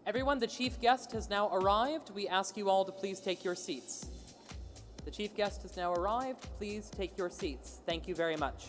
Everyone, the chief guest has now arrived. We ask you all to please take your seats. The chief guest has now arrived. Please take your seats. Thank you very much.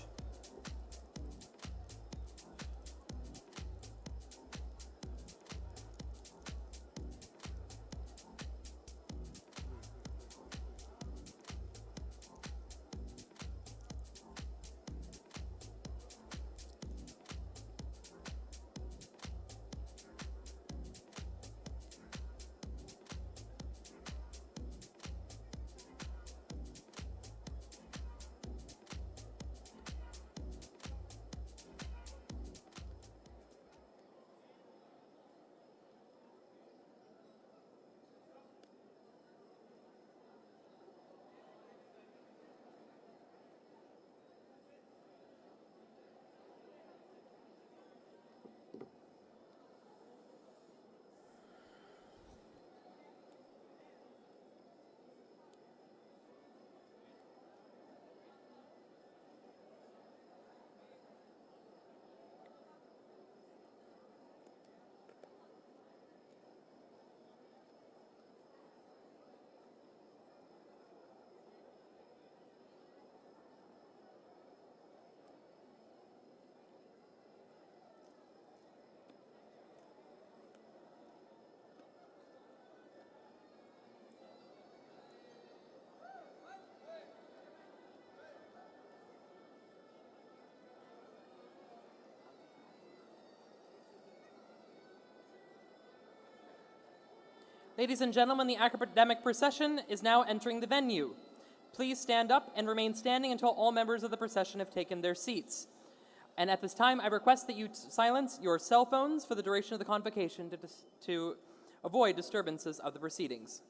Ladies and gentlemen, the academic procession is now entering the venue. Please stand up and remain standing until all members of the procession have taken their seats. And at this time, I request that you silence your cell phones for the duration of the convocation to avoid disturbances of the proceedings.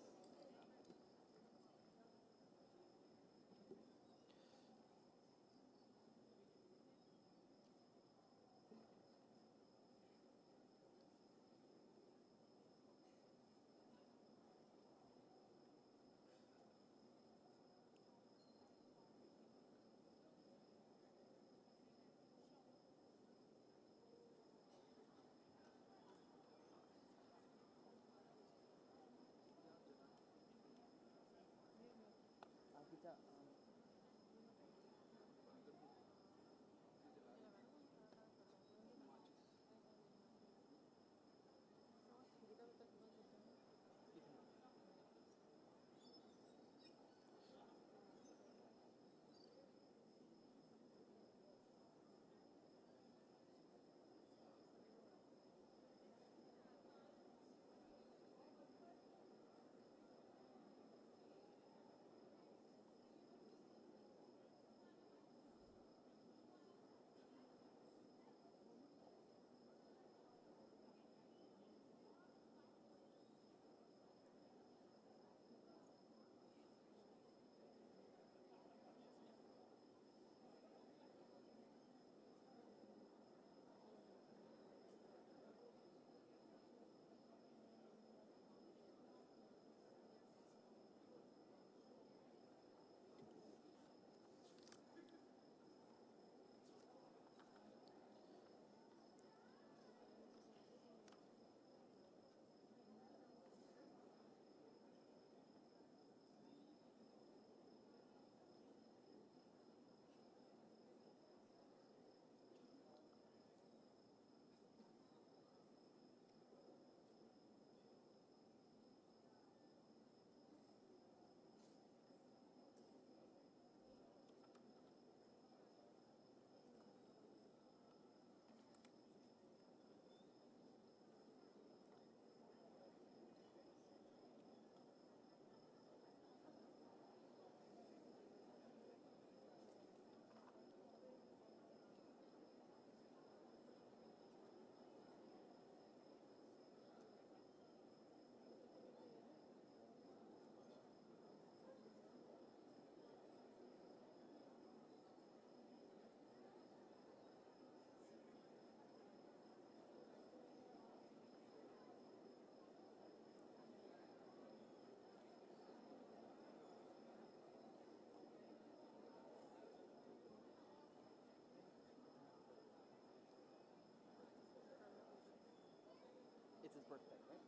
his birthday, right?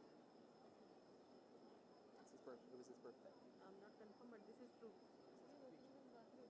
It was his birthday. I'm not confirmed, but this is true. Yeah, true.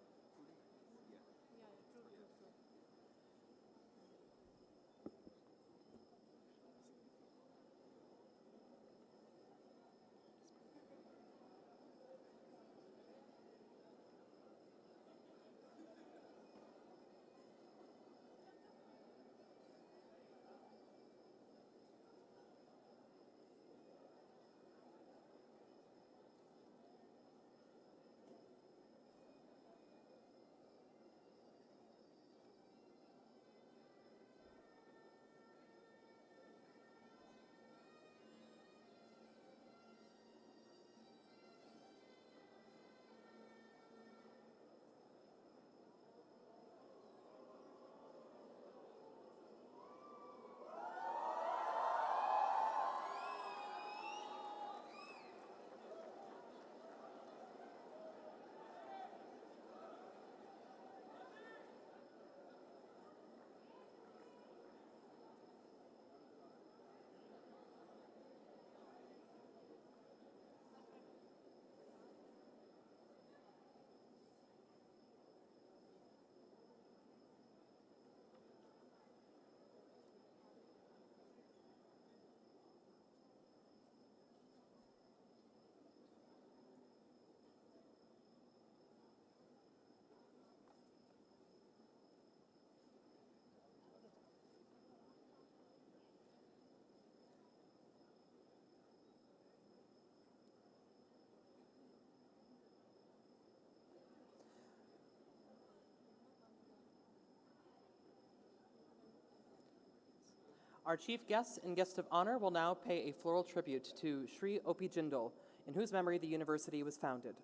Our chief guest and guest of honor will now pay a floral tribute to Sri Opi Jindal, in whose memory the university was founded.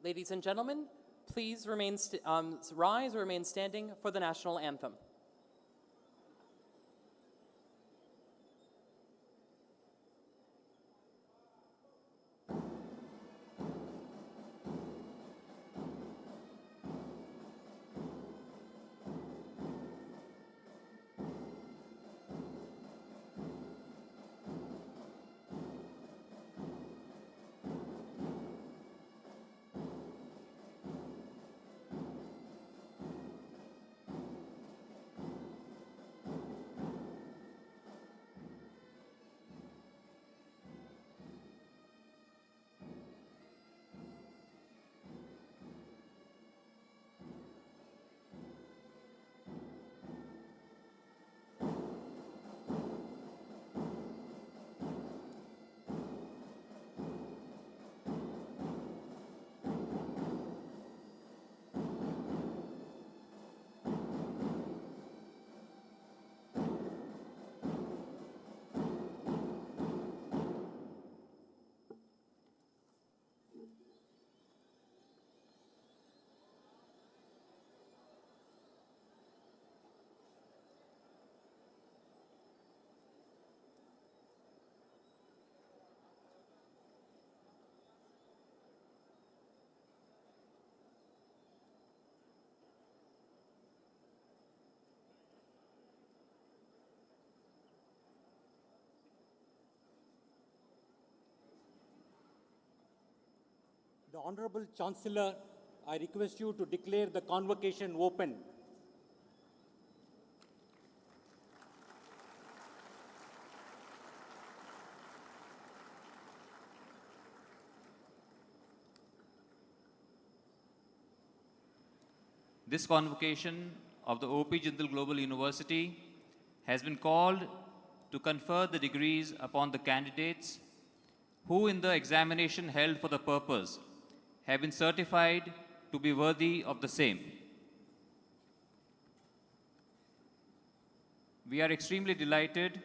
Ladies and gentlemen, please rise or remain standing for the national anthem. The Honorable Chancellor, I request you to declare the convocation open. This convocation of the O.P. Jindal Global University has been called to confer the degrees upon the candidates who in the examination held for the purpose have been certified to be worthy of the same. We are extremely delighted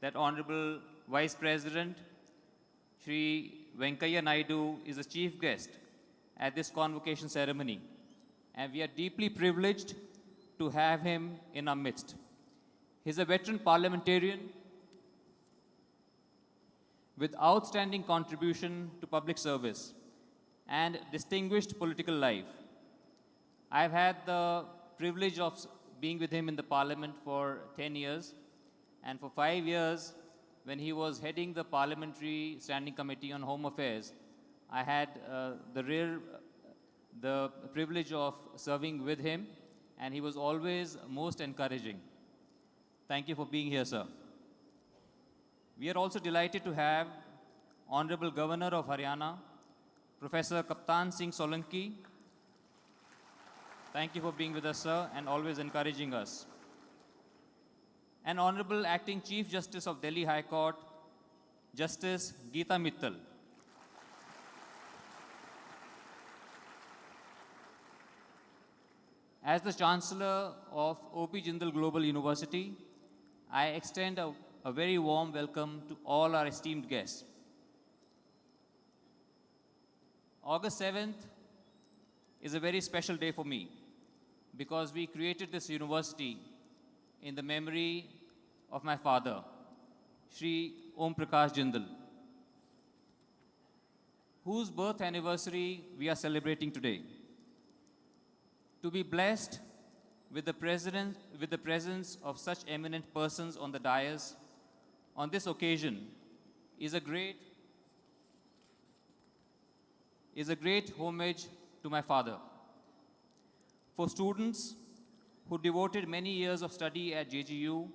that Honorable Vice President Shri Venkaiah Naidu is the chief guest at this convocation ceremony, and we are deeply privileged to have him in our midst. He is a veteran parliamentarian with outstanding contribution to public service and distinguished political life. I have had the privilege of being with him in the parliament for 10 years, and for 5 years, when he was heading the Parliamentary Standing Committee on Home Affairs, I had the privilege of serving with him, and he was always most encouraging. Thank you for being here, sir. We are also delighted to have Honorable Governor of Haryana, Professor Kaptan Singh Solanki. Thank you for being with us, sir, and always encouraging us. And Honorable Acting Chief Justice of Delhi High Court, Justice Geeta Mittal. As the Chancellor of O.P. Jindal Global University, I extend a very warm welcome to all our esteemed guests. August 7th is a very special day for me because we created this university in the memory of my father, Shri Om Prakash Jindal, whose birth anniversary we are celebrating today. To be blessed with the presence of such eminent persons on the dais on this occasion is a great homage to my father. For students who devoted many years of study at JGU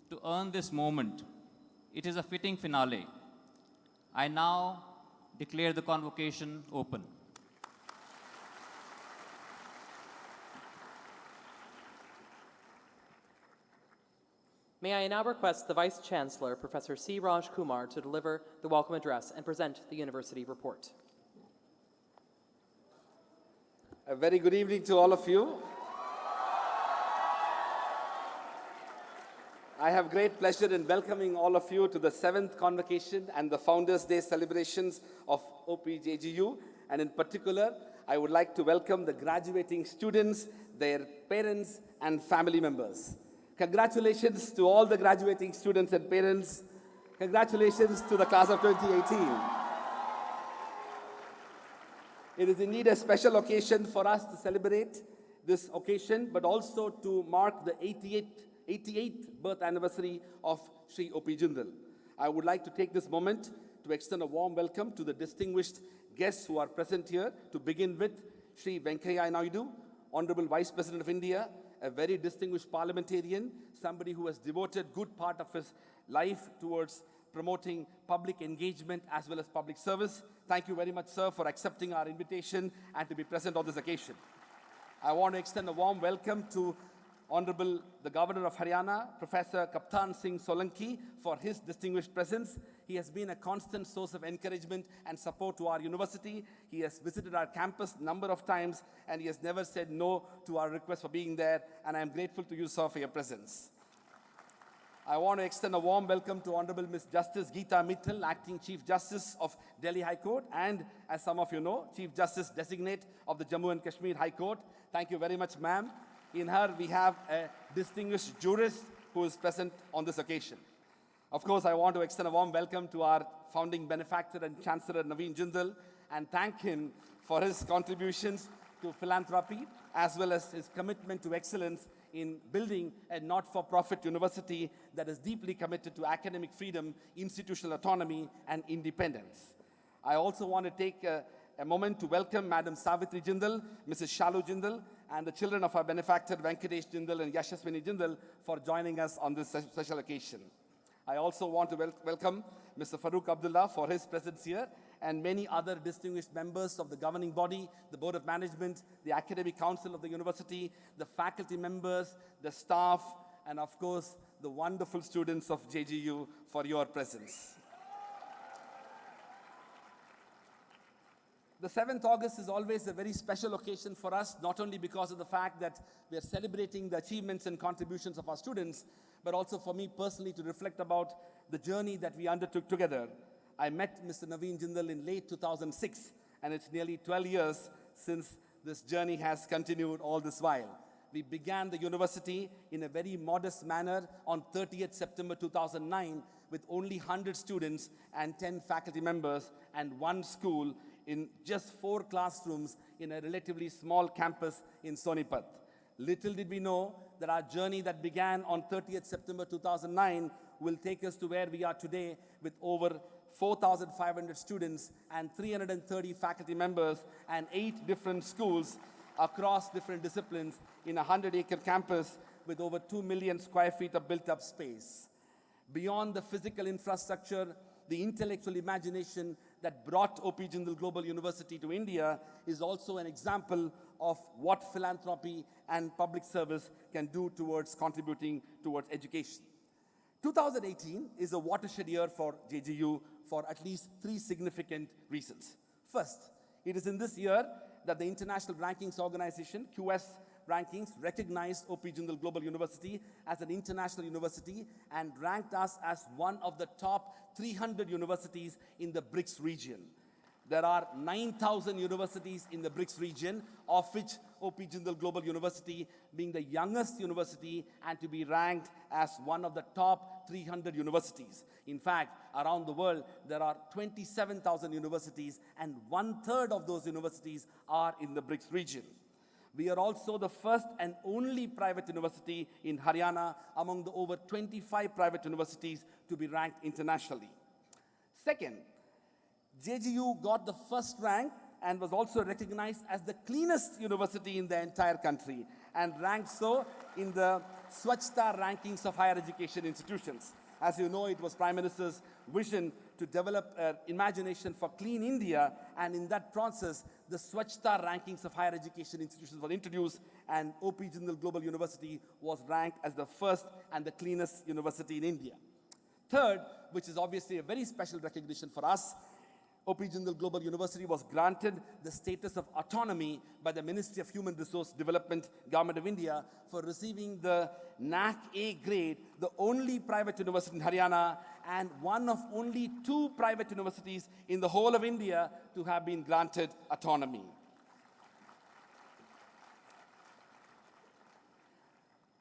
to earn this moment, it is a fitting finale. I now declare the convocation open. May I now request the Vice Chancellor, Professor C. Raj Kumar, to deliver the welcome address and present the university report. A very good evening to all of you. I have great pleasure in welcoming all of you to the 7th Convocation and the Founders' Day celebrations of OPJGU. And in particular, I would like to welcome the graduating students, their parents, and family members. Congratulations to all the graduating students and parents. Congratulations to the class of 2018. It is indeed a special occasion for us to celebrate this occasion, but also to mark the 88th birth anniversary of Shri O.P. Jindal. I would like to take this moment to extend a warm welcome to the distinguished guests who are present here. To begin with, Shri Venkaiah Naidu, Honorable Vice President of India, a very distinguished parliamentarian, somebody who has devoted good part of his life towards promoting public engagement as well as public service. Thank you very much, sir, for accepting our invitation and to be present on this occasion. I want to extend a warm welcome to Honorable the Governor of Haryana, Professor Kaptan Singh Solanki, for his distinguished presence. He has been a constant source of encouragement and support to our university. He has visited our campus a number of times, and he has never said no to our request for being there, and I am grateful to you, sir, for your presence. I want to extend a warm welcome to Honorable Ms. Justice Geeta Mittal, Acting Chief Justice of Delhi High Court, and as some of you know, Chief Justice Designate of the Jammu and Kashmir High Court. Thank you very much, ma'am. In her, we have a distinguished jurist who is present on this occasion. Of course, I want to extend a warm welcome to our founding benefactor and Chancellor Naveen Jindal and thank him for his contributions to philanthropy as well as his commitment to excellence in building a not-for-profit university that is deeply committed to academic freedom, institutional autonomy, and independence. I also want to take a moment to welcome Madam Savitri Jindal, Mrs. Shalu Jindal, and the children of our benefactor Venkatesh Jindal and Yashaswini Jindal for joining us on this special occasion. I also want to welcome Mr. Farooq Abdullah for his presence here and many other distinguished members of the governing body, the Board of Management, the Academic Council of the University, the faculty members, the staff, and of course, the wonderful students of JGU for your presence. The 7th August is always a very special occasion for us, not only because of the fact that we are celebrating the achievements and contributions of our students, but also for me personally to reflect about the journey that we undertook together. I met Mr. Naveen Jindal in late 2006, and it's nearly 12 years since this journey has continued all this while. We began the university in a very modest manner on 30th September 2009 with only 100 students and 10 faculty members and one school in just 4 classrooms in a relatively small campus in Sonipat. Little did we know that our journey that began on 30th September 2009 will take us to where we are today with over 4,500 students and 330 faculty members and 8 different schools across different disciplines in a 100-acre campus with over 2 million square feet of built-up space. Beyond the physical infrastructure, the intellectual imagination that brought O.P. Jindal Global University to India is also an example of what philanthropy and public service can do towards contributing towards education. 2018 is a watershed year for JGU for at least 3 significant reasons. First, it is in this year that the International Rankings Organization, QS Rankings, recognized O.P. Jindal Global University as an international university and ranked us as one of the top 300 universities in the BRICS region. There are 9,000 universities in the BRICS region, of which O.P. Jindal Global University being the youngest university and to be ranked as one of the top 300 universities. In fact, around the world, there are 27,000 universities and 1/3 of those universities are in the BRICS region. We are also the first and only private university in Haryana among the over 25 private universities to be ranked internationally. Second, JGU got the first rank and was also recognized as the cleanest university in the entire country and ranked so in the Swachhta rankings of higher education institutions. As you know, it was Prime Minister's vision to develop an imagination for clean India, and in that process, the Swachhta rankings of higher education institutions were introduced, and O.P. Jindal Global University was ranked as the first and the cleanest university in India. Third, which is obviously a very special recognition for us, O.P. Jindal Global University was granted the status of autonomy by the Ministry of Human Resource Development, Government of India, for receiving the NAC A grade, the only private university in Haryana and one of only 2 private universities in the whole of India to have been granted autonomy.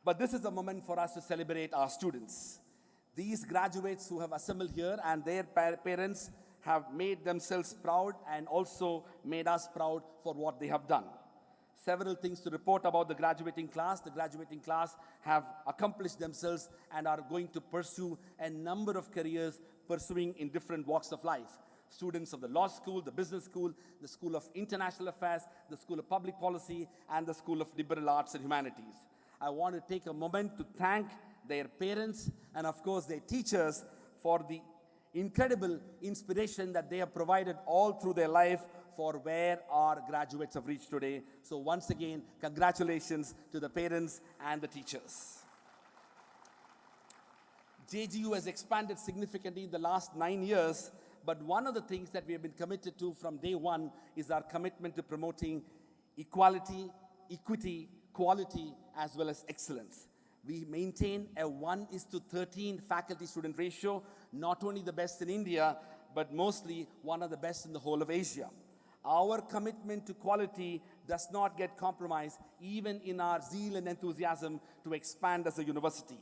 But this is a moment for us to celebrate our students. These graduates who have assembled here and their parents have made themselves proud and also made us proud for what they have done. Several things to report about the graduating class. The graduating class have accomplished themselves and are going to pursue a number of careers pursuing in different walks of life. Students of the law school, the business school, the School of International Affairs, the School of Public Policy, and the School of Liberal Arts and Humanities. I want to take a moment to thank their parents and of course their teachers for the incredible inspiration that they have provided all through their life for where our graduates have reached today. So once again, congratulations to the parents and the teachers. JGU has expanded significantly in the last 9 years, but one of the things that we have been committed to from day one is our commitment to promoting equality, equity, quality, as well as excellence. We maintain a 1:13 faculty-student ratio, not only the best in India, but mostly one of the best in the whole of Asia. Our commitment to quality does not get compromised, even in our zeal and enthusiasm to expand as a university.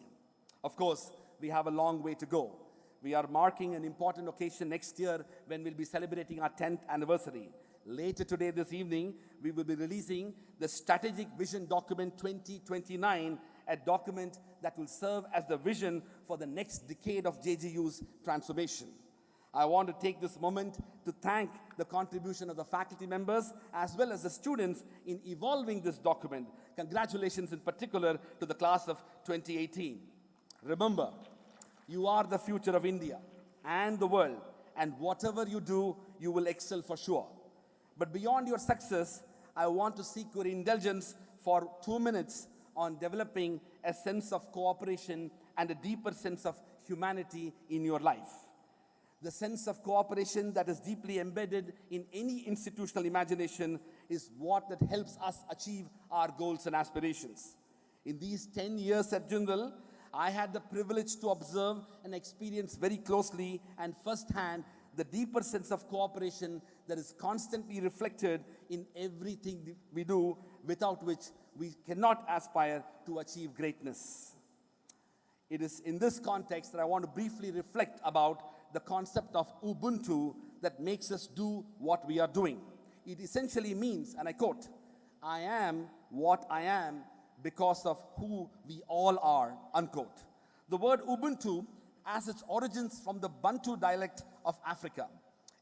Of course, we have a long way to go. We are marking an important occasion next year when we'll be celebrating our 10th anniversary. Later today, this evening, we will be releasing the Strategic Vision Document 2029, a document that will serve as the vision for the next decade of JGU's transformation. I want to take this moment to thank the contribution of the faculty members as well as the students in evolving this document. Congratulations in particular to the class of 2018. Remember, you are the future of India and the world, and whatever you do, you will excel for sure. But beyond your success, I want to seek your indulgence for 2 minutes on developing a sense of cooperation and a deeper sense of humanity in your life. The sense of cooperation that is deeply embedded in any institutional imagination is what that helps us achieve our goals and aspirations. In these 10 years at Jindal, I had the privilege to observe and experience very closely and firsthand the deeper sense of cooperation that is constantly reflected in everything we do, without which we cannot aspire to achieve greatness. It is in this context that I want to briefly reflect about the concept of Ubuntu that makes us do what we are doing. It essentially means, and I quote, "I am what I am because of who we all are," unquote. The word Ubuntu has its origins from the Bantu dialect of Africa.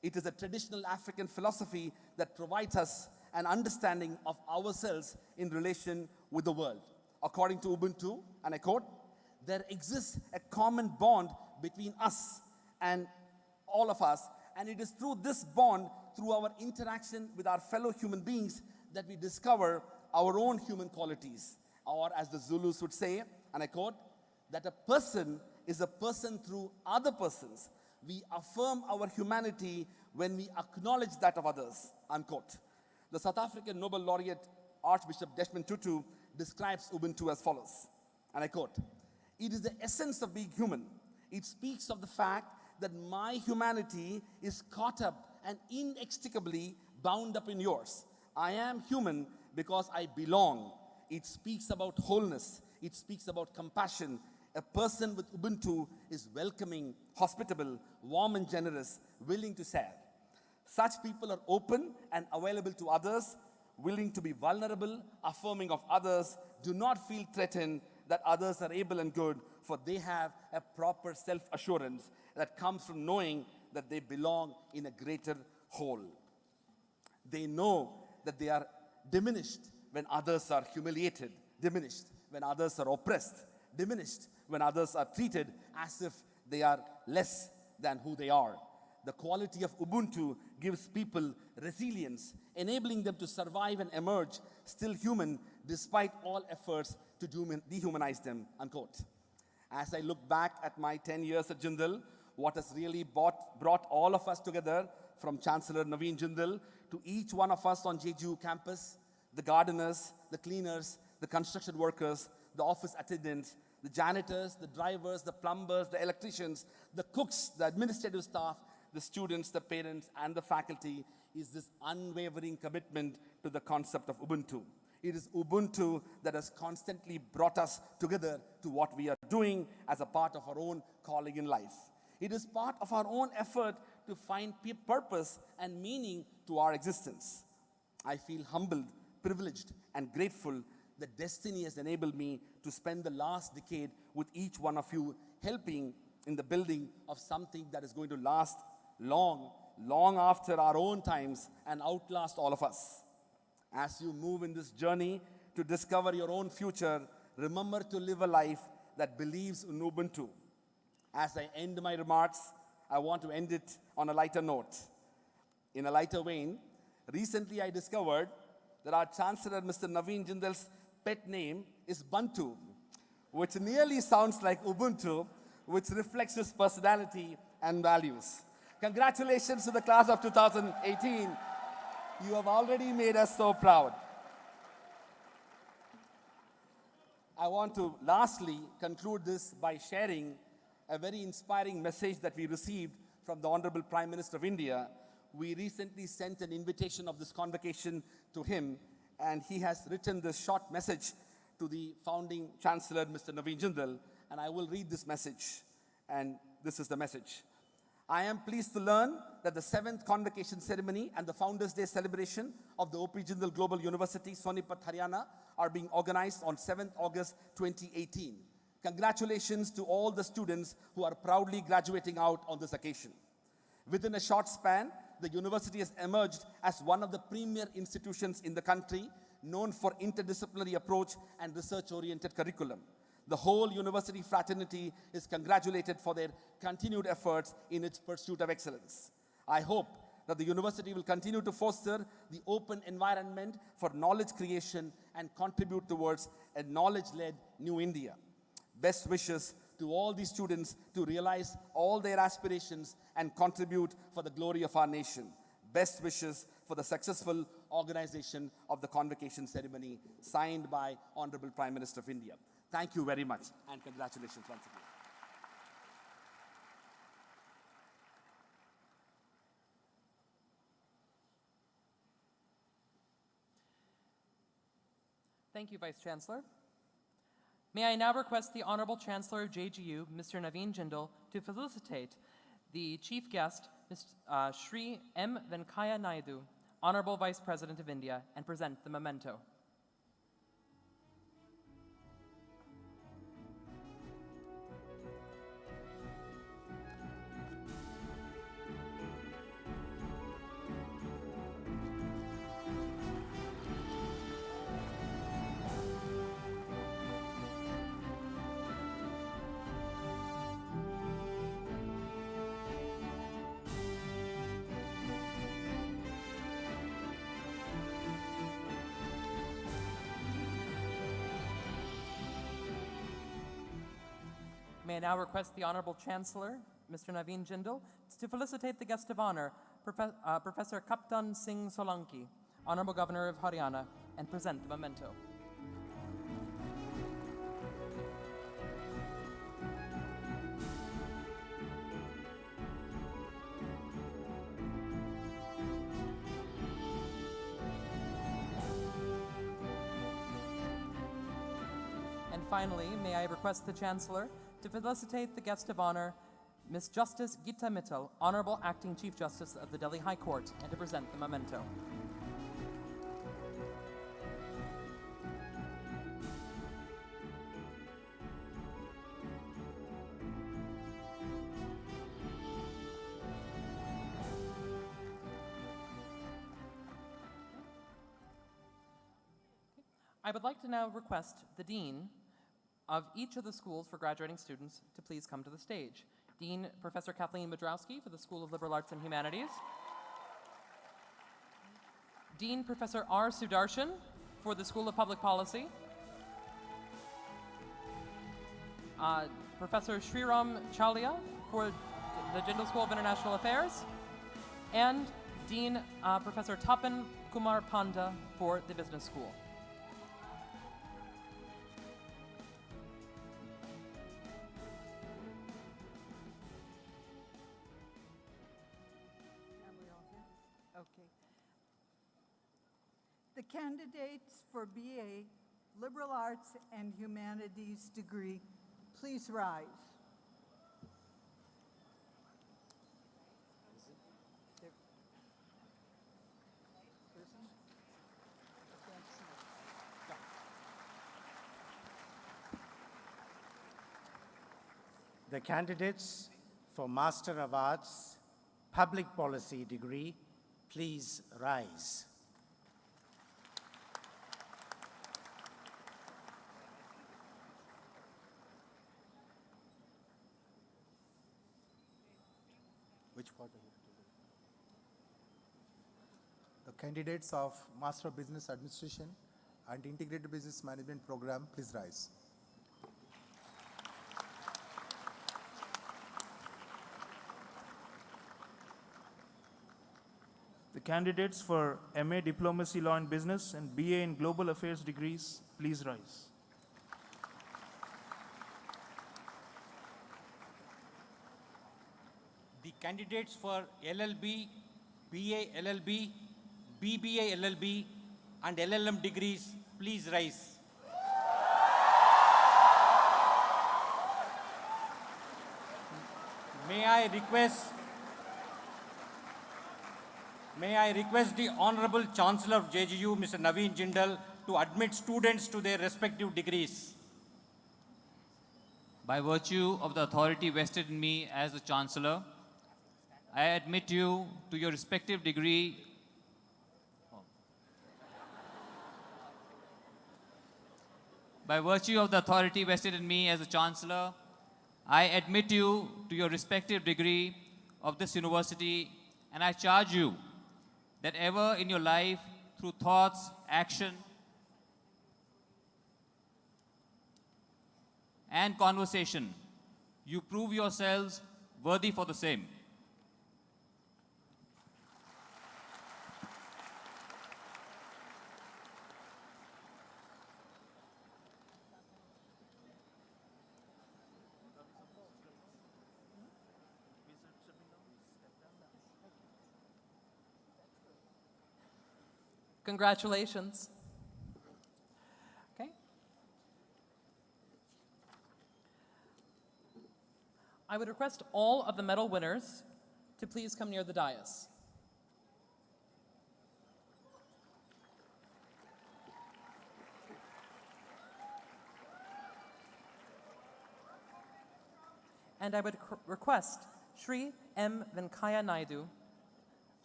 It is a traditional African philosophy that provides us an understanding of ourselves in relation with the world. According to Ubuntu, and I quote, "There exists a common bond between us and all of us, and it is through this bond, through our interaction with our fellow human beings, that we discover our own human qualities." Or as the Zulus would say, and I quote, "that a person is a person through other persons. We affirm our humanity when we acknowledge that of others," unquote. The South African Nobel laureate Archbishop Desmond Tutu describes Ubuntu as follows, and I quote, "It is the essence of being human. It speaks of the fact that my humanity is caught up and inextricably bound up in yours. I am human because I belong." It speaks about wholeness. It speaks about compassion. A person with Ubuntu is welcoming, hospitable, warm and generous, willing to share. Such people are open and available to others, willing to be vulnerable, affirming of others, do not feel threatened that others are able and good, for they have a proper self-assurance that comes from knowing that they belong in a greater whole. They know that they are diminished when others are humiliated, diminished when others are oppressed, diminished when others are treated as if they are less than who they are. The quality of Ubuntu gives people resilience, enabling them to survive and emerge still human despite all efforts to dehumanize them, unquote. As I look back at my 10 years at Jindal, what has really brought all of us together, from Chancellor Naveen Jindal to each one of us on JGU campus, the gardeners, the cleaners, the construction workers, the office attendants, the janitors, the drivers, the plumbers, the electricians, the cooks, the administrative staff, the students, the parents, and the faculty, is this unwavering commitment to the concept of Ubuntu. It is Ubuntu that has constantly brought us together to what we are doing as a part of our own calling in life. It is part of our own effort to find purpose and meaning to our existence. I feel humbled, privileged, and grateful that destiny has enabled me to spend the last decade with each one of you, helping in the building of something that is going to last long, long after our own times and outlast all of us. As you move in this journey to discover your own future, remember to live a life that believes in Ubuntu. As I end my remarks, I want to end it on a lighter note. In a lighter vein, recently I discovered that our Chancellor, Mr. Naveen Jindal's pet name is Bantu, which nearly sounds like Ubuntu, which reflects his personality and values. Congratulations to the class of 2018. You have already made us so proud. I want to lastly conclude this by sharing a very inspiring message that we received from the Honorable Prime Minister of India. We recently sent an invitation of this convocation to him, and he has written this short message to the founding Chancellor, Mr. Naveen Jindal, and I will read this message, and this is the message. I am pleased to learn that the 7th convocation ceremony and the Founders' Day celebration of the O.P. Jindal Global University, Sonipat, Haryana, are being organized on 7th August 2018. Congratulations to all the students who are proudly graduating out on this occasion. Within a short span, the university has emerged as one of the premier institutions in the country, known for interdisciplinary approach and research-oriented curriculum. The whole university fraternity is congratulated for their continued efforts in its pursuit of excellence. I hope that the university will continue to foster the open environment for knowledge creation and contribute towards a knowledge-led new India. Best wishes to all these students to realize all their aspirations and contribute for the glory of our nation. Best wishes for the successful organization of the convocation ceremony, signed by Honorable Prime Minister of India. Thank you very much, and congratulations once again. Thank you, Vice Chancellor. May I now request the Honorable Chancellor of JGU, Mr. Naveen Jindal, to felicitate the Chief Guest, Shri M. Venkaiah Naidu, Honorable Vice President of India, and present the memento. May I now request the Honorable Chancellor, Mr. Naveen Jindal, to felicitate the guest of honor, Professor Kaptan Singh Solanki, Honorable Governor of Haryana, and present the memento. And finally, may I request the Chancellor to felicitate the guest of honor, Ms. Justice Gita Mittal, Honorable Acting Chief Justice of the Delhi High Court, and to present the memento. I would like to now request the Dean of each of the schools for graduating students to please come to the stage. Dean Professor Kathleen Madrowski for the School of Liberal Arts and Humanities. Dean Professor R. Sudarshan for the School of Public Policy. Professor Sriram Chalia for the Jindal School of International Affairs. And Dean Professor Tapan Kumar Panda for the Business School. Okay. The candidates for BA, Liberal Arts and Humanities degree, please rise. The candidates for Master of Arts, Public Policy degree, please rise. Which part are you? The candidates of Master of Business Administration and Integrated Business Management program, please rise. The candidates for MA Diplomacy Law and Business and BA in Global Affairs degrees, please rise. The candidates for LLB, BA LLB, BBA LLB, and LLM degrees, please rise. May I request the Honorable Chancellor of JGU, Mr. Naveen Jindal, to admit students to their respective degrees. By virtue of the authority vested in me as the Chancellor, I admit you to your respective degree. By virtue of the authority vested in me as a Chancellor, I admit you to your respective degree of this university, and I charge you that ever in your life, through thoughts, action, and conversation, you prove yourselves worthy for the same. Congratulations. Okay. I would request all of the medal winners to please come near the dais. And I would request Shri M. Venkaya Naidu,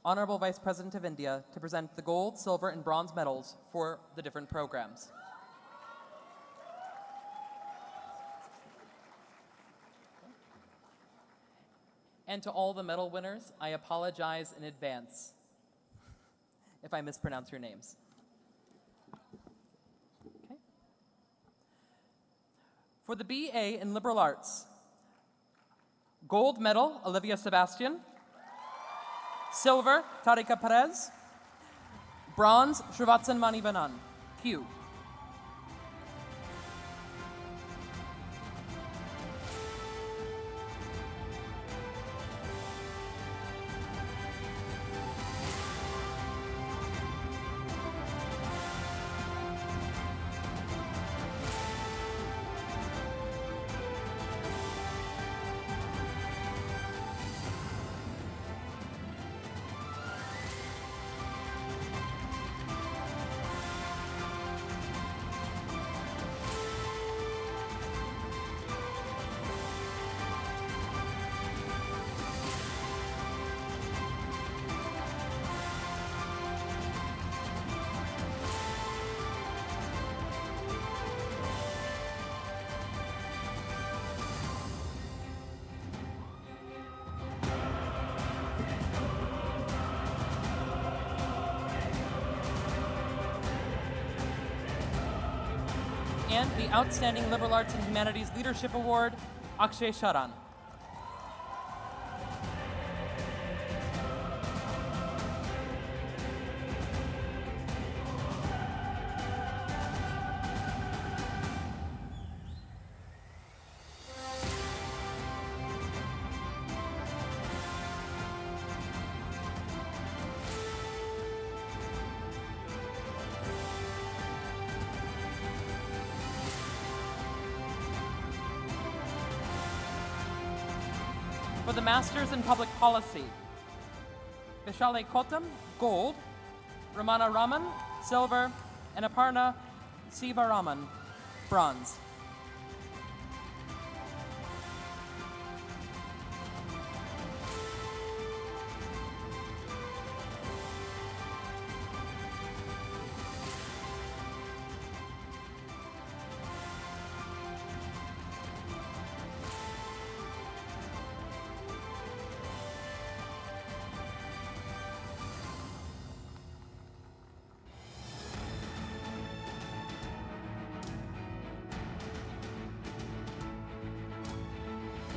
Honorable Vice President of India, to present the gold, silver, and bronze medals for the different programs. And to all the medal winners, I apologize in advance if I mispronounce your names. Okay. For the BA in Liberal Arts, gold medal, Olivia Sebastian. Silver, Tarika Perez. Bronze, Srivatsan Manivanan. Q. And the Outstanding Liberal Arts and Humanities Leadership Award, Akshay Sharan. For the Masters in Public Policy, Vishale Kotam, gold, Ramana Raman, silver, and Aparna Sivaraman, bronze.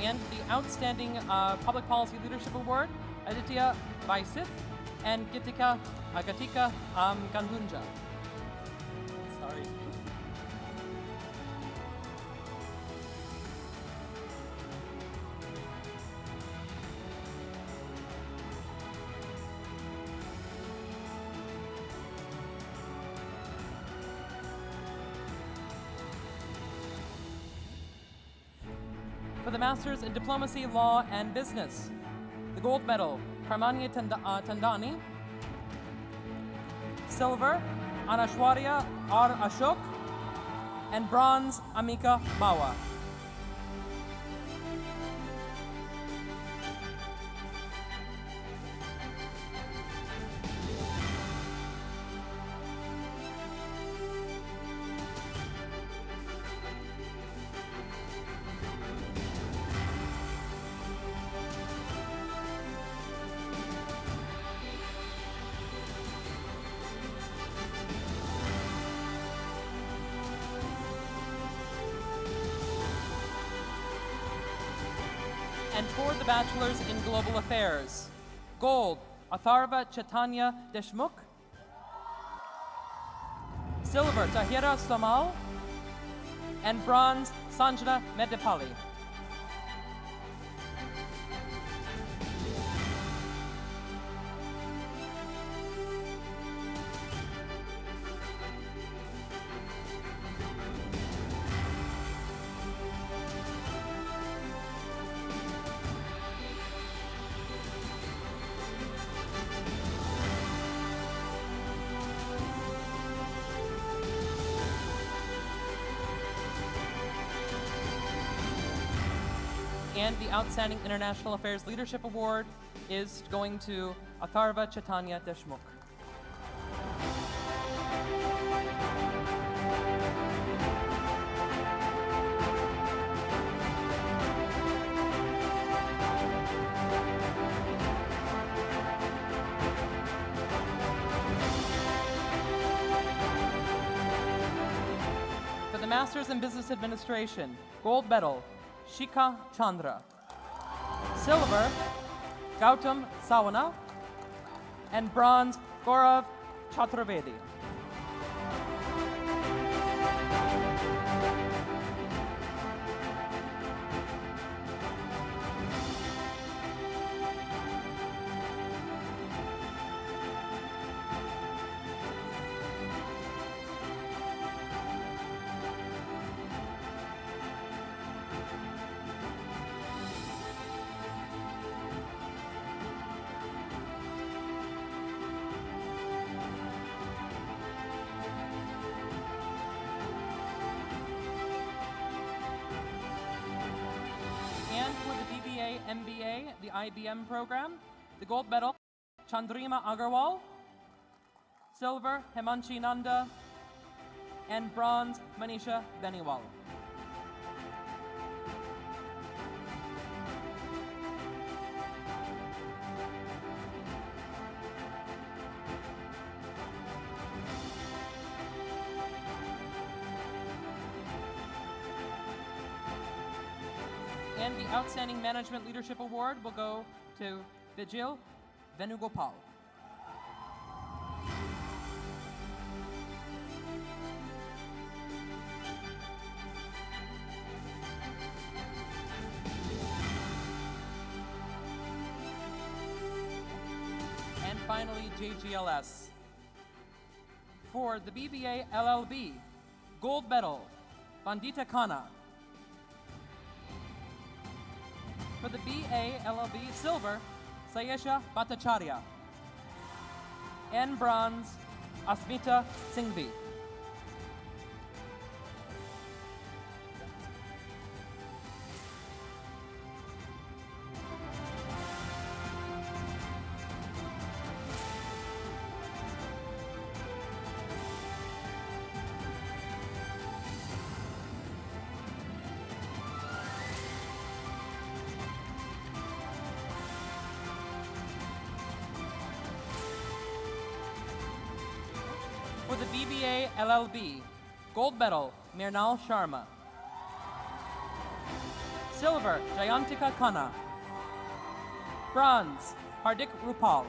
And the Outstanding Public Policy Leadership Award, Aditya Vaisith and Gatika Gandunja. Sorry. For the Masters in Diplomacy, Law, and Business, the gold medal, Karmanya Tandani. Silver, Anashwarya R. Ashok. And bronze, Amika Mawa. And for the Bachelors in Global Affairs, gold, Atharva Chaitanya Deshmukh. Silver, Tahira Somal. And bronze, Sanjana Medipali. And the Outstanding International Affairs Leadership Award is going to Atharva Chaitanya Deshmukh. For the Masters in Business Administration, gold medal, Shikha Chandra. Silver, Gautam Sawana. And bronze, Gaurav Chaturvedi. And for the BBA MBA, the IBM program, the gold medal, Chandrima Agarwal. Silver, Himanshi Nanda. And bronze, Manisha Beniwal. And the Outstanding Management Leadership Award will go to Vijil Venugopal. And finally, JGLS. For the BBA LLB, gold medal, Vandita Khanna. For the BA LLB, silver, Sayesha Bhattacharya. And bronze, Asmita Singhvi. For the BBA LLB, gold medal, Mirnal Sharma. Silver, Jayantika Khanna. Bronze, Hardik Rupal.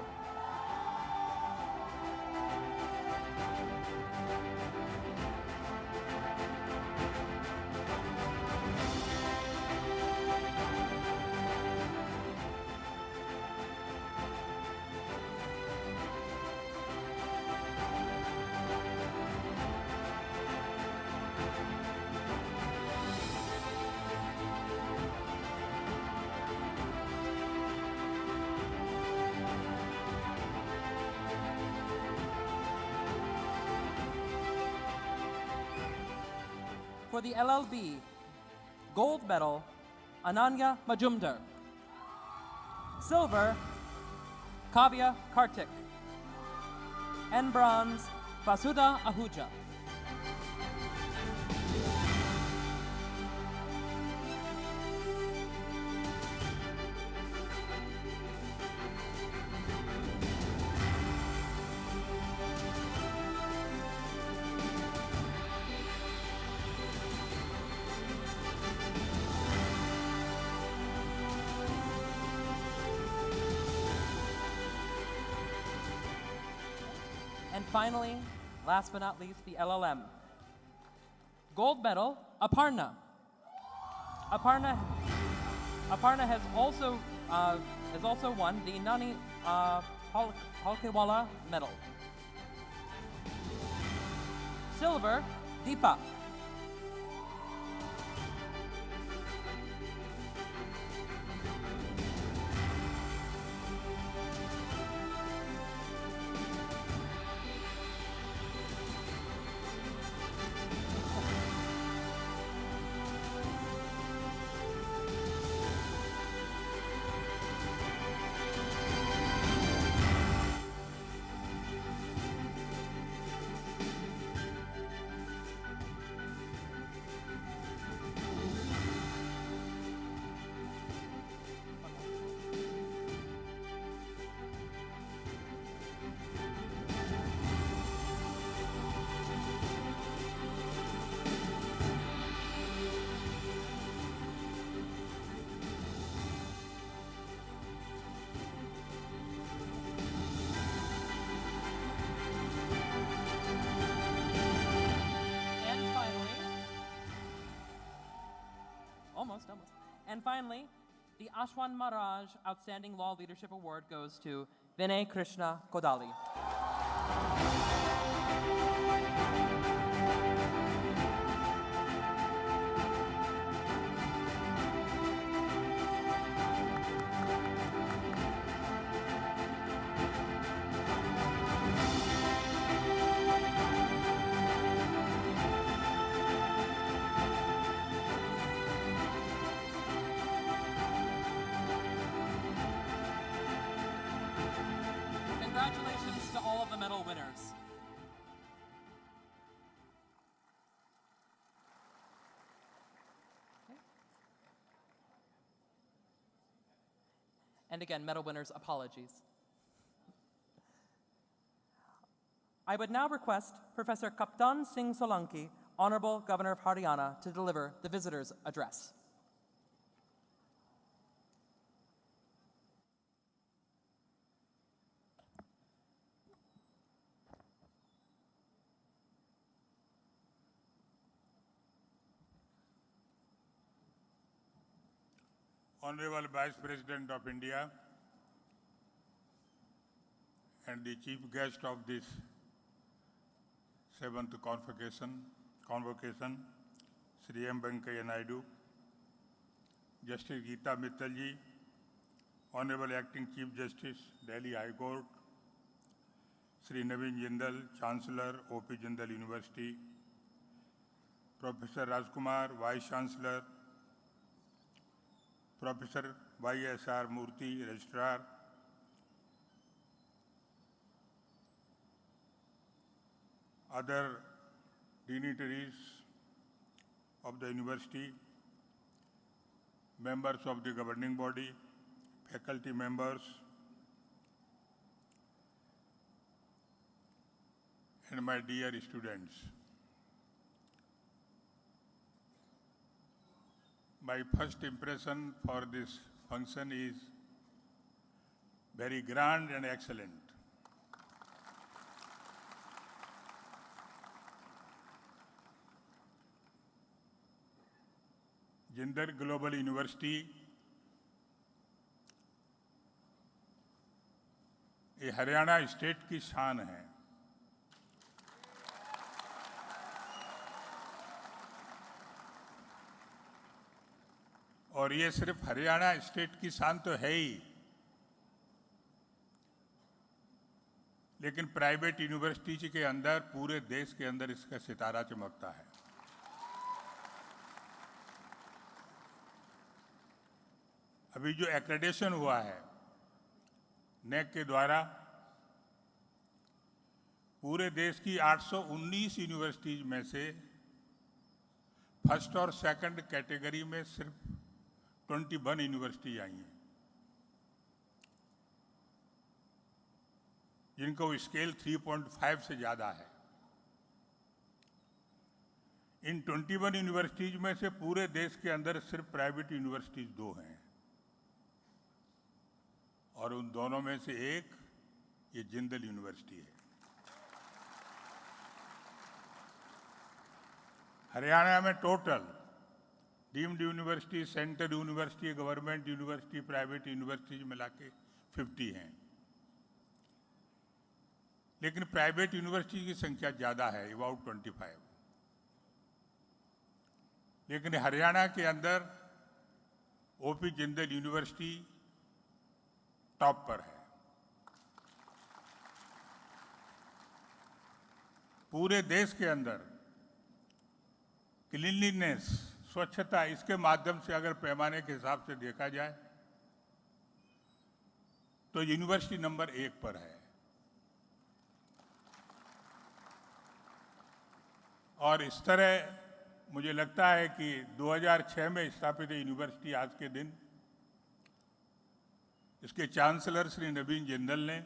For the LLB, gold medal, Ananya Majumdar. Silver, Kavya Kartik. And bronze, Vasudha Ahuja. And finally, last but not least, the LLM. Gold medal, Aparna. Aparna has also won the Nani Halkewala medal. Silver, Deepa. And finally, the Ashwan Maharaj Outstanding Law Leadership Award goes to Vinay Krishna Kodali. Congratulations to all of the medal winners. Okay. And again, medal winners, apologies. I would now request Professor Kaptan Singh Solanki, Honorable Governor of Haryana, to deliver the visitor's address. Honorable Vice President of India and the chief guest of this 7th convocation, Shri M. Venkaiah Naidu, Justice Geeta Mittal ji, Honorable Acting Chief Justice, Delhi High Court, Shri Naveen Jindal, Chancellor, O.P. Jindal University, Professor Rajkumar, Vice Chancellor, Professor Y.S.R. Murthy, Registrar, other dignitaries of the university, members of the governing body, faculty members, and my dear students. My first impression for this function is very grand and excellent. Jindal global university ये Haryana state की शान है। और ये सिर्फ Haryana state की शान तो है ही, लेकिन प्राइवेट यूनिवर्सिटी के अंदर पूरे देश के अंदर इसका सितारा चमकता है। अभी जो एक्रेडिटेशन हुआ है नेक के द्वारा, पूरे देश की 819 यूनिवर्सिटीज में से फर्स्ट और सेकंड कैटेगरी में सिर्फ 21 यूनिवर्सिटी आई हैं, जिनको स्केल 3.5 से ज़्यादा है। इन 21 यूनिवर्सिटीज में से पूरे देश के अंदर सिर्फ प्राइवेट यूनिवर्सिटीज 2 हैं, और उन दोनों में से एक ये जिंदल यूनिवर्सिटी है। हरियाणा में total deemed university, central university, government university, private universities मिला के 50 हैं। लेकिन प्राइवेट यूनिवर्सिटी की संख्या ज़्यादा है, अबाउट 25। लेकिन हरियाणा के अंदर ओपी जिंदल यूनिवर्सिटी टॉप पर है। पूरे देश के अंदर क्लीनलीनेस, स्वच्छता, इसके माध्यम से अगर पैमाने के हिसाब से देखा जाए तो यूनिवर्सिटी नंबर 1 पर है। और इस तरह मुझे लगता है कि 2006 में स्थापित यूनिवर्सिटी आज के दिन इसके चांसलर श्री नवीन जिंदल ने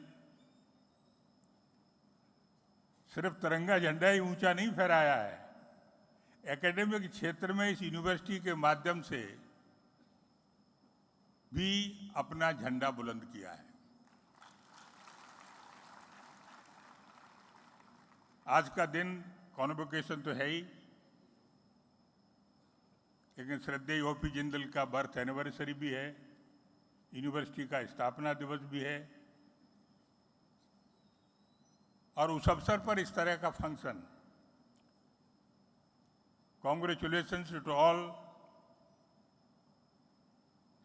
सिर्फ तिरंगा झंडा ही ऊंचा नहीं फहराया है, एकेडमिक क्षेत्र में इस यूनिवर्सिटी के माध्यम से भी अपना झंडा बुलंद किया है। आज का दिन कॉन्वोकेशन तो है ही, लेकिन श्रद्धेय ओपी जिंदल का बर्थ एनिवर्सरी भी है, यूनिवर्सिटी का स्थापना दिवस भी है। और उस अवसर पर इस तरह का function, congratulations to all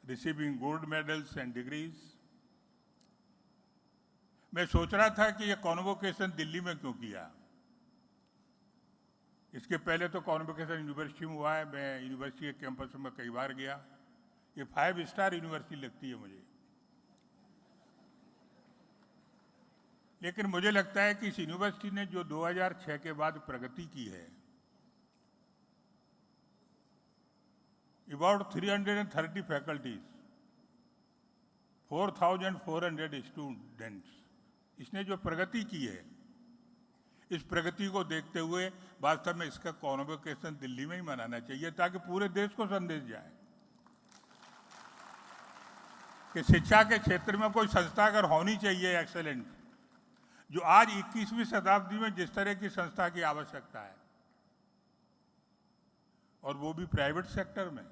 receiving gold medals and degrees. मैं सोच रहा था कि यह कॉन्वोकेशन दिल्ली में क्यों किया। इसके पहले तो कॉन्वोकेशन यूनिवर्सिटी में हुआ है, मैं यूनिवर्सिटी के कैंपस में कई बार गया। ये 5 स्टार यूनिवर्सिटी लगती है मुझे। लेकिन मुझे लगता है कि इस यूनिवर्सिटी ने जो 2006 के बाद प्रगति की है, अबाउट 330 फैकल्टीज, 4,400 स्टूडेंट्स, इसने जो प्रगति की है, इस प्रगति को देखते हुए वास्तव में इसका कॉन्वोकेशन दिल्ली में ही मनाना चाहिए, ताकि पूरे देश को संदेश जाए कि शिक्षा के क्षेत्र में कोई संस्था अगर होनी चाहिए एक्सेलेंट, जो आज 21वीं शताब्दी में जिस तरह की संस्था की आवश्यकता है, और वो भी प्राइवेट सेक्टर में।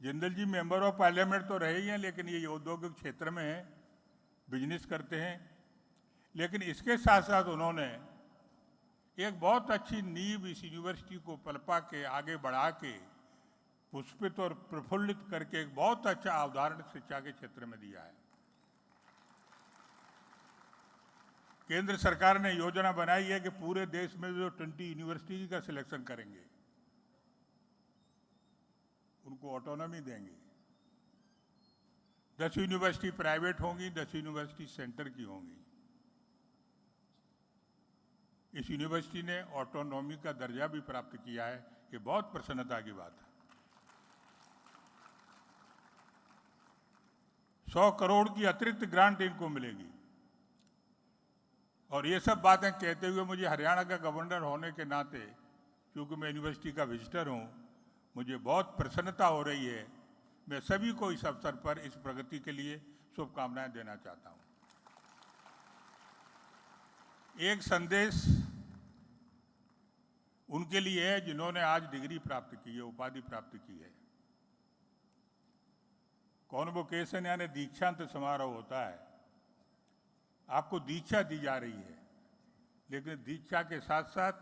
जिंदल जी मेंबर ऑफ पार्लियामेंट तो रहे ही हैं, लेकिन ये औद्योगिक क्षेत्र में है, बिजनेस करते हैं। लेकिन इसके साथ साथ उन्होंने एक बहुत अच्छी नींव इस यूनिवर्सिटी को पलपा के आगे बढ़ा के पुष्पित और प्रफुल्लित करके एक बहुत अच्छा उदाहरण शिक्षा के क्षेत्र में दिया है। केंद्र सरकार ने योजना बनाई है कि पूरे देश में जो 20 यूनिवर्सिटी का सिलेक्शन करेंगे, उनको ऑटोनॉमी देंगे। 10 यूनिवर्सिटी प्राइवेट होंगी, 10 यूनिवर्सिटी सेंटर की होंगी। इस यूनिवर्सिटी ने ऑटोनॉमी का दर्जा भी प्राप्त किया है, ये बहुत प्रसन्नता की बात है। 100 करोड़ की अतिरिक्त ग्रांट इनको मिलेगी। और ये सब बातें कहते हुए मुझे हरियाणा का गवर्नर होने के नाते, क्योंकि मैं यूनिवर्सिटी का विजिटर हूँ, मुझे बहुत प्रसन्नता हो रही है। मैं सभी को इस अवसर पर इस प्रगति के लिए शुभकामनाएं देना चाहता हूँ। एक संदेश उनके लिए है जिन्होंने आज डिग्री प्राप्त की है, उपाधि प्राप्त की है। कॉन्वोकेशन यानी दीक्षांत समारोह होता है, आपको दीक्षा दी जा रही है, लेकिन दीक्षा के साथ साथ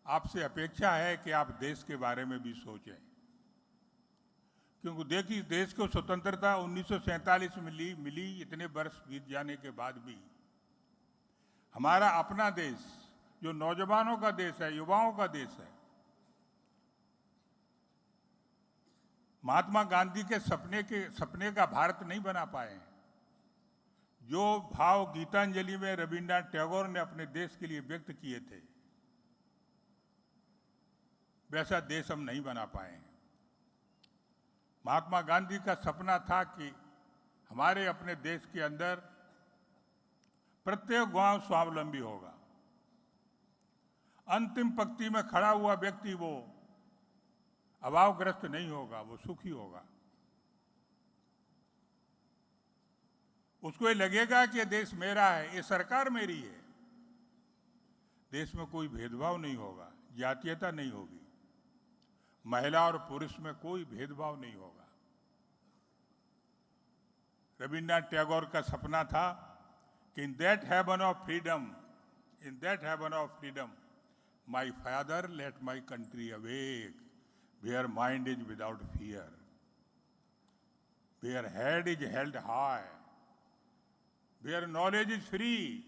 आपसे अपेक्षा है कि आप देश के बारे में भी सोचें। क्योंकि देखिए, देश को स्वतंत्रता 1947 में मिली, इतने वर्ष बीत जाने के बाद भी हमारा अपना देश, जो नौजवानों का देश है, युवाओं का देश है, महात्मा गांधी के सपने का भारत नहीं बना पाए हैं। जो भाव गीतांजलि में रविन्द्रनाथ टैगोर ने अपने देश के लिए व्यक्त किए थे, वैसा देश हम नहीं बना पाए हैं। महात्मा गांधी का सपना था कि हमारे अपने देश के अंदर प्रत्येक गांव स्वावलंबी होगा। अंतिम पंक्ति में खड़ा हुआ व्यक्ति वो अभावग्रस्त नहीं होगा, वो सुखी होगा। उसको ये लगेगा कि ये देश मेरा है, ये सरकार मेरी है। देश में कोई भेदभाव नहीं होगा, जातीयता नहीं होगी, महिला और पुरुष में कोई भेदभाव नहीं होगा। रविन्द्रनाथ टैगोर का सपना था कि in that heaven of freedom, my father let my country awake, where mind is without fear, where head is held high, where knowledge is free,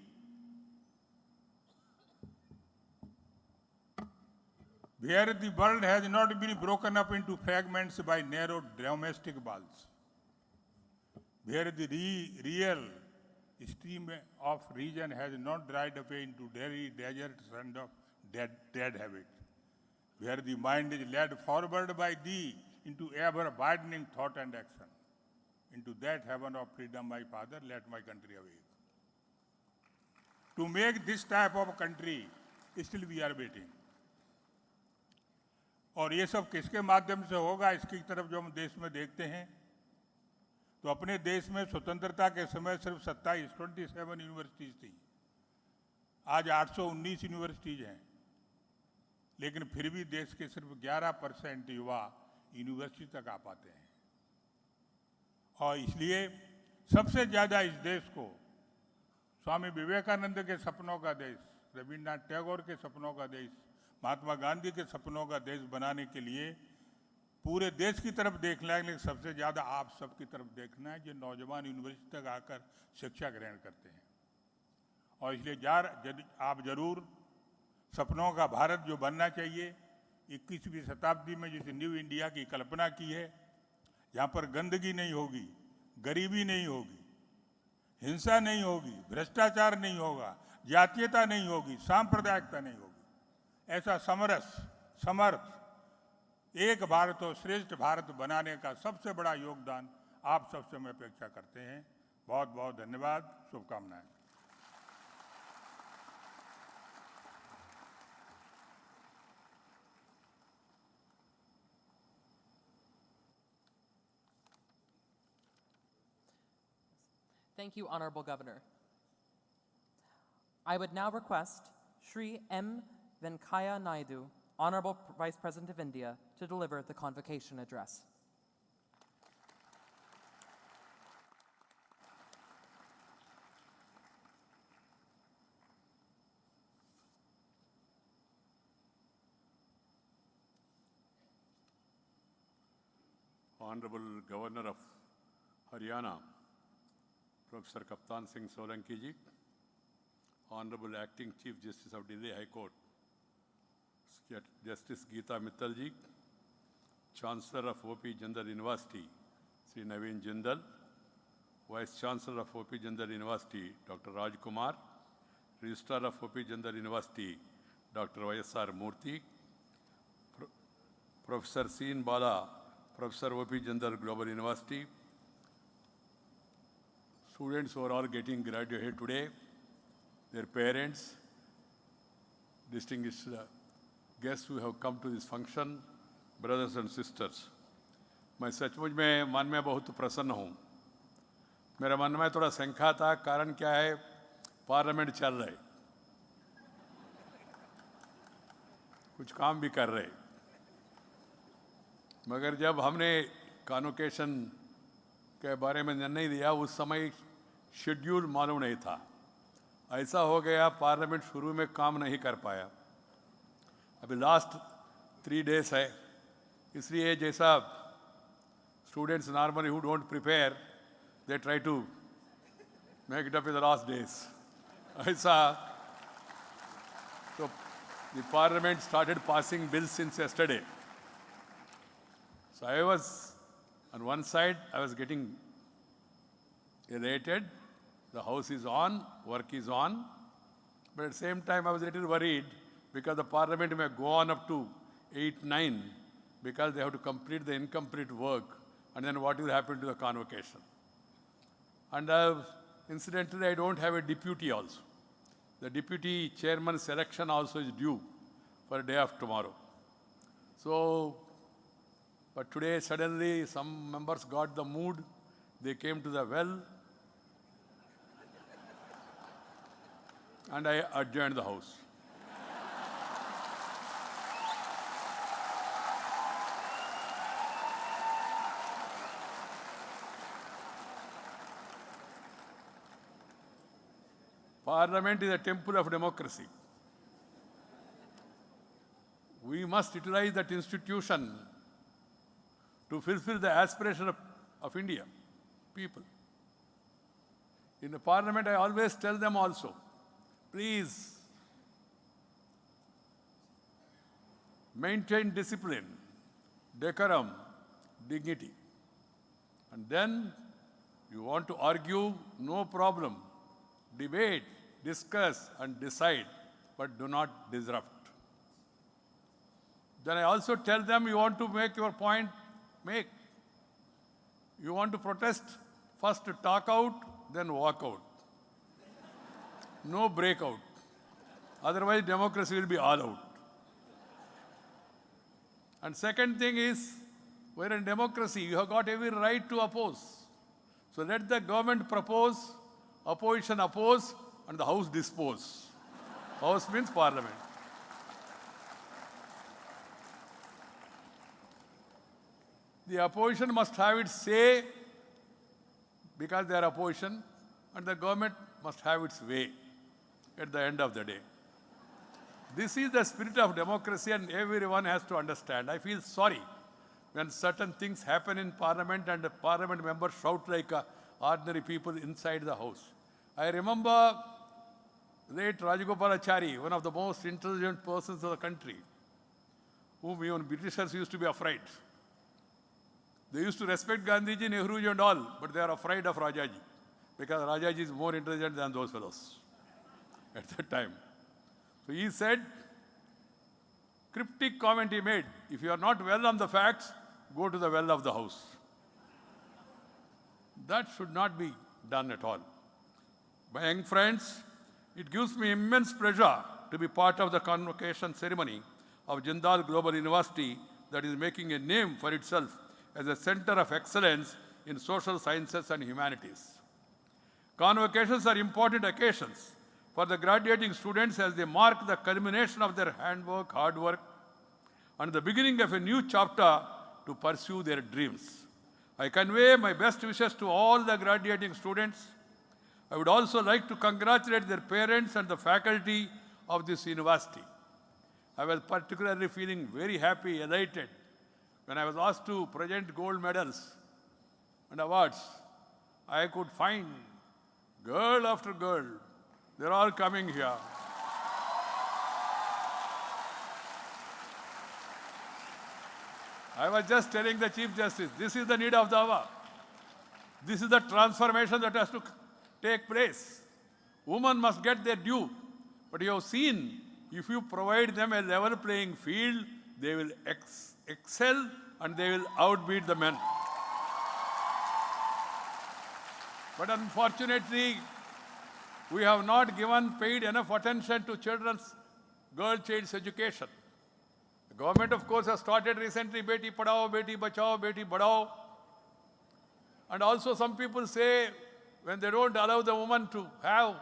where the world has not been broken up into fragments by narrow domestic walls, where the real stream of reason has not dried up into dreary deserts and of dead habits, where the mind is led forward by thee into ever-widening thought and action. Into that heaven of freedom, my father, let my country awake. To make this type of country, still we are waiting. और ये सब किसके माध्यम से होगा, इसकी तरफ जो हम देश में देखते हैं, तो अपने देश में स्वतंत्रता के समय सिर्फ 27 यूनिवर्सिटीज थी, आज 819 यूनिवर्सिटीज हैं, लेकिन फिर भी देश के सिर्फ 11% युवा यूनिवर्सिटी तक आ पाते हैं। और इसलिए सबसे ज़्यादा इस देश को स्वामी विवेकानंद के सपनों का देश, रविन्द्रनाथ टैगोर के सपनों का देश, महात्मा गांधी के सपनों का देश बनाने के लिए पूरे देश की तरफ देखना है, लेकिन सबसे ज़्यादा आप सबकी तरफ देखना है जो नौजवान यूनिवर्सिटी तक आकर शिक्षा ग्रहण करते हैं। और इसलिए आप जरूर सपनों का भारत जो बनना चाहिए, 21वीं शताब्दी में जिस न्यू इंडिया की कल्पना की है, जहाँ पर गंदगी नहीं होगी, गरीबी नहीं होगी, हिंसा नहीं होगी, भ्रष्टाचार नहीं होगा, जातीयता नहीं होगी, सांप्रदायिकता नहीं होगी, ऐसा समर्थ एक भारत और श्रेष्ठ भारत बनाने का सबसे बड़ा योगदान आप सबसे मैं अपेक्षा करते हैं। बहुत बहुत धन्यवाद, शुभकामनाएं। Thank you, Honorable Governor. I would now request Shri M. Venkaiah Naidu, Honorable Vice President of India, to deliver the Convocation address. Honorable Governor of Haryana, Professor Kaptan Singh Solanki ji, Honorable Acting Chief Justice of Delhi High Court, Justice Geeta Mittal ji, Chancellor of OP Jindal University, Sri Naveen Jindal, Vice Chancellor of OP Jindal University, Dr. Raj Kumar, Registrar of OP Jindal University, Dr. Y.S.R. Murthy, Professor Seen Bala, Professor OP Jindal Global University, students who are all getting graduated today, their parents, distinguished guests who have come to this function, brothers and sisters. मैं सचमुच में मन में बहुत प्रसन्न हूँ। मेरे मन में थोड़ा शंका था, कारण क्या है, पार्लियामेंट चल रहे, कुछ काम भी कर रहे, मगर जब हमने कॉन्वोकेशन के बारे में निर्णय दिया, उस समय शेड्यूल मालूम नहीं था। ऐसा हो गया, पार्लियामेंट शुरू में काम नहीं कर पाया। अभी लास्ट 3 days है, इसलिए जैसा students normally who don't prepare, they try to make it up in the last days, ऐसा तो the parliament started passing bills since yesterday. So I was, on one side, I was getting elated, the house is on, work is on, but at the same time I was a little worried because the parliament may go on up to 8, 9, because they have to complete the incomplete work, and then what will happen to the convocation. And incidentally, I don't have a deputy also. The deputy chairman selection also is due for a day of tomorrow. So, but today suddenly some members got the mood, they came to the well, and I adjourned the house. Parliament is a temple of democracy. We must utilize that institution to fulfill the aspiration of India, people. In the Parliament, I always tell them also, please maintain discipline, decorum, dignity. And then you want to argue, no problem. Debate, discuss, and decide, but do not disrupt. Then I also tell them, you want to make your point, make. You want to protest, first talk out, then walk out. No breakout. Otherwise, democracy will be all out. And second thing is, we're in democracy, you have got every right to oppose. So let the government propose, opposition oppose, and the House dispose. House means Parliament. The opposition must have its say because they are opposition, and the government must have its way at the end of the day. This is the spirit of democracy, and everyone has to understand. I feel sorry when certain things happen in Parliament and the Parliament members shout like ordinary people inside the House. I remember late Rajagopalachari, one of the most intelligent persons of the country, whom even Britishers used to be afraid. They used to respect Gandhiji, Nehruji and all, but they are afraid of Rajaji, because Rajaji is more intelligent than those fellows at that time. So he said, cryptic comment he made, if you are not well on the facts, go to the well of the House. That should not be done at all. My young friends, it gives me immense pleasure to be part of the convocation ceremony of Jindal Global University that is making a name for itself as a center of excellence in social sciences and humanities. Convocations are important occasions for the graduating students as they mark the culmination of their handwork, hard work, and the beginning of a new chapter to pursue their dreams. I convey my best wishes to all the graduating students. I would also like to congratulate their parents and the faculty of this university. I was particularly feeling very happy, elated, when I was asked to present gold medals and awards. I could find girl after girl. They're all coming here. I was just telling the Chief Justice, this is the need of the hour. This is the transformation that has to take place. Women must get their due. But you have seen, if you provide them a level playing field, they will excel and they will outbeat the men. But unfortunately, we have not paid enough attention to girl child's education. The government, of course, has started recently Beti Padhao, Beti Bachao, Beti Badhao. And also some people say, when they don't allow the woman to have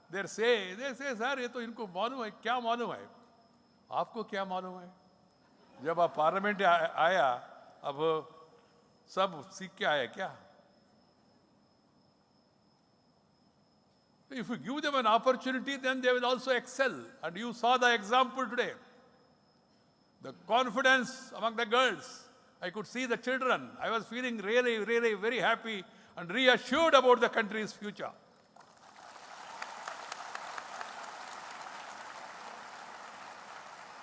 their say, they say, sir, ये तो इनको मालूम है, क्या मालूम है? आपको क्या मालूम है? जब आप पार्लियामेंट आया, अब सब सीख के आया क्या? If you give them an opportunity, then they will also excel. And you saw the example today. The confidence among the girls. I could see the children. I was feeling really, really very happy and reassured about the country's future.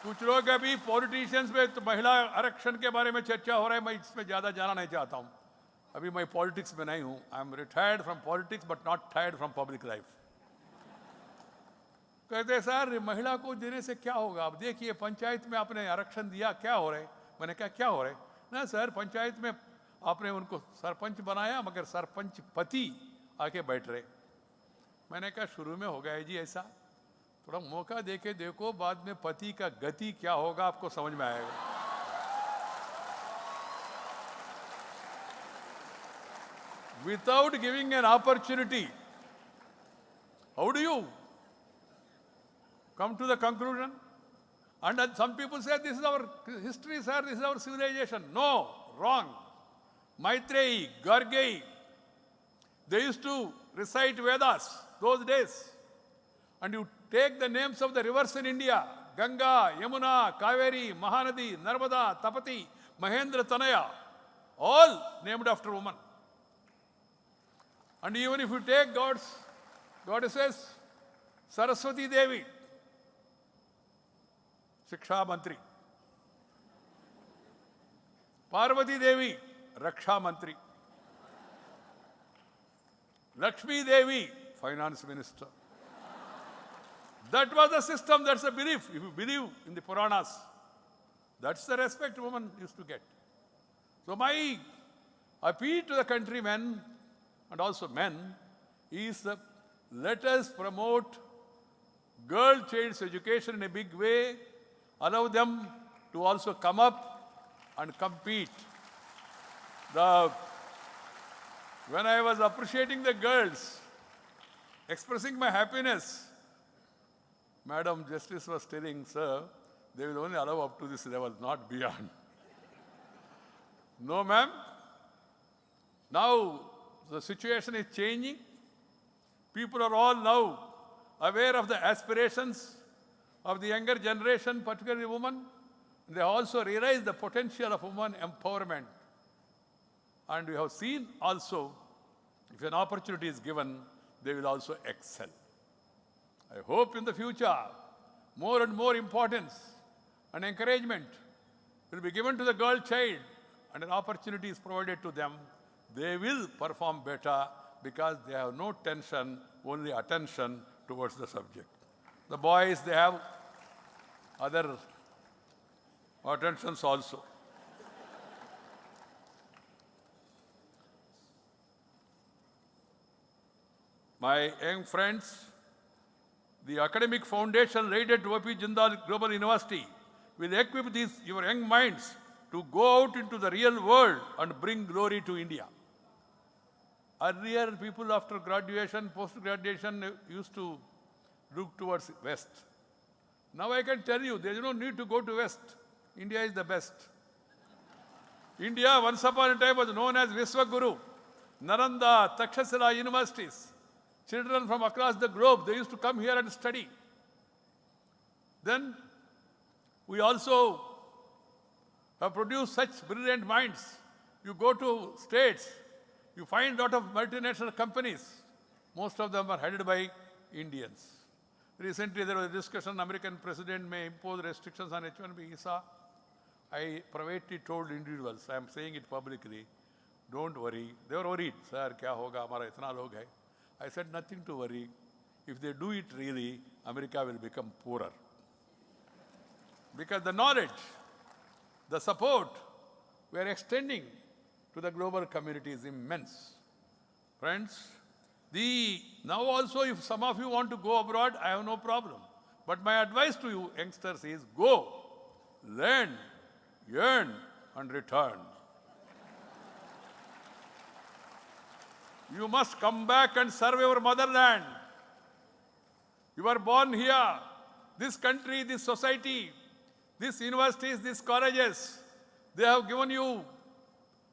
कुछ लोग अभी politicians में तो महिला आरक्षण के बारे में चर्चा हो रहा है, मैं इसमें ज़्यादा जाना नहीं चाहता हूँ. अभी मैं पॉलिटिक्स में नहीं हूँ. I am retired from politics but not tired from public life. कहते सर महिला को देने से क्या होगा? अब देखिए पंचायत में आपने आरक्षण दिया, क्या हो रहा है? मैंने कहा क्या हो रहा है? ना सर, पंचायत में आपने उनको सरपंच बनाया मगर सरपंच पति आके बैठ रहे. मैंने कहा शुरू में हो गया है जी ऐसा, थोड़ा मौका देके देखो, बाद में पति का गति क्या होगा आपको समझ में आएगा. Without giving an opportunity, how do you come to the conclusion? And some people say this is our history, sir, this is our civilization. No, wrong. Maitreyi, Gargeyi, they used to recite Vedas those days. and you take the names of the rivers in India, Ganga, Yamuna, Kaveri, Mahanadi, Narmada, Tapati, Mahendra Tanaya, all named after women. And even if you take goddesses, Saraswati Devi, Shiksha Mantri, Parvati Devi, Raksha Mantri, Lakshmi Devi, Finance Minister. That was the system, that's the belief. If you believe in the Puranas, that's the respect women used to get. So my appeal to the countrymen and also men is let us promote girl-child's education in a big way, allow them to also come up and compete. When I was appreciating the girls, expressing my happiness, Madam Justice was telling, sir, they will only allow up to this level, not beyond. No, ma'am. Now the situation is changing. People are all now aware of the aspirations of the younger generation, particularly women. They also realize the potential of women empowerment. And we have seen also, if an opportunity is given, they will also excel. I hope in the future, more and more importance and encouragement will be given to the girl child and an opportunity is provided to them. They will perform better because they have no tension, only attention towards the subject. The boys, they have other attentions also. My young friends, the academic foundation rated to O.P. Jindal Global University will equip your young minds to go out into the real world and bring glory to India. Earlier, people after graduation, post-graduation used to look towards West. Now I can tell you, there is no need to go to West. India is the best. India, once upon a time, was known as Viswaguru. Nalanda, Takshashila universities. Children from across the globe, they used to come here and study. Then we also have produced such brilliant minds. You go to states, you find a lot of multinational companies. Most of them are headed by Indians. Recently, there was a discussion, American president may impose restrictions on H-1B visa. I privately told individuals, I am saying it publicly, don't worry. They were worried, sir, kya hoga, hamara itna log hai. I said, nothing to worry. If they do it really, America will become poorer. Because the knowledge, the support we are extending to the global community is immense. Friends, now also if some of you want to go abroad, I have no problem. But my advice to you youngsters is go, learn, yearn, and return. You must come back and serve your motherland. You are born here. This country, this society, these universities, these colleges, they have given you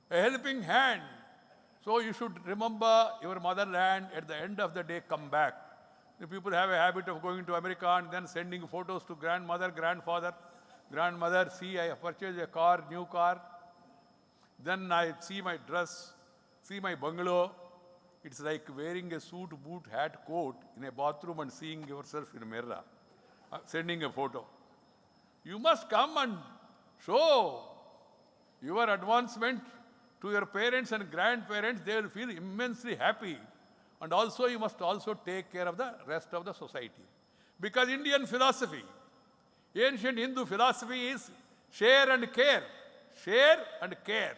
a helping hand. So you should remember your motherland. At the end of the day, come back. The people have a habit of going to America and then sending photos to grandmother, grandfather. Grandmother, see, I have purchased a car, new car. Then I see my dress, see my bungalow. It's like wearing a suit, boot, hat, coat in a bathroom and seeing yourself in a mirror, sending a photo. You must come and show your advancement to your parents and grandparents. They will feel immensely happy. And also, you must also take care of the rest of the society. Because Indian philosophy, ancient Hindu philosophy is share and care. Share and care.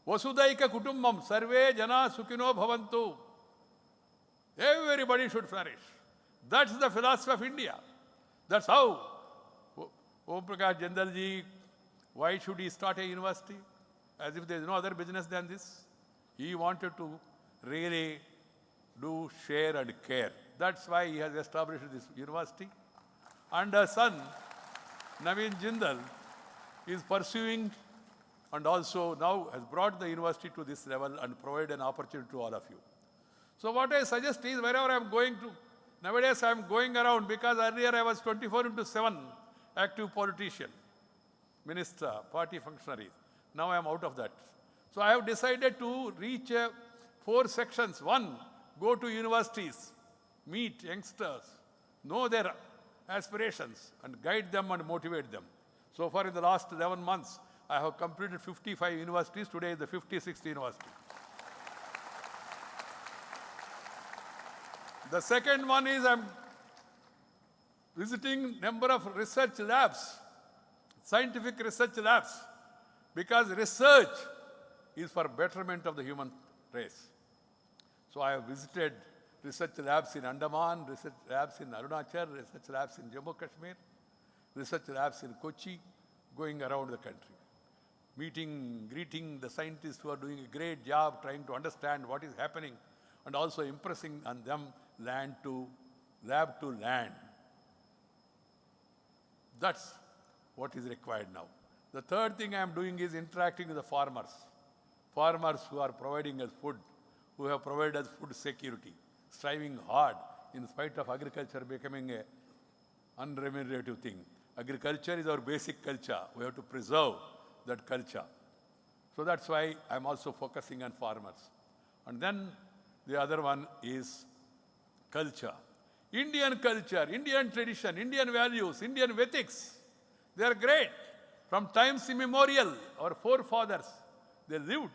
Vasudhaika kutumbam sarve jana sukhino bhavantu. Everybody should flourish. That's the philosophy of India. That's how Om Prakash Jindal ji, why should he start a university? As if there is no other business than this. He wanted to really do share and care. That's why he has established this university. And her son, Naveen Jindal, is pursuing and also now has brought the university to this level and provided an opportunity to all of you. So what I suggest is wherever I am going to, Nowadays, I am going around because earlier I was 24/7 active politician, minister, party functionary. Now I am out of that. So I have decided to reach 4 sections. One, go to universities, meet youngsters, know their aspirations, and guide them and motivate them. So far in the last 11 months, I have completed 55 universities. Today is the 56th university. The second one is I'm visiting number of research labs, scientific research labs, because research is for betterment of the human race. So I have visited research labs in Andaman, research labs in Arunachal, research labs in Jammu Kashmir, research labs in Kochi, going around the country, meeting, greeting the scientists who are doing a great job trying to understand what is happening, and also impressing on them lab to land. That's what is required now. The third thing I am doing is interacting with the farmers. Farmers who are providing us food, who have provided us food security, striving hard in spite of agriculture becoming an unremunerative thing. Agriculture is our basic culture. We have to preserve that culture. So that's why I'm also focusing on farmers. And then the other one is culture. Indian culture, Indian tradition, Indian values, Indian ethics, they are great. From times immemorial, our forefathers, they lived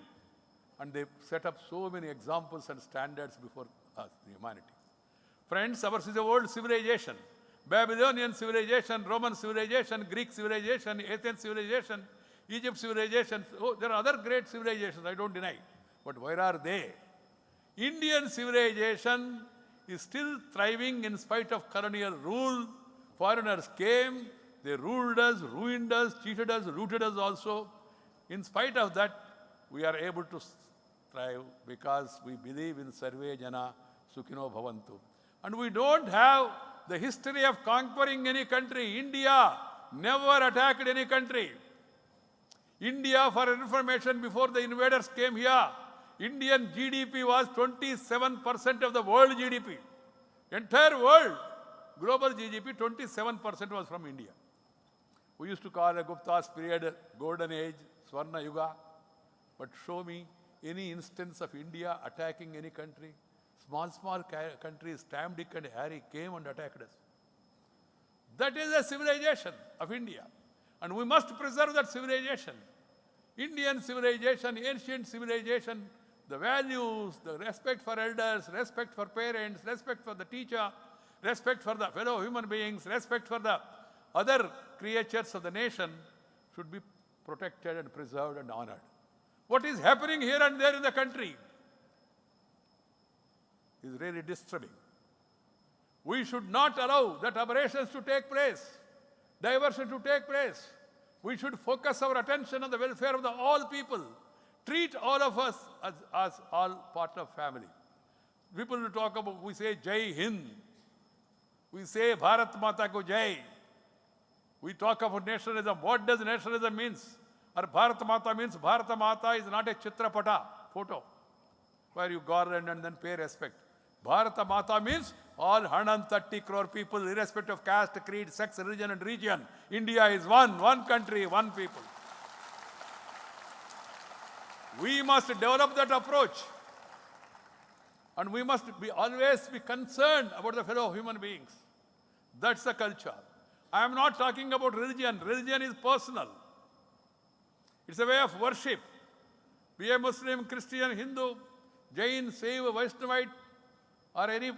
and they set up so many examples and standards before us, the humanity. Friends, ours is a world civilization. Babylonian civilization, Roman civilization, Greek civilization, Athens civilization, Egypt civilization. Oh, there are other great civilizations, I don't deny. But where are they? Indian civilization is still thriving in spite of colonial rule. Foreigners came, they ruled us, ruined us, cheated us, looted us also. In spite of that, we are able to thrive because we believe in Sarve Jana Sukhino Bhavantu. And we don't have the history of conquering any country. India never attacked any country. India, for information, before the invaders came here, Indian GDP was 27% of the world GDP. Entire world, global GDP, 27% was from India. We used to call a Gupta's period golden age, Swarna Yuga. But show me any instance of India attacking any country. Small countries, Tam, Dick and Harry came and attacked us. That is the civilization of India. And we must preserve that civilization. Indian civilization, ancient civilization, the values, the respect for elders, respect for parents, respect for the teacher, respect for the fellow human beings, respect for the other creatures of the nation should be protected and preserved and honored. What is happening here and there in the country is really disturbing. We should not allow that aberrations to take place, diversion to take place. We should focus our attention on the welfare of all people. Treat all of us as all part of family. People will talk about, we say Jai Hind. We say Bharat Mata ko Jai. We talk about nationalism. What does nationalism means? Or Bharat Mata means Bharata Mata is not a Chitrapata photo where you garland and then pay respect. Bharata Mata means all 130 crore people, irrespective of caste, creed, sex, religion and region. India is one country, one people. We must develop that approach. And we must always be concerned about the fellow human beings. That's the culture. I am not talking about religion. Religion is personal. It's a way of worship. Be a Muslim, Christian, Hindu, Jain, Saiva, Vaishnavite, or any,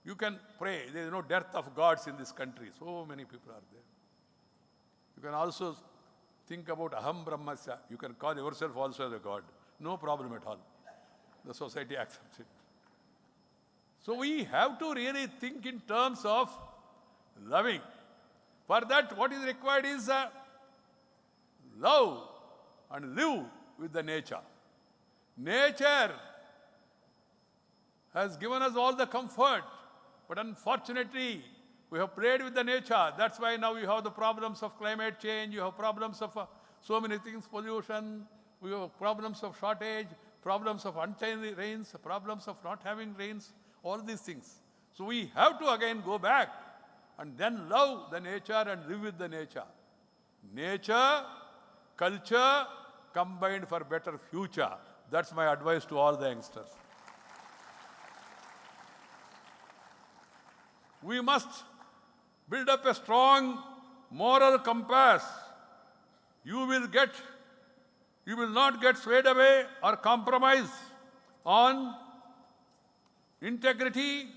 you can pray. There is no dearth of gods in this country. So many people are there. You can also think about Aham Brahmasya. You can call yourself also as a god. No problem at all. The society accepts it. So we have to really think in terms of loving. For that, what is required is love and live with the nature. Nature has given us all the comfort, but unfortunately, we have played with the nature. That's why now you have the problems of climate change, you have problems of so many things, pollution, we have problems of shortage, problems of untimely rains, problems of not having rains, all these things. So we have to again go back and then love the nature and live with the nature. Nature, culture, combined for better future. That's my advice to all the youngsters. We must build up a strong moral compass. You will not get swayed away or compromise on integrity.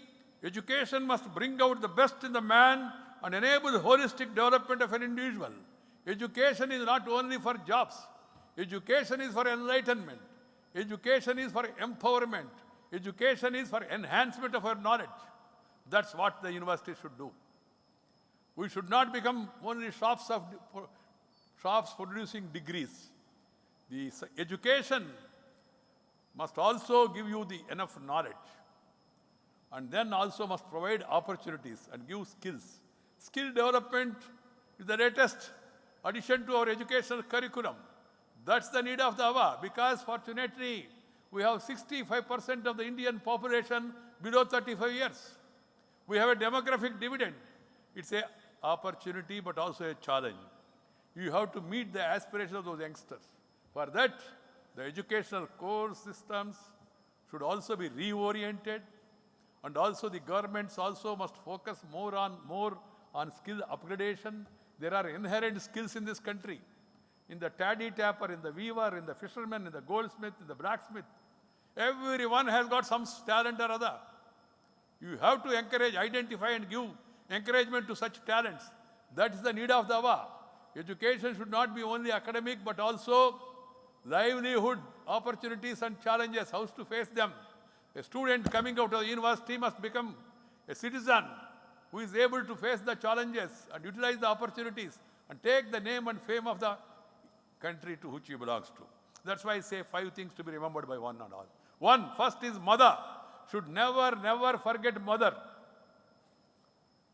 Education must bring out the best in the man and enable the holistic development of an individual. Education is not only for jobs. Education is for enlightenment. Education is for empowerment. Education is for enhancement of our knowledge. That's what the university should do. We should not become only shops producing degrees. The education must also give you enough knowledge, and then also must provide opportunities and give skills. Skill development is the latest addition to our educational curriculum. That's the need of the hour, because fortunately, we have 65% of the Indian population below 35 years. We have a demographic dividend. It's an opportunity, but also a challenge. You have to meet the aspirations of those youngsters. For that, the educational core systems should also be reoriented, and also the governments also must focus more on skill upgradation. There are inherent skills in this country. In the taddy tapper, in the weaver, in the fisherman, in the goldsmith, in the blacksmith. Everyone has got some talent or other. You have to encourage, identify and give encouragement to such talents. That is the need of the hour. Education should not be only academic, but also livelihood, opportunities and challenges, how to face them. A student coming out of the university must become a citizen who is able to face the challenges and utilize the opportunities and take the name and fame of the country to which he belongs to. That's why I say 5 things to be remembered by one and all. One, first is mother. Should never forget mother.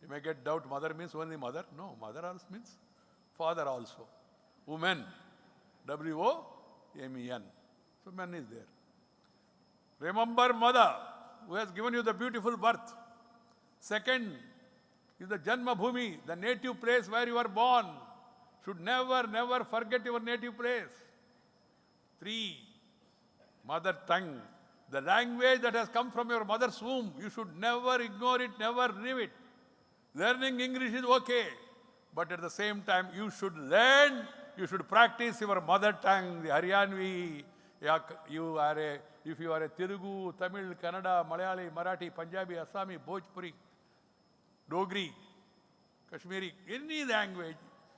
You may get doubt, mother means only mother. No, mother also means father also. Women, W-O-M-E-N. So man is there. Remember mother, who has given you the beautiful birth. Second is the Janma Bhumi, the native place where you are born. Should never forget your native place. 3, mother tongue. The language that has come from your mother's womb, you should never ignore it, never leave it. Learning English is okay, but at the same time, you should learn, you should practice your mother tongue, the Haryanvi. If you are a Telugu, Tamil, Kannada, Malayali, Marathi, Punjabi, Assami, Bhojpuri, Dogri, Kashmiri, any language,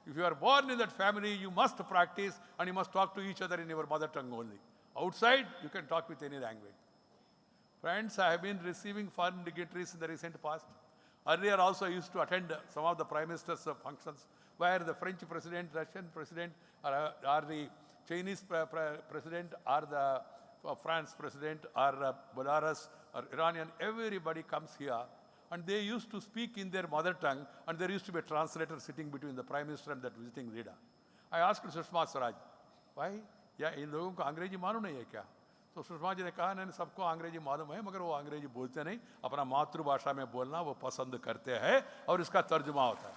if you are born in that family, you must practice and you must talk to each other in your mother tongue only. Outside, you can talk with any language. Friends, I have been receiving foreign dignitaries in the recent past. Earlier also I used to attend some of the Prime Minister's functions where the French President, Russian President, or the Chinese President, or the France President, or Belarus, or Iranian, everybody comes here. And they used to speak in their mother tongue, and there used to be a translator sitting between the Prime Minister and that visiting leader. I asked Sushma Swaraj, why? या इन लोगों को अंग्रेजी मालूम नहीं है क्या? तो सुषमा जी ने कहा नहीं, सबको अंग्रेजी मालूम है, मगर वो अंग्रेजी बोलते नहीं, अपना मातृभाषा में बोलना वो पसंद करते हैं और इसका तर्जुमा होता है.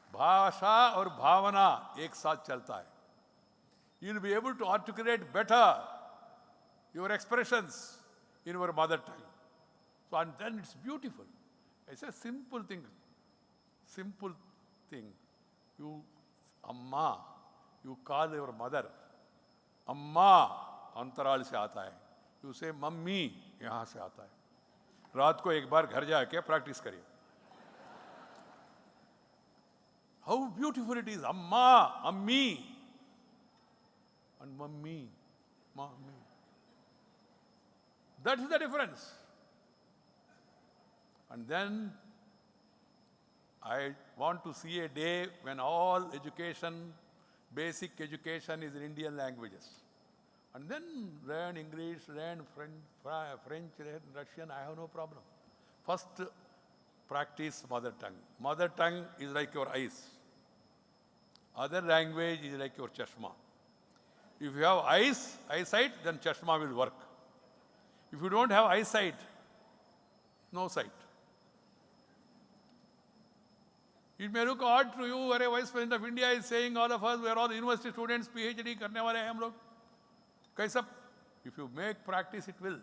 भाषा और भावना एक साथ चलता है. You will be able to articulate better your expressions in your mother tongue. So, and then it's beautiful. It's a simple thing. Simple thing. You Amma, you call your mother. Amma, अंतराल से आता है. You say mummy, यहाँ से आता है. रात को एक बार घर जाके practice करिए. How beautiful it is. Amma, Ammi, and Mummy, Mommy. That is the difference. And then I want to see a day when all education, basic education is in Indian languages. And then learn English, learn French, learn Russian, I have no problem. First, practice mother tongue. Mother tongue is like your eyes. Other language is like your chashma. If you have eyesight, then chashma will work. If you don't have eyesight, no sight. It may look odd to you, where a Vice President of India is saying all of us, we are all university students, PhD करने वाले हैं हम लोग. कैसा? If you make practice, it will.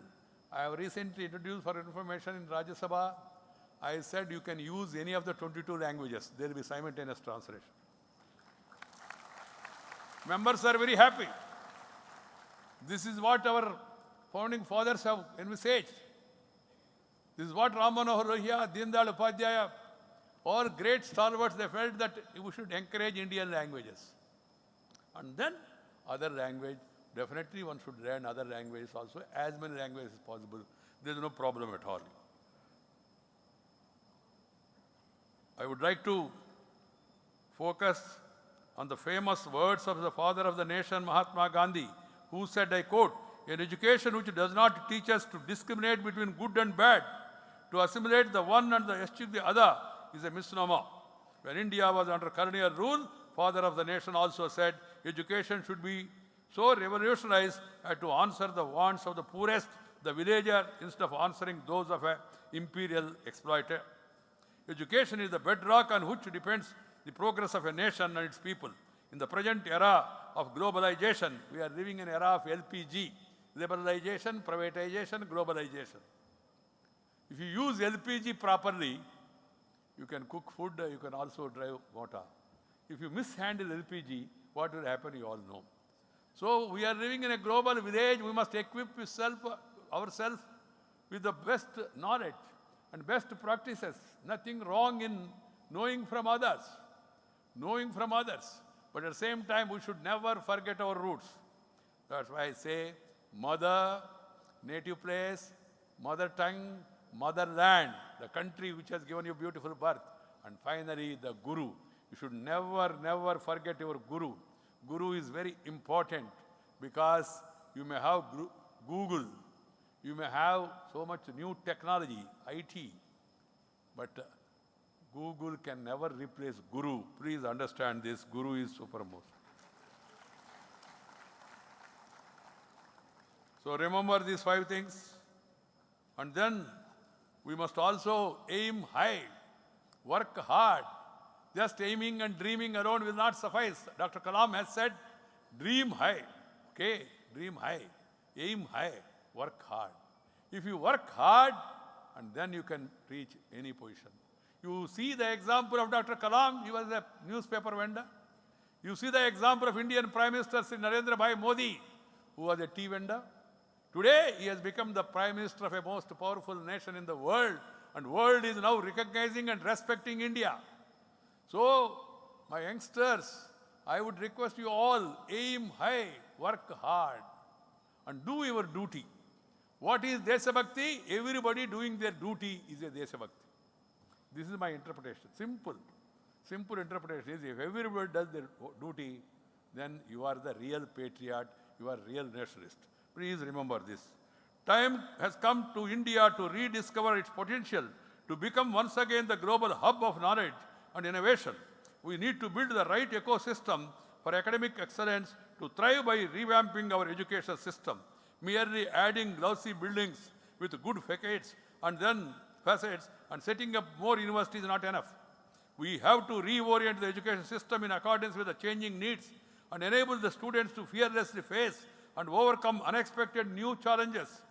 I have recently introduced for information in Rajya Sabha, I said you can use any of the 22 languages. There will be simultaneous translation. Members are very happy. This is what our founding fathers have envisaged. This is what Ram Manohar Lohia, Deen Dayal Upadhyaya, all great stalwarts, they felt that we should encourage Indian languages. And then other language, definitely one should learn other languages also, as many languages as possible. There is no problem at all. I would like to focus on the famous words of the father of the nation, Mahatma Gandhi, who said, I quote, an education which does not teach us to discriminate between good and bad, to assimilate the one and eschew the other, is a misnomer. When India was under colonial rule, father of the nation also said, education should be so revolutionized as to answer the wants of the poorest, the villager, instead of answering those of an imperial exploiter. Education is the bedrock on which depends the progress of a nation and its people. In the present era of globalization, we are living in an era of LPG, liberalization, privatization, globalization. If you use LPG properly, you can cook food, you can also drive motor. If you mishandle LPG, what will happen, you all know. So we are living in a global village. We must equip ourselves with the best knowledge and best practices. Nothing wrong in knowing from others. Knowing from others. But at the same time, we should never forget our roots. That's why I say mother, native place, mother tongue, motherland, the country which has given you beautiful birth. And finally, the Guru. You should never, never forget your Guru. Guru is very important because you may have Google, you may have so much new technology, IT, but Google can never replace Guru. Please understand this, Guru is supermost. So remember these 5 things. And then we must also aim high, work hard. Just aiming and dreaming alone will not suffice. Dr. Kalam has said, dream high, okay? Dream high, aim high, work hard. If you work hard, and then you can reach any position. You see the example of Dr. Kalam, he was a newspaper vendor. You see the example of Indian Prime Minister Sri Narendra Bhai Modi, who was a tea vendor. Today, he has become the Prime Minister of a most powerful nation in the world, and the world is now recognizing and respecting India. So, my youngsters, I would request you all, aim high, work hard, and do your duty. What is Deshabhakti? Everybody doing their duty is a Deshabhakti. This is my interpretation. Simple. Simple interpretation is if everybody does their duty, then you are the real patriot, you are real nationalist. Please remember this. Time has come to India to rediscover its potential, to become once again the global hub of knowledge and innovation. We need to build the right ecosystem for academic excellence to thrive by revamping our education system. Merely adding glossy buildings with good facades and setting up more universities is not enough. We have to reorient the education system in accordance with the changing needs and enable the students to fearlessly face and overcome unexpected new challenges.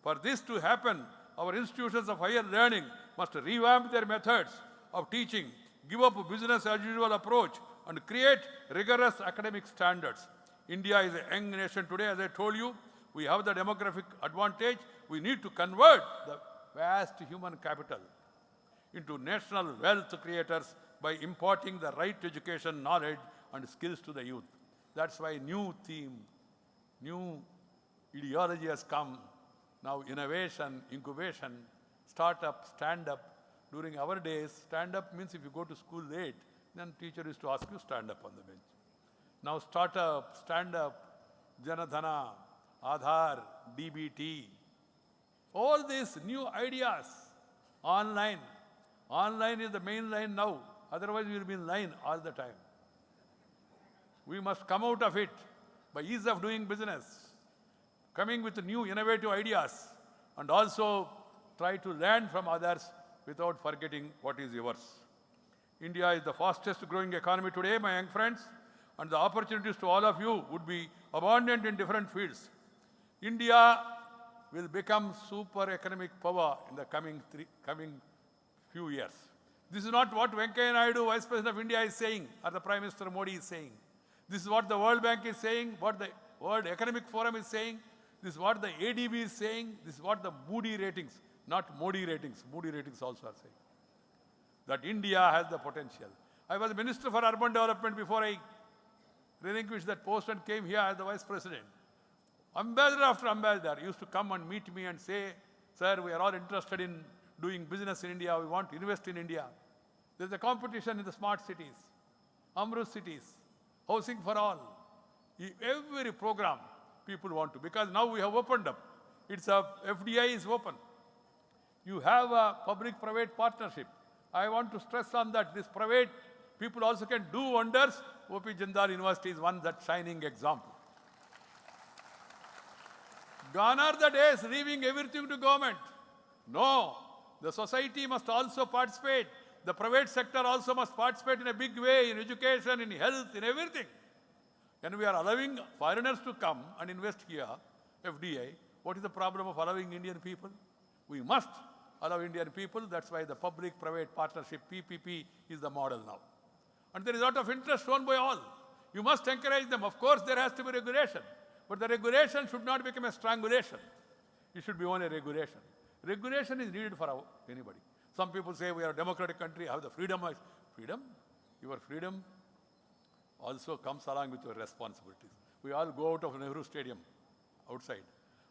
For this to happen, our institutions of higher learning must revamp their methods of teaching, give up a business as usual approach, and create rigorous academic standards. India is a young nation today, as I told you. We have the demographic advantage. We need to convert the vast human capital into national wealth creators by imparting the right education, knowledge, and skills to the youth. That's why new theme, new ideology has come. Now innovation, incubation, startup, stand-up. During our days, stand-up means if you go to school late, then teacher is to ask you stand up on the bench. Now startup, stand-up, Janadhana, Aadhaar, DBT, all these new ideas, online. Online is the main line now. Otherwise, we will be in line all the time. We must come out of it by ease of doing business, coming with new innovative ideas, and also try to learn from others without forgetting what is yours. India is the fastest growing economy today, my young friends, and the opportunities to all of you would be abundant in different fields. India will become super economic power in the coming few years. This is not what Venkaiah Naidu, Vice President of India, is saying, or the Prime Minister Modi is saying. This is what the World Bank is saying, what the World Economic Forum is saying, this is what the ADB is saying, this is what the Moody ratings, not Modi ratings, Moody ratings also are saying, that India has the potential. I was Minister for Urban Development before I relinquished that post and came here as the Vice President. Ambassador after ambassador used to come and meet me and say, sir, we are all interested in doing business in India, we want to invest in India. There's a competition in the smart cities, Amrut cities, housing for all. Every program people want to, because now we have opened up. It's a FDI is open. You have a public-private partnership. I want to stress on that. This private people also can do wonders. O.P. Jindal University is one that shining example. Gone are the days leaving everything to government. No, the society must also participate. The private sector also must participate in a big way in education, in health, in everything. When we are allowing foreigners to come and invest here, FDI, what is the problem of allowing Indian people? We must allow Indian people. That's why the public-private partnership, PPP, is the model now. And there is a lot of interest shown by all. You must encourage them. Of course, there has to be regulation. But the regulation should not become a strangulation. It should be only regulation. Regulation is needed for anybody. Some people say we are a democratic country, have the freedom. Freedom? Your freedom also comes along with your responsibilities. We all go out of Nehru Stadium, outside,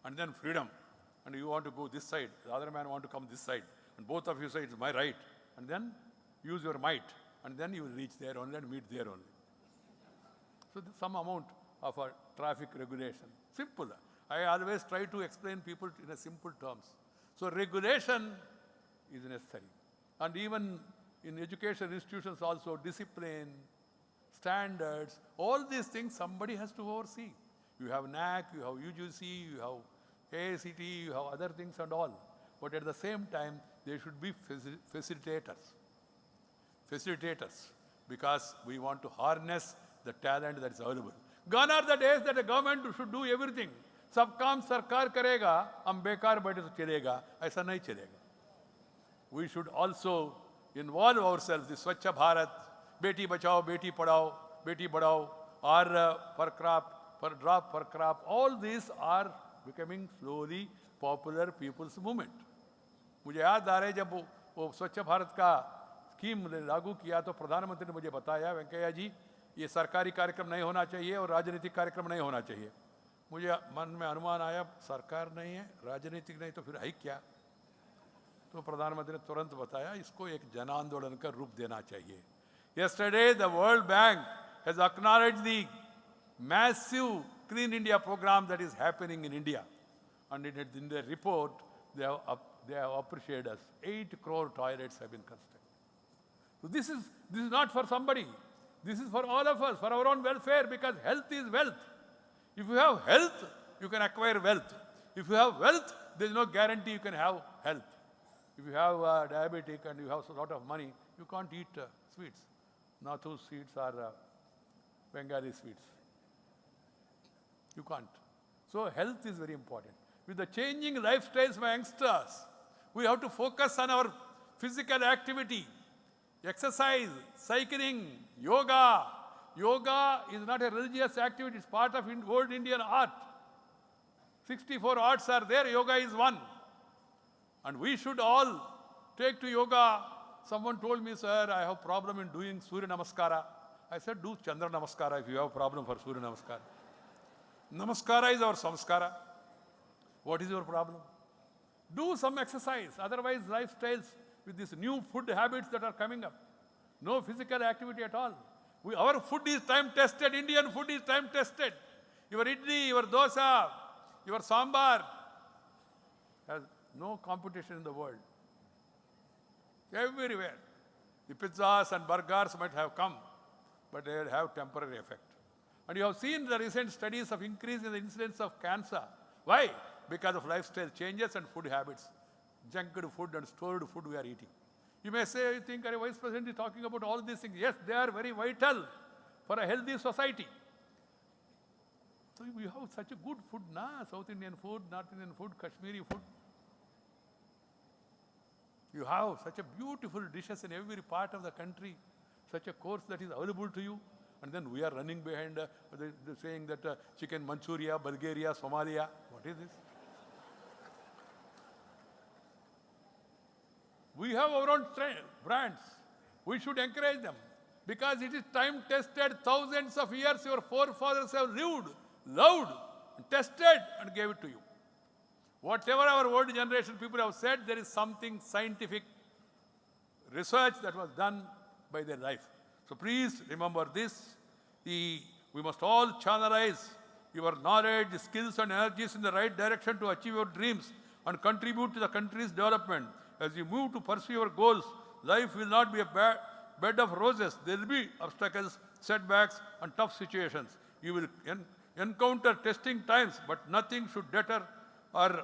and then freedom. And you want to go this side, the other man want to come this side. And both of you say, it's my right. And then use your might. And then you will reach there only and meet there only. So some amount of a traffic regulation. Simple. I always try to explain people in a simple terms. So regulation is necessary. And even in education institutions also, discipline, standards, all these things somebody has to oversee. You have NAC, you have UGC, you have AICT, you have other things and all. But at the same time, there should be facilitators. Facilitators, because we want to harness the talent that is available. Gone are the days that the government should do everything. सब काम सरकार करेगा, हम बेकार बैठे तो चलेगा, ऐसा नहीं चलेगा. We should also involve ourselves. The Swachh Bharat, Beti Bachao, Beti Padhao, Beti Badhao, or per crop, per drop, per crop, all these are becoming slowly popular people's movement. मुझे याद आ रहा है जब वो स्वच्छ भारत का स्कीम लागू किया तो प्रधानमंत्री ने मुझे बताया, वेंकैया जी, ये सरकारी कार्यक्रम नहीं होना चाहिए और राजनीतिक कार्यक्रम नहीं होना चाहिए. मुझे मन में अनुमान आया, सरकार नहीं है, राजनीतिक नहीं, तो फिर है क्या? तो प्रधानमंत्री ने तुरंत बताया, इसको एक जन आंदोलन का रूप देना चाहिए. Yesterday, the World Bank has acknowledged the massive Clean India program that is happening in India. And in their report, they have appreciated us. 8 crore toilets have been constructed. So this is not for somebody. This is for all of us, for our own welfare, because health is wealth. If you have health, you can acquire wealth. If you have wealth, there is no guarantee you can have health. If you have diabetic and you have a lot of money, you can't eat sweets. Nathu sweets or Bengali sweets. You can't. So health is very important. With the changing lifestyles of youngsters, we have to focus on our physical activity, exercise, cycling, yoga. Yoga is not a religious activity, it's part of old Indian art. 64 arts are there, yoga is one. And we should all take to yoga. Someone told me, sir, I have problem in doing Surya Namaskara. I said, do Chandra Namaskara if you have a problem for Surya Namaskara. Namaskara is our samskara. What is your problem? Do some exercise. Otherwise, lifestyles with these new food habits that are coming up. No physical activity at all. Our food is time-tested. Indian food is time-tested. Your idli, your dosa, your sambar has no competition in the world. Everywhere. The pizzas and burgers might have come, but they will have temporary effect. And you have seen the recent studies of increase in the incidence of cancer. Why? because of lifestyle changes and food habits. Junked food and stored food we are eating. You may say, you think, our Vice President is talking about all these things. Yes, they are very vital for a healthy society. So we have such a good food, South Indian food, North Indian food, Kashmiri food. You have such a beautiful dishes in every part of the country, such a course that is available to you. And then we are running behind saying that chicken Manchuria, Bulgaria, Somalia. What is this? We have our own brands. We should encourage them because it is time tested. Thousands of years your forefathers have lived, loved, tested and gave it to you. Whatever our old generation people have said, there is something scientific research that was done by their life. So please remember this. We must all channelize your knowledge, skills and energies in the right direction to achieve your dreams and contribute to the country's development. As you move to pursue your goals, life will not be a bed of roses. There will be obstacles, setbacks and tough situations. You will encounter testing times, but nothing should deter or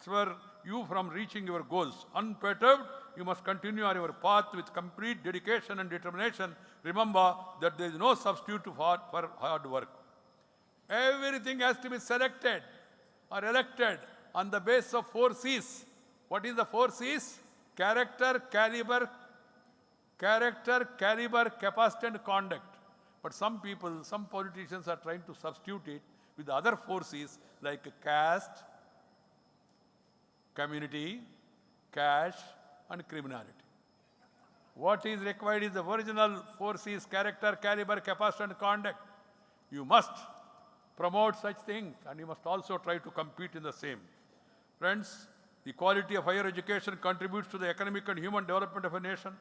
spur you from reaching your goals. Unperturbed, you must continue on your path with complete dedication and determination. Remember that there is no substitute for hard work. Everything has to be selected or elected on the basis of 4 C's. What is the 4 C's? Character, caliber, capacity and conduct. But some people, some politicians are trying to substitute it with the other 4 C's like caste, community, cash and criminality. What is required is the original 4 C's: character, caliber, capacity and conduct. You must promote such things and you must also try to compete in the same. Friends, the quality of higher education contributes to the economic and human development of a nation.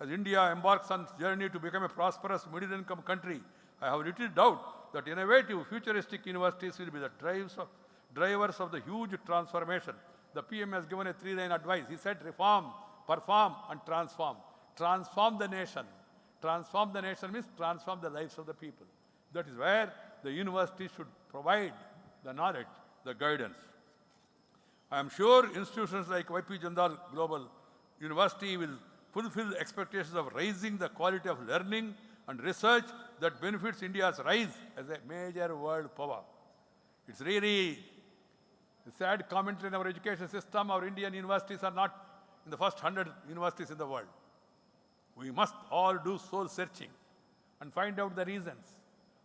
As India embarks on its journey to become a prosperous middle-income country, I have little doubt that innovative, futuristic universities will be the drivers of the huge transformation. The PM has given a 3-line advice. He said, reform, perform, and transform. Transform the nation. Transform the nation means transform the lives of the people. That is where the university should provide the knowledge, the guidance. I am sure institutions like YP Jindal Global University will fulfill expectations of raising the quality of learning and research that benefits India's rise as a major world power. It's really a sad commentary in our education system. Our Indian universities are not in the first 100 universities in the world. We must all do soul searching and find out the reasons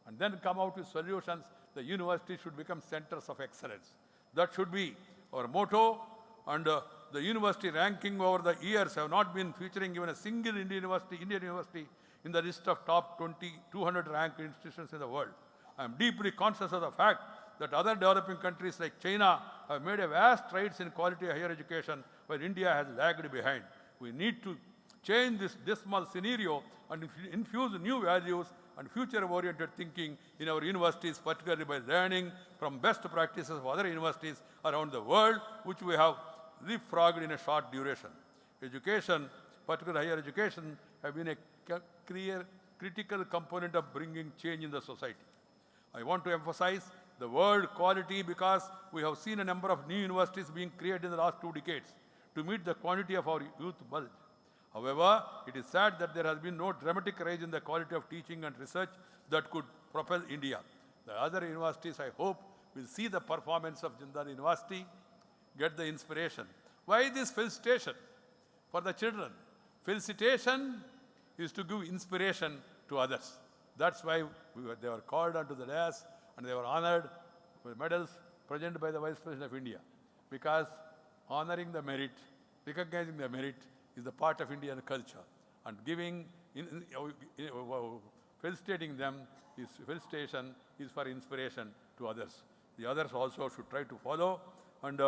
and then come out with solutions. The university should become centers of excellence. That should be our motto, and the university ranking over the years have not been featuring even a single Indian university in the list of top 200 ranked institutions in the world. I am deeply conscious of the fact that other developing countries like China have made a vast strides in quality of higher education, while India has lagged behind. We need to change this dismal scenario and infuse new values and future-oriented thinking in our universities, particularly by learning from best practices of other universities around the world, which we have leapfrogged in a short duration. Education, particularly higher education, have been a critical component of bringing change in the society. I want to emphasize the word quality because we have seen a number of new universities being created in the last 2 decades to meet the quantity of our youth bulge. However, it is sad that there has been no dramatic rise in the quality of teaching and research that could propel India. The other universities, I hope, will see the performance of Jindal University, get the inspiration. Why this felicitation for the children? Felicitation is to give inspiration to others. That's why they were called onto the dais and they were honored with medals presented by the Vice President of India. Because honoring the merit, recognizing the merit is the part of Indian culture. And giving, felicitating them, felicitation is for inspiration to others. The others also should try to follow, and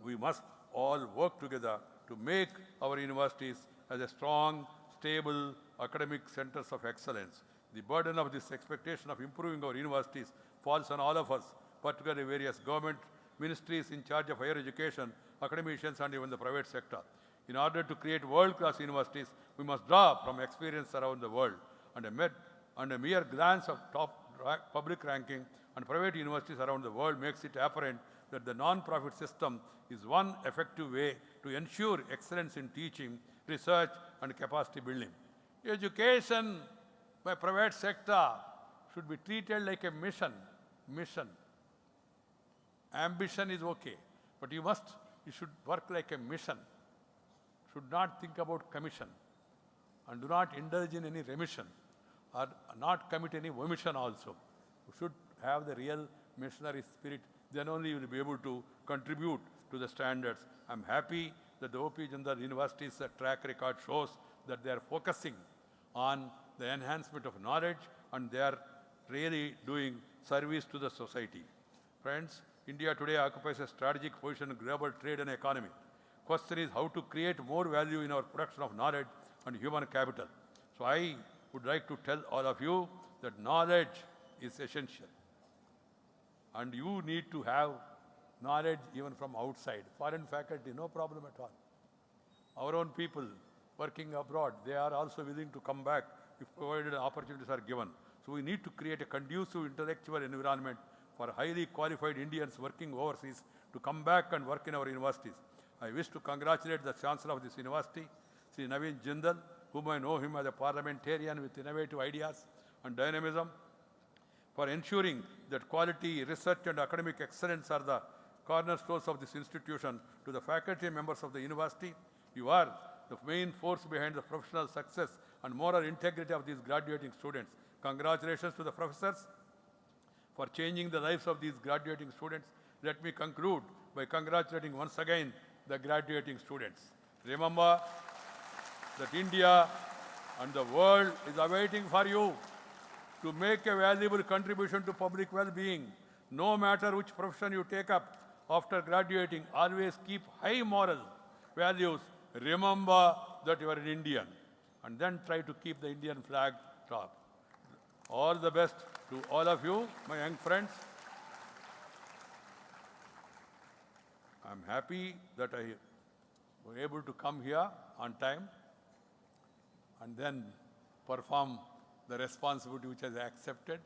we must all work together to make our universities as a strong, stable academic centers of excellence. The burden of this expectation of improving our universities falls on all of us, particularly various government ministries in charge of higher education, academicians, and even the private sector. In order to create world-class universities, we must draw from experience around the world. And a mere glance of top public ranking and private universities around the world makes it apparent that the non-profit system is one effective way to ensure excellence in teaching, research, and capacity building. Education by private sector should be treated like a mission. Ambition is okay, but you should work like a mission. Should not think about commission, and do not indulge in any remission, or not commit any omission also. You should have the real missionary spirit, then only you will be able to contribute to the standards. I'm happy that the O.P. Jindal University's track record shows that they are focusing on the enhancement of knowledge, and they are really doing service to the society. Friends, India today occupies a strategic position in global trade and economy. Question is how to create more value in our production of knowledge and human capital. So I would like to tell all of you that knowledge is essential. And you need to have knowledge even from outside. Foreign faculty, no problem at all. Our own people working abroad, they are also willing to come back if provided opportunities are given. So we need to create a conducive intellectual environment for highly qualified Indians working overseas to come back and work in our universities. I wish to congratulate the Chancellor of this university, Sri Naveen Jindal, whom I know him as a parliamentarian with innovative ideas and dynamism, for ensuring that quality, research and academic excellence are the cornerstones of this institution. To the faculty and members of the university, you are the main force behind the professional success and moral integrity of these graduating students. Congratulations to the professors for changing the lives of these graduating students. Let me conclude by congratulating once again the graduating students. Remember that India and the world is awaiting for you to make a valuable contribution to public well-being. No matter which profession you take up after graduating, always keep high moral values. Remember that you are an Indian, and then try to keep the Indian flag top. All the best to all of you, my young friends. I'm happy that I was able to come here on time and then perform the responsibility which I accepted.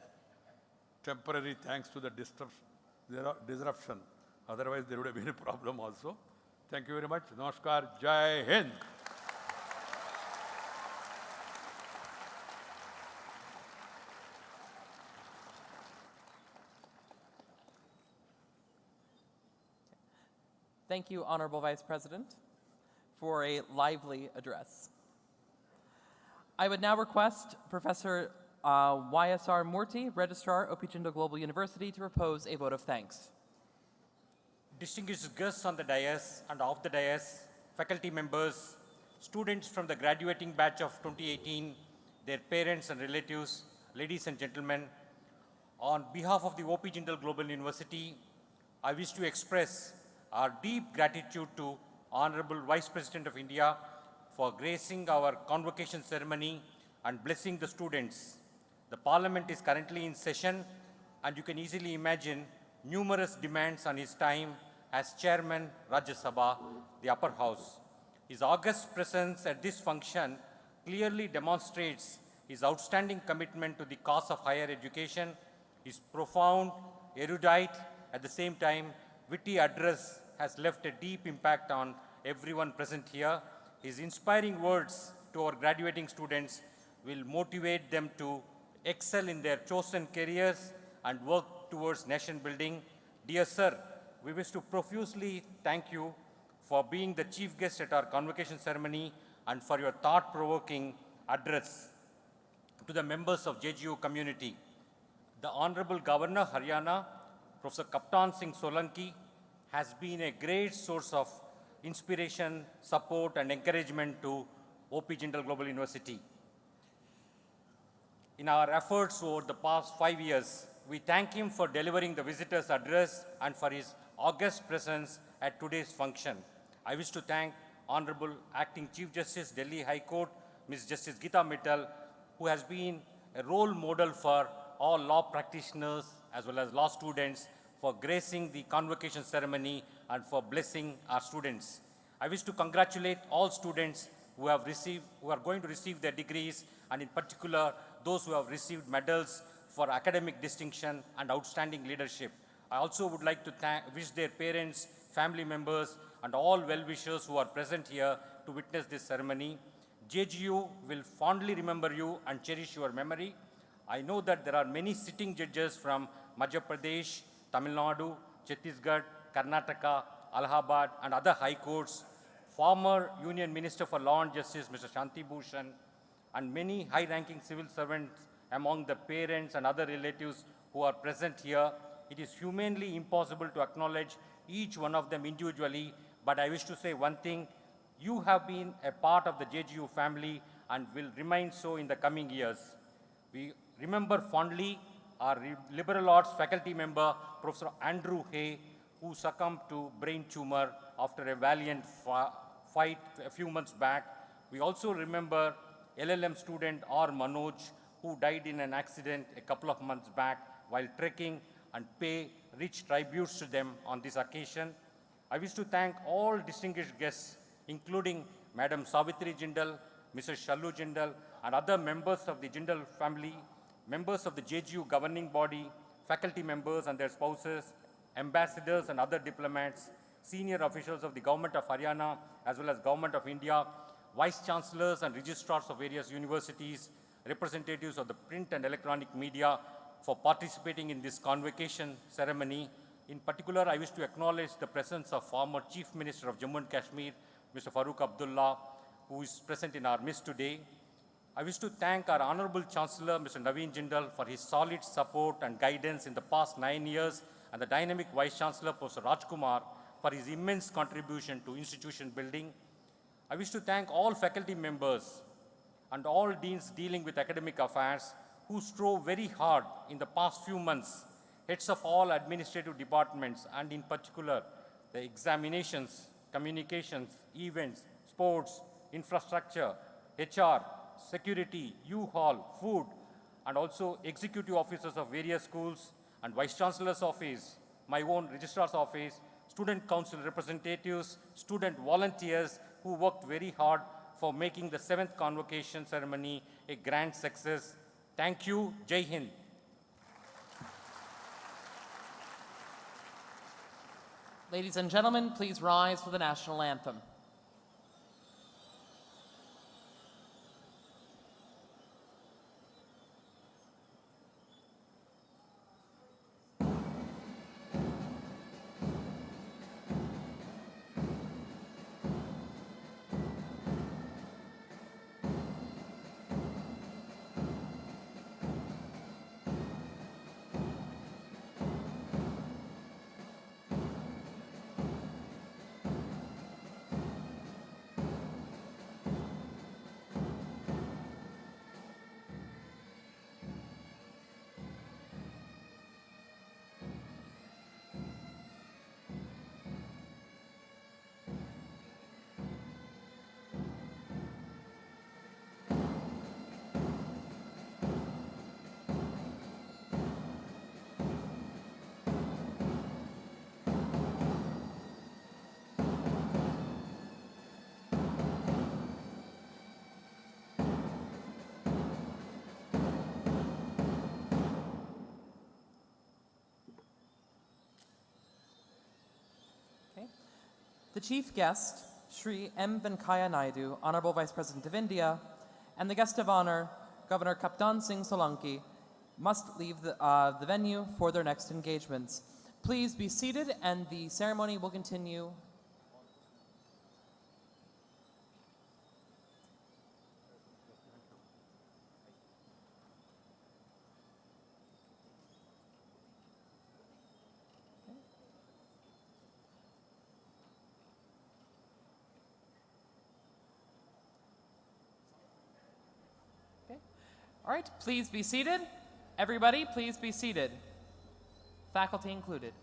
Temporary thanks to the disruption. Otherwise, there would have been a problem also. Thank you very much. Namaskar. Jai Hind. Thank you, Honorable Vice President, for a lively address. I would now request Professor YSR Murthy, Registrar, O.P. Jindal Global University, to propose a vote of thanks. Distinguished guests on the dais and off the dais, faculty members, students from the graduating batch of 2018, their parents and relatives, ladies and gentlemen, on behalf of the O.P. Jindal Global University, I wish to express our deep gratitude to Honorable Vice President of India for gracing our convocation ceremony and blessing the students. The Parliament is currently in session, and you can easily imagine numerous demands on his time as Chairman Rajya Sabha, the upper house. His august presence at this function clearly demonstrates his outstanding commitment to the cause of higher education. His profound, erudite, at the same time witty address has left a deep impact on everyone present here. His inspiring words to our graduating students will motivate them to excel in their chosen careers and work towards nation building. Dear sir, we wish to profusely thank you for being the chief guest at our convocation ceremony and for your thought-provoking address to the members of JGU community. The Honorable Governor Haryana, Professor Kaptan Singh Solanki, has been a great source of inspiration, support, and encouragement to O.P. Jindal Global University. In our efforts over the past 5 years, we thank him for delivering the visitor's address and for his august presence at today's function. I wish to thank Honorable Acting Chief Justice, Delhi High Court, Ms. Justice Geeta Mittal, who has been a role model for all law practitioners as well as law students, for gracing the convocation ceremony and for blessing our students. I wish to congratulate all students who are going to receive their degrees, and in particular, those who have received medals for academic distinction and outstanding leadership. I also would like to wish their parents, family members, and all well-wishers who are present here to witness this ceremony. JGU will fondly remember you and cherish your memory. I know that there are many sitting judges from Madhya Pradesh, Tamil Nadu, Chhattisgarh, Karnataka, Allahabad, and other high courts, former Union Minister for Law and Justice, Mr. Shanti Bhushan, and many high-ranking civil servants among the parents and other relatives who are present here. It is humanly impossible to acknowledge each one of them individually, but I wish to say one thing. You have been a part of the JGU family and will remain so in the coming years. We remember fondly our liberal arts faculty member, Professor Andrew Hay, who succumbed to brain tumor after a valiant fight a few months back. We also remember LLM student R. Manoj, who died in an accident a couple of months back while trekking, and pay rich tributes to them on this occasion. I wish to thank all distinguished guests, including Madam Savitri Jindal, Mrs. Shallu Jindal, and other members of the Jindal family, members of the JGU governing body, faculty members and their spouses, ambassadors and other diplomats, senior officials of the Government of Haryana as well as Government of India, vice chancellors and registrars of various universities, representatives of the print and electronic media for participating in this convocation ceremony. In particular, I wish to acknowledge the presence of former Chief Minister of Jammu and Kashmir, Mr. Farooq Abdullah, who is present in our midst today. I wish to thank our Honorable Chancellor, Mr. Naveen Jindal, for his solid support and guidance in the past 9 years, and the dynamic Vice Chancellor, Professor Rajkumar, for his immense contribution to institution building. I wish to thank all faculty members and all deans dealing with academic affairs who strove very hard in the past few months, heads of all administrative departments, and in particular, the examinations, communications, events, sports, infrastructure, HR, security, U-Haul, food, and also executive officers of various schools, and Vice Chancellor's office, my own registrar's office, student council representatives, student volunteers who worked very hard for making the 7th convocation ceremony a grand success. Thank you. Jai Hind. Ladies and gentlemen, please rise for the national anthem. The chief guest, Shri M. Venkaiah Naidu, Honorable Vice President of India, and the guest of honor, Governor Kaptan Singh Solanki, must leave the venue for their next engagements. Please be seated, and the ceremony will continue. All right, please be seated. Everybody, please be seated. Faculty included.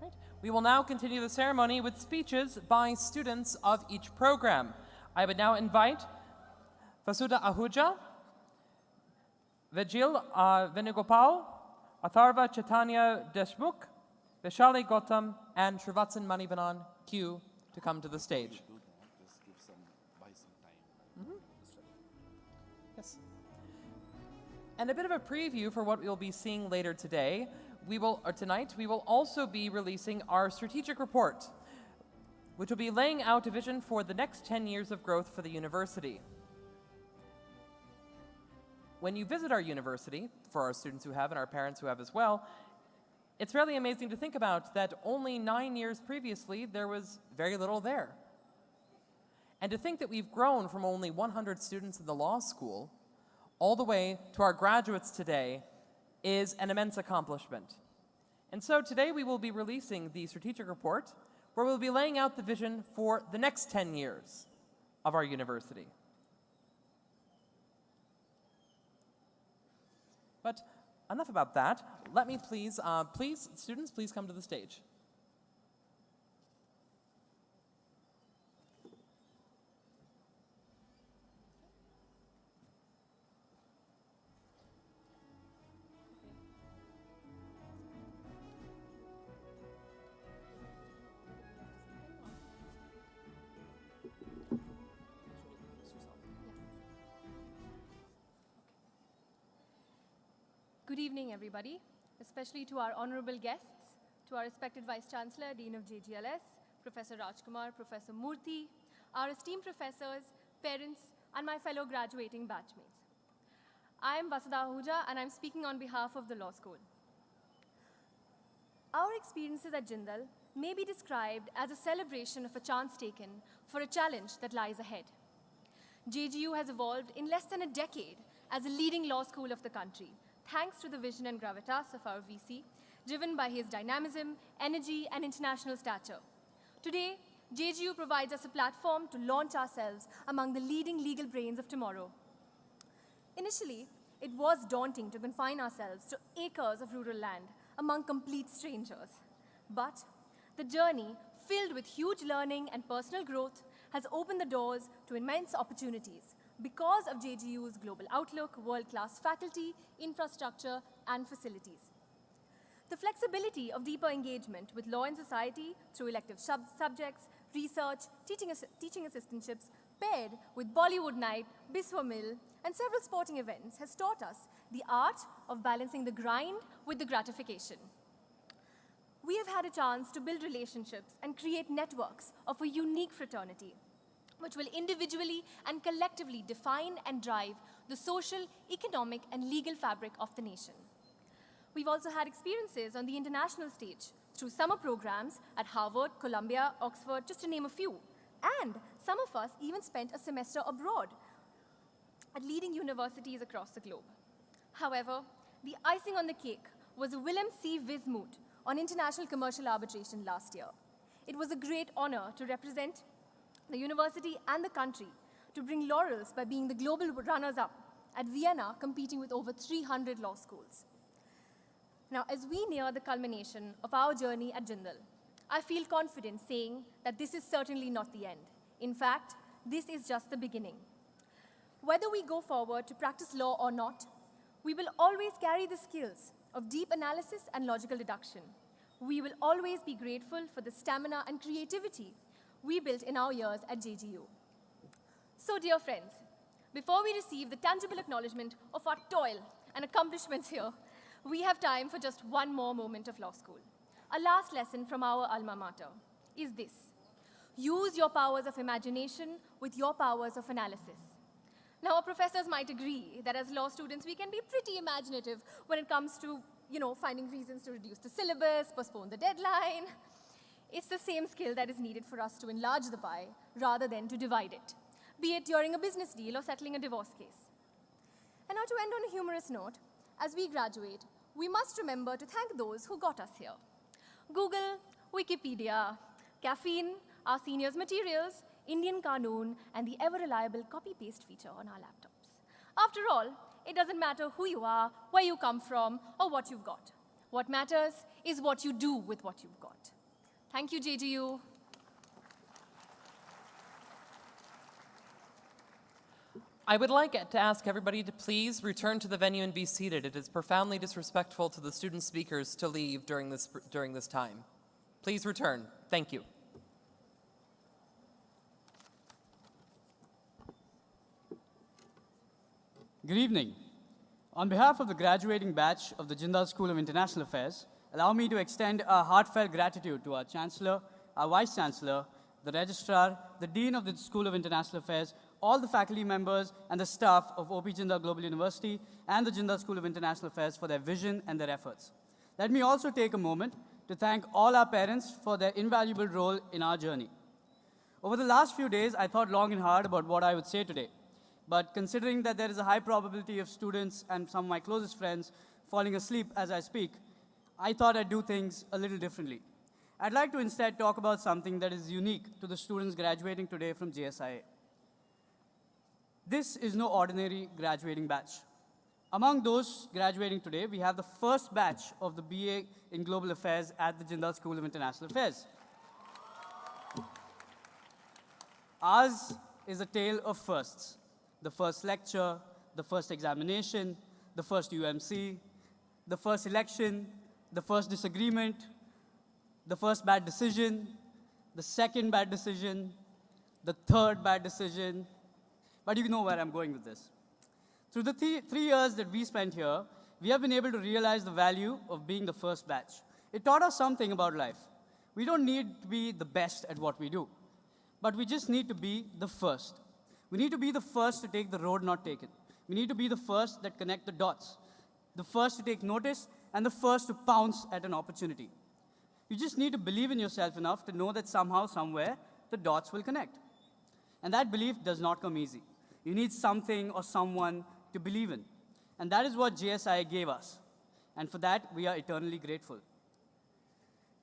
Right. We will now continue the ceremony with speeches by students of each program. I would now invite Vasudha Ahuja, Vijil Venugopal, Atharva Chaitanya Deshmukh, Vishali Gautam, and Srivatsan Manivanan Q to come to the stage. Yes. And a bit of a preview for what we'll be seeing later today, tonight, we will also be releasing our strategic report, which will be laying out a vision for the next 10 years of growth for the university. When you visit our university, for our students who have and our parents who have as well, it's fairly amazing to think about that only 9 years previously, there was very little there. And to think that we've grown from only 100 students in the law school all the way to our graduates today is an immense accomplishment. And so today we will be releasing the strategic report where we'll be laying out the vision for the next 10 years of our university. But enough about that. Let me please, students, please come to the stage. Good evening, everybody, especially to our honorable guests, to our respected Vice Chancellor, Dean of JGLS, Professor Rajkumar, Professor Murthy, our esteemed professors, parents, and my fellow graduating batchmates. I am Vasudha Ahuja, and I'm speaking on behalf of the law school. Our experiences at Jindal may be described as a celebration of a chance taken for a challenge that lies ahead. JGU has evolved in less than a decade as a leading law school of the country, thanks to the vision and gravitas of our VC, driven by his dynamism, energy, and international stature. Today, JGU provides us a platform to launch ourselves among the leading legal brains of tomorrow. Initially, it was daunting to confine ourselves to acres of rural land among complete strangers. But the journey, filled with huge learning and personal growth, has opened the doors to immense opportunities because of JGU's global outlook, world-class faculty, infrastructure, and facilities. The flexibility of deeper engagement with law and society through elective subjects, research, teaching assistantships, paired with Bollywood Night, Biswa Mill, and several sporting events has taught us the art of balancing the grind with the gratification. We have had a chance to build relationships and create networks of a unique fraternity, which will individually and collectively define and drive the social, economic, and legal fabric of the nation. We've also had experiences on the international stage through summer programs at Harvard, Columbia, Oxford, just to name a few. And some of us even spent a semester abroad at leading universities across the globe. However, the icing on the cake was a Willem C. Wismut on international commercial arbitration last year. It was a great honor to represent the university and the country to bring laurels by being the global runners-up at Vienna, competing with over 300 law schools. Now, as we near the culmination of our journey at Jindal, I feel confident saying that this is certainly not the end. In fact, this is just the beginning. Whether we go forward to practice law or not, we will always carry the skills of deep analysis and logical deduction. We will always be grateful for the stamina and creativity we built in our years at JGU. So, dear friends, before we receive the tangible acknowledgement of our toil and accomplishments here, we have time for just one more moment of law school. A last lesson from our alma mater is this: use your powers of imagination with your powers of analysis. Now, our professors might agree that as law students, we can be pretty imaginative when it comes to, finding reasons to reduce the syllabus, postpone the deadline. It's the same skill that is needed for us to enlarge the pie rather than to divide it, be it during a business deal or settling a divorce case. And now, to end on a humorous note, as we graduate, we must remember to thank those who got us here. Google, Wikipedia, caffeine, our seniors' materials, Indian Qanoon, and the ever-reliable copy-paste feature on our laptops. After all, it doesn't matter who you are, where you come from, or what you've got. What matters is what you do with what you've got. Thank you, JGU. I would like to ask everybody to please return to the venue and be seated. It is profoundly disrespectful to the student speakers to leave during this time. Please return. Thank you. Good evening. On behalf of the graduating batch of the Jindal School of International Affairs, allow me to extend our heartfelt gratitude to our Chancellor, our Vice Chancellor, the Registrar, the Dean of the School of International Affairs, all the faculty members and the staff of OP Jindal Global University and the Jindal School of International Affairs for their vision and their efforts. Let me also take a moment to thank all our parents for their invaluable role in our journey. Over the last few days, I thought long and hard about what I would say today. But considering that there is a high probability of students and some of my closest friends falling asleep as I speak, I thought I'd do things a little differently. I'd like to instead talk about something that is unique to the students graduating today from JSIA. This is no ordinary graduating batch. Among those graduating today, we have the first batch of the BA in Global Affairs at the Jindal School of International Affairs. Ours is a tale of firsts. The first lecture, the first examination, the first UMC, the first election, the first disagreement, the first bad decision, the second bad decision, the third bad decision. But you know where I'm going with this. Through the 3 years that we spent here, we have been able to realize the value of being the first batch. It taught us something about life. We don't need to be the best at what we do, but we just need to be the first. We need to be the first to take the road not taken. We need to be the first that connect the dots, the first to take notice, and the first to pounce at an opportunity. You just need to believe in yourself enough to know that somehow, somewhere, the dots will connect. And that belief does not come easy. You need something or someone to believe in. And that is what JSIA gave us. And for that, we are eternally grateful.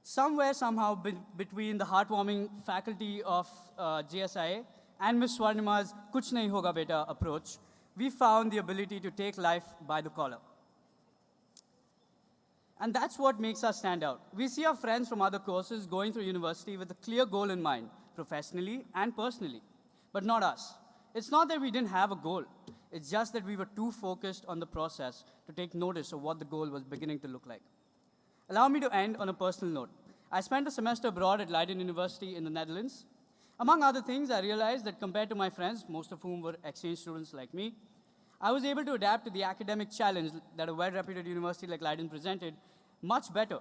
Somewhere, somehow, between the heartwarming faculty of JSIA and Ms. Swarnima's Kuch Nahi Hoga Beta approach, we found the ability to take life by the collar. And that's what makes us stand out. We see our friends from other courses going through university with a clear goal in mind, professionally and personally, but not us. It's not that we didn't have a goal. It's just that we were too focused on the process to take notice of what the goal was beginning to look like. Allow me to end on a personal note. I spent a semester abroad at Leiden University in the Netherlands. Among other things, I realized that compared to my friends, most of whom were exchange students like me, I was able to adapt to the academic challenge that a well-reputed university like Leiden presented much better.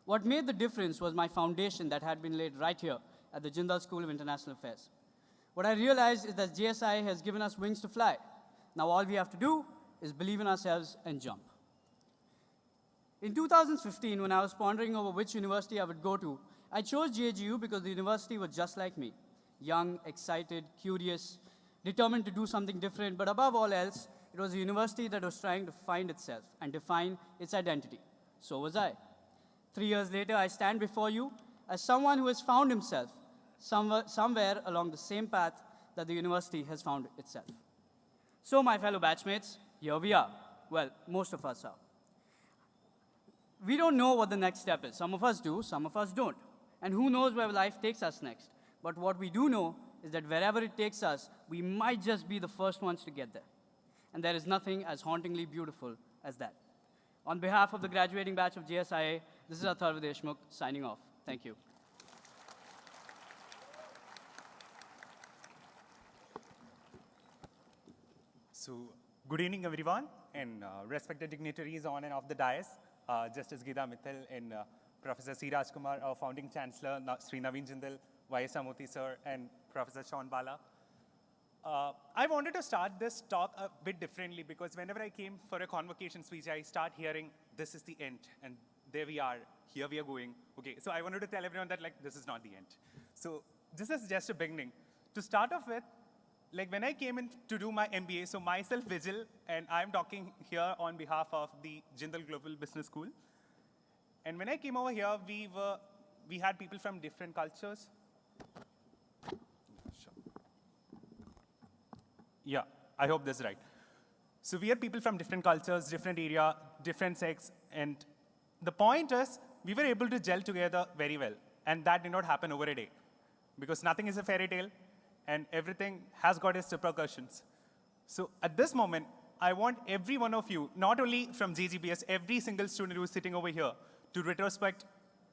What made the difference was my foundation that had been laid right here at the Jindal School of International Affairs. What I realized is that JSI has given us wings to fly. Now all we have to do is believe in ourselves and jump. In 2015, when I was pondering over which university I would go to, I chose JGU because the university was just like me. Young, excited, curious, determined to do something different, but above all else, it was a university that was trying to find itself and define its identity. So was I. 3 years later, I stand before you as someone who has found himself somewhere along the same path that the university has found itself. So, my fellow batchmates, here we are. Well, most of us are. We don't know what the next step is. Some of us do, some of us don't. And who knows where life takes us next. But what we do know is that wherever it takes us, we might just be the first ones to get there. And there is nothing as hauntingly beautiful as that. On behalf of the graduating batch of JSIA, this is Atharva Deshmukh signing off. Thank you. So, good evening, everyone, and respected dignitaries on and off the dais, Justice Geeta Mittal and Professor C. Rajkumar, our founding chancellor, Sri Naveen Jindal, Y.S. Amoti sir, and Professor Sean Bala. I wanted to start this talk a bit differently because whenever I came for a convocation speech, I start hearing, this is the end, and there we are, here we are going. Okay, so I wanted to tell everyone that, like, this is not the end. So this is just a beginning. To start off with, like, when I came in to do my MBA, so myself, Vijil, and I'm talking here on behalf of the Jindal Global Business School. And when I came over here, we had people from different cultures. Yeah, I hope that's right. So we had people from different cultures, different area, different sects, and the point is, we were able to gel together very well. And that did not happen over a day, because nothing is a fairy tale, and everything has got its repercussions. So at this moment, I want every one of you, not only from JGBS, every single student who is sitting over here, to retrospect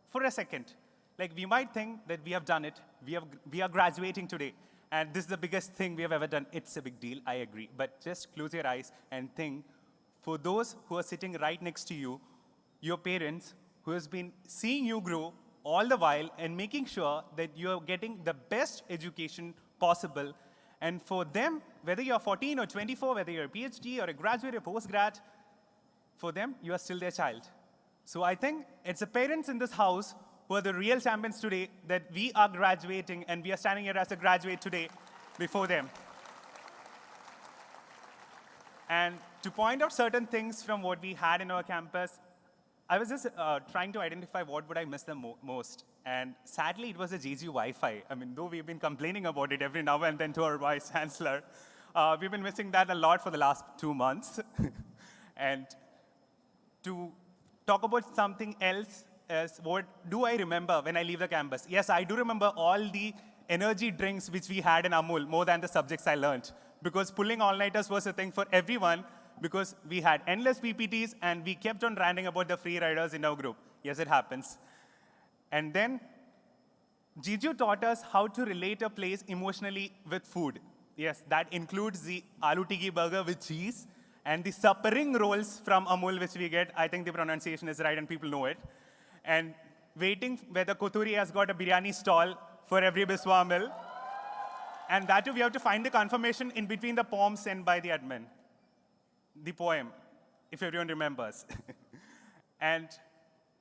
for a second. Like, we might think that we have done it, we are graduating today, and this is the biggest thing we have ever done. It's a big deal, I agree. But just close your eyes and think for those who are sitting right next to you, your parents who has been seeing you grow all the while and making sure that you're getting the best education possible. And for them, whether you're 14 or 24, whether you're a PhD or a graduate or postgrad, for them, you are still their child. So I think it's the parents in this house who are the real champions today, that we are graduating and we are standing here as a graduate today before them. And to point out certain things from what we had in our campus, I was just trying to identify what would I miss the most. And sadly, it was the JGU Wi-Fi. I mean, though we've been complaining about it every now and then to our vice chancellor, we've been missing that a lot for the last 2 months. And to talk about something else, is what do I remember when I leave the campus? Yes, I do remember all the energy drinks which we had in Amul more than the subjects I learned. Because pulling all-nighters was a thing for everyone, because we had endless PPTs and we kept on ranting about the free riders in our group. Yes, it happens. And then Jiju taught us how to relate a place emotionally with food. Yes, that includes the aloo tikki burger with cheese and the suffering rolls from Amul, which we get. I think the pronunciation is right and people know it. And waiting where the Koturi has got a biryani stall for every biswa meal. And that too, we have to find the confirmation in between the poem sent by the admin. The poem, if everyone remembers. And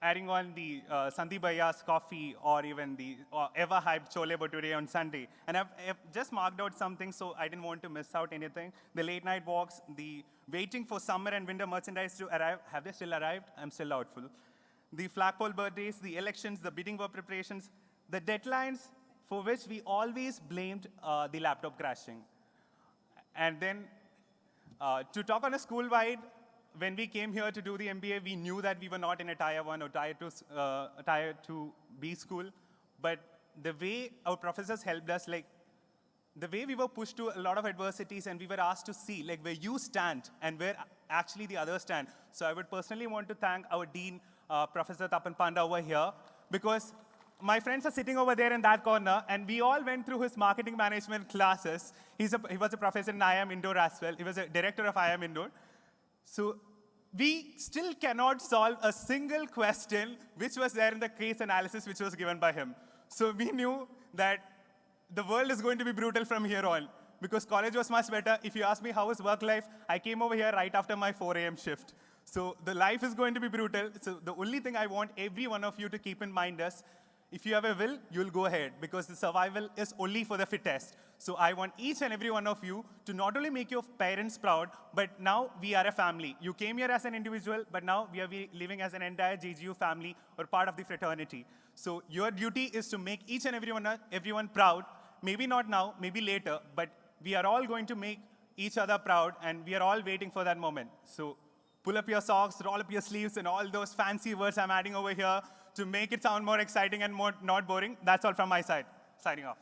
adding on the Sandeep Bhaiya's coffee, or even the ever-hyped chole bhature on Sunday. And I've just marked out something, so I didn't want to miss out anything. The late-night walks, the waiting for summer and winter merchandise to arrive. Have they still arrived? I'm still doubtful. The flagpole birthdays, the elections, the bidding war preparations, the deadlines for which we always blamed the laptop crashing. And then to talk on a school-wide, when we came here to do the MBA, we knew that we were not in a Tier 1 or Tier 2B school. But the way our professors helped us, like, the way we were pushed to a lot of adversities and we were asked to see, like, where you stand and where actually the others stand. So I would personally want to thank our Dean, Professor Tapan Panda over here, because my friends are sitting over there in that corner, and we all went through his marketing management classes. He was a professor in IIM Indore as well. He was a director of IIM Indore. So we still cannot solve a single question which was there in the case analysis which was given by him. So we knew that the world is going to be brutal from here on, because college was much better. If you ask me how was work life, I came over here right after my 4 a.m. shift. So the life is going to be brutal. So the only thing I want every one of you to keep in mind is, if you have a will, you'll go ahead, because the survival is only for the fittest. So I want each and every one of you to not only make your parents proud, but now we are a family. You came here as an individual, but now we are living as an entire JGU family or part of the fraternity. So your duty is to make each and everyone proud. Maybe not now, maybe later, but we are all going to make each other proud, and we are all waiting for that moment. So pull up your socks, roll up your sleeves, and all those fancy words I'm adding over here to make it sound more exciting and more not boring. That's all from my side. Signing off.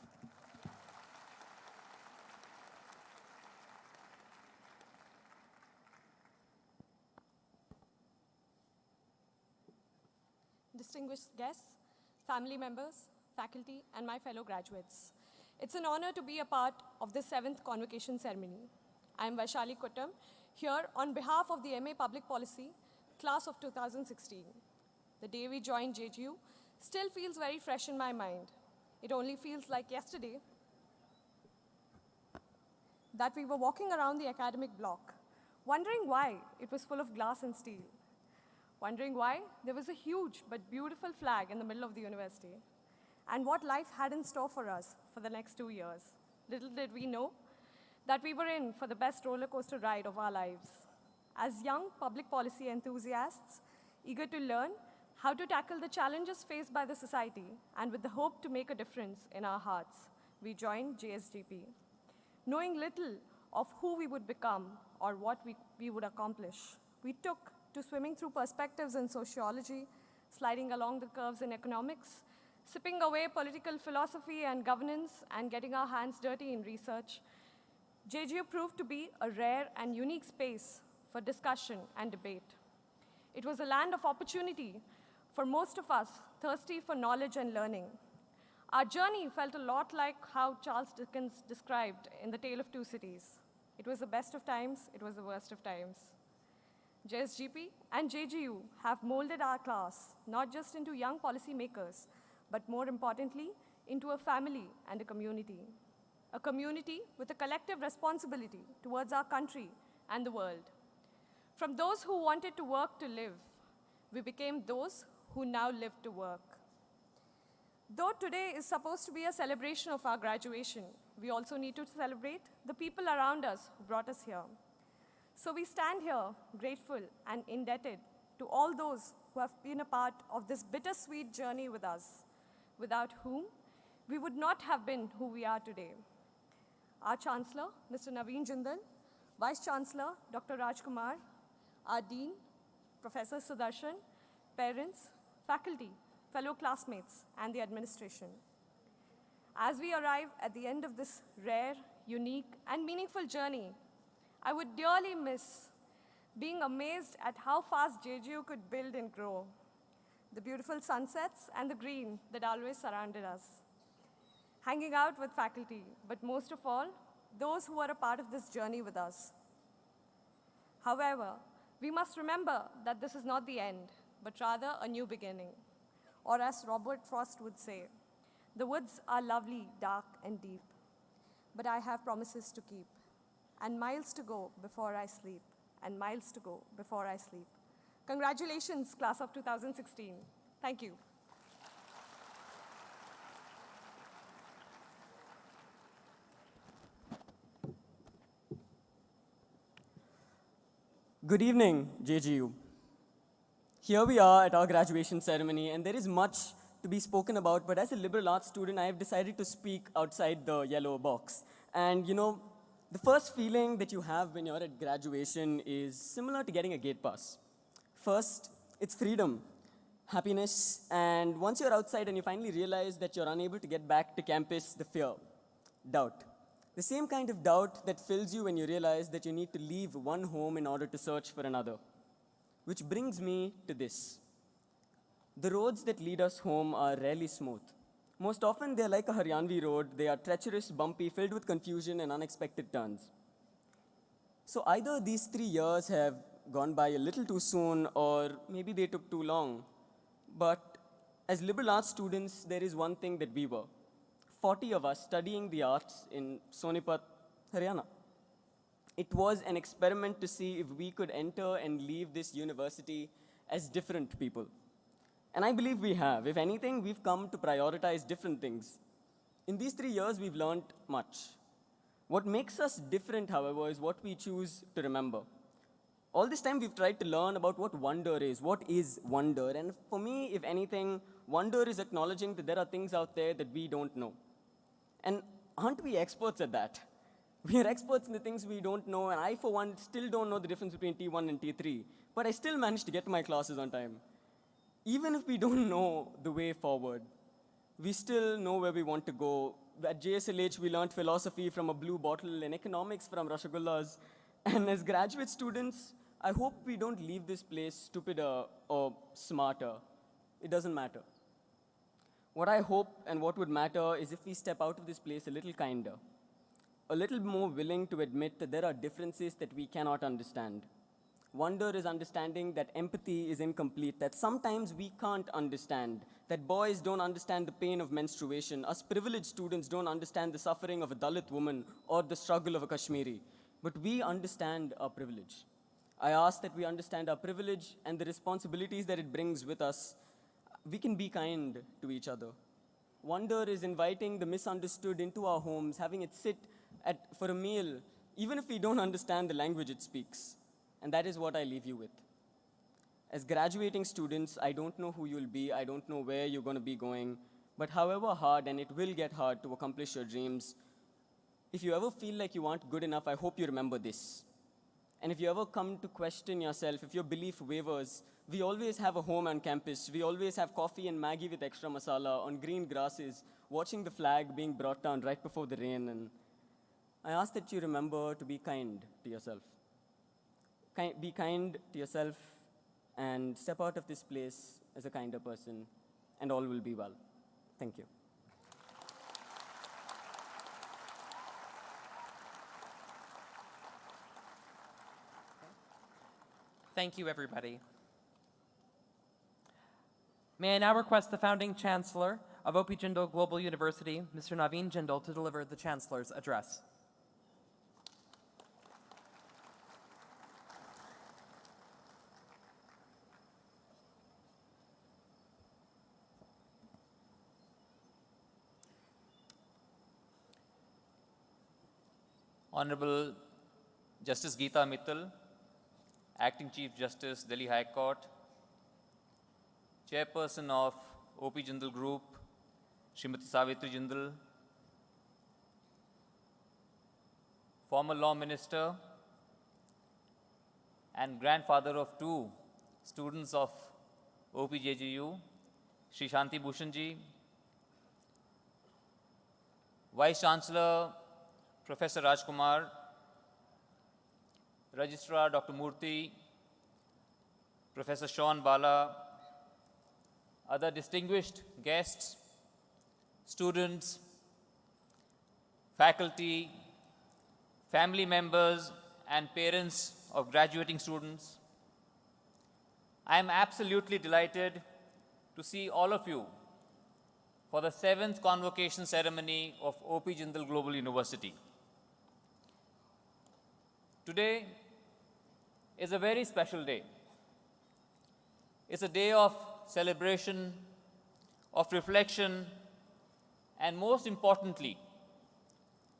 Distinguished guests, family members, faculty, and my fellow graduates. It's an honor to be a part of the 7th Convocation ceremony. I am Vaishali Kuttam, here on behalf of the MA Public Policy, class of 2016. The day we joined JGU still feels very fresh in my mind. It only feels like yesterday that we were walking around the academic block, wondering why it was full of glass and steel, wondering why there was a huge but beautiful flag in the middle of the university, and what life had in store for us for the next 2 years. Little did we know that we were in for the best roller coaster ride of our lives. As young public policy enthusiasts, eager to learn how to tackle the challenges faced by the society, and with the hope to make a difference in our hearts, we joined JSGP. Knowing little of who we would become or what we would accomplish, we took to swimming through perspectives in sociology, sliding along the curves in economics, sipping away political philosophy and governance, and getting our hands dirty in research. JGU proved to be a rare and unique space for discussion and debate. It was a land of opportunity for most of us, thirsty for knowledge and learning. Our journey felt a lot like how Charles Dickens described in The Tale of Two Cities. It was the best of times, it was the worst of times. JSGP and JGU have molded our class not just into young policymakers, but more importantly, into a family and a community. A community with a collective responsibility towards our country and the world. From those who wanted to work to live, we became those who now live to work. Though today is supposed to be a celebration of our graduation, we also need to celebrate the people around us who brought us here. So we stand here grateful and indebted to all those who have been a part of this bittersweet journey with us, without whom we would not have been who we are today. Our Chancellor, Mr. Naveen Jindal, Vice Chancellor, Dr. Rajkumar, our Dean, Professor Sudarshan, parents, faculty, fellow classmates, and the administration. As we arrive at the end of this rare, unique, and meaningful journey, I would dearly miss being amazed at how fast JGU could build and grow, the beautiful sunsets and the green that always surrounded us, hanging out with faculty, but most of all, those who are a part of this journey with us. However, we must remember that this is not the end, but rather a new beginning. Or as Robert Frost would say, the woods are lovely, dark, and deep, but I have promises to keep, and miles to go before I sleep, and miles to go before I sleep. Congratulations, class of 2016. Thank you. Good evening, JGU. Here we are at our graduation ceremony, and there is much to be spoken about, but as a liberal arts student, I have decided to speak outside the yellow box. And you know, the first feeling that you have when you're at graduation is similar to getting a gate pass. First, it's freedom, happiness, and once you're outside and you finally realize that you're unable to get back to campus, the fear, doubt. The same kind of doubt that fills you when you realize that you need to leave one home in order to search for another. Which brings me to this. The roads that lead us home are rarely smooth. Most often, they're like a Haryanvi road. They are treacherous, bumpy, filled with confusion and unexpected turns. So either these 3 years have gone by a little too soon, or maybe they took too long. But as liberal arts students, there is one thing that we were. 40 of us studying the arts in Sonipat, Haryana. It was an experiment to see if we could enter and leave this university as different people. And I believe we have. If anything, we've come to prioritize different things. In these 3 years, we've learned much. What makes us different, however, is what we choose to remember. All this time, we've tried to learn about what wonder is. What is wonder? And for me, if anything, wonder is acknowledging that there are things out there that we don't know. And aren't we experts at that? We are experts in the things we don't know, and I, for one, still don't know the difference between T1 and T3, but I still managed to get to my classes on time. Even if we don't know the way forward, we still know where we want to go. At JSLH, we learned philosophy from a blue bottle and economics from Rasagullas. And as graduate students, I hope we don't leave this place stupider or smarter. It doesn't matter. What I hope and what would matter is if we step out of this place a little kinder, a little more willing to admit that there are differences that we cannot understand. Wonder is understanding that empathy is incomplete, that sometimes we can't understand, that boys don't understand the pain of menstruation, us privileged students don't understand the suffering of a Dalit woman or the struggle of a Kashmiri, but we understand our privilege. I ask that we understand our privilege and the responsibilities that it brings with us. We can be kind to each other. Wonder is inviting the misunderstood into our homes, having it sit for a meal, even if we don't understand the language it speaks. And that is what I leave you with. As graduating students, I don't know who you'll be, I don't know where you're going to be going, but however hard, and it will get hard to accomplish your dreams, if you ever feel like you aren't good enough, I hope you remember this. And if you ever come to question yourself, if your belief wavers, we always have a home on campus. We always have coffee and Maggie with extra masala on green grasses, watching the flag being brought down right before the rain. And I ask that you remember to be kind to yourself. Be kind to yourself and step out of this place as a kinder person, and all will be well. Thank you. Thank you, everybody. May I now request the founding chancellor of OP Jindal Global University, Mr. Naveen Jindal, to deliver the chancellor's address. Honorable Justice Geeta Mittal, Acting Chief Justice, Delhi High Court, Chairperson of OP Jindal Group, Srimati Savitri Jindal, former Law Minister and grandfather of 2 students of OPJGU, Shri Shanti Bhushanji, Vice Chancellor Professor Rajkumar, Registrar Dr. Murthy, Professor Sean Bala, other distinguished guests, students, faculty, family members, and parents of graduating students. I am absolutely delighted to see all of you for the 7th convocation ceremony of OP Jindal Global University. Today is a very special day. It's a day of celebration, of reflection, and most importantly,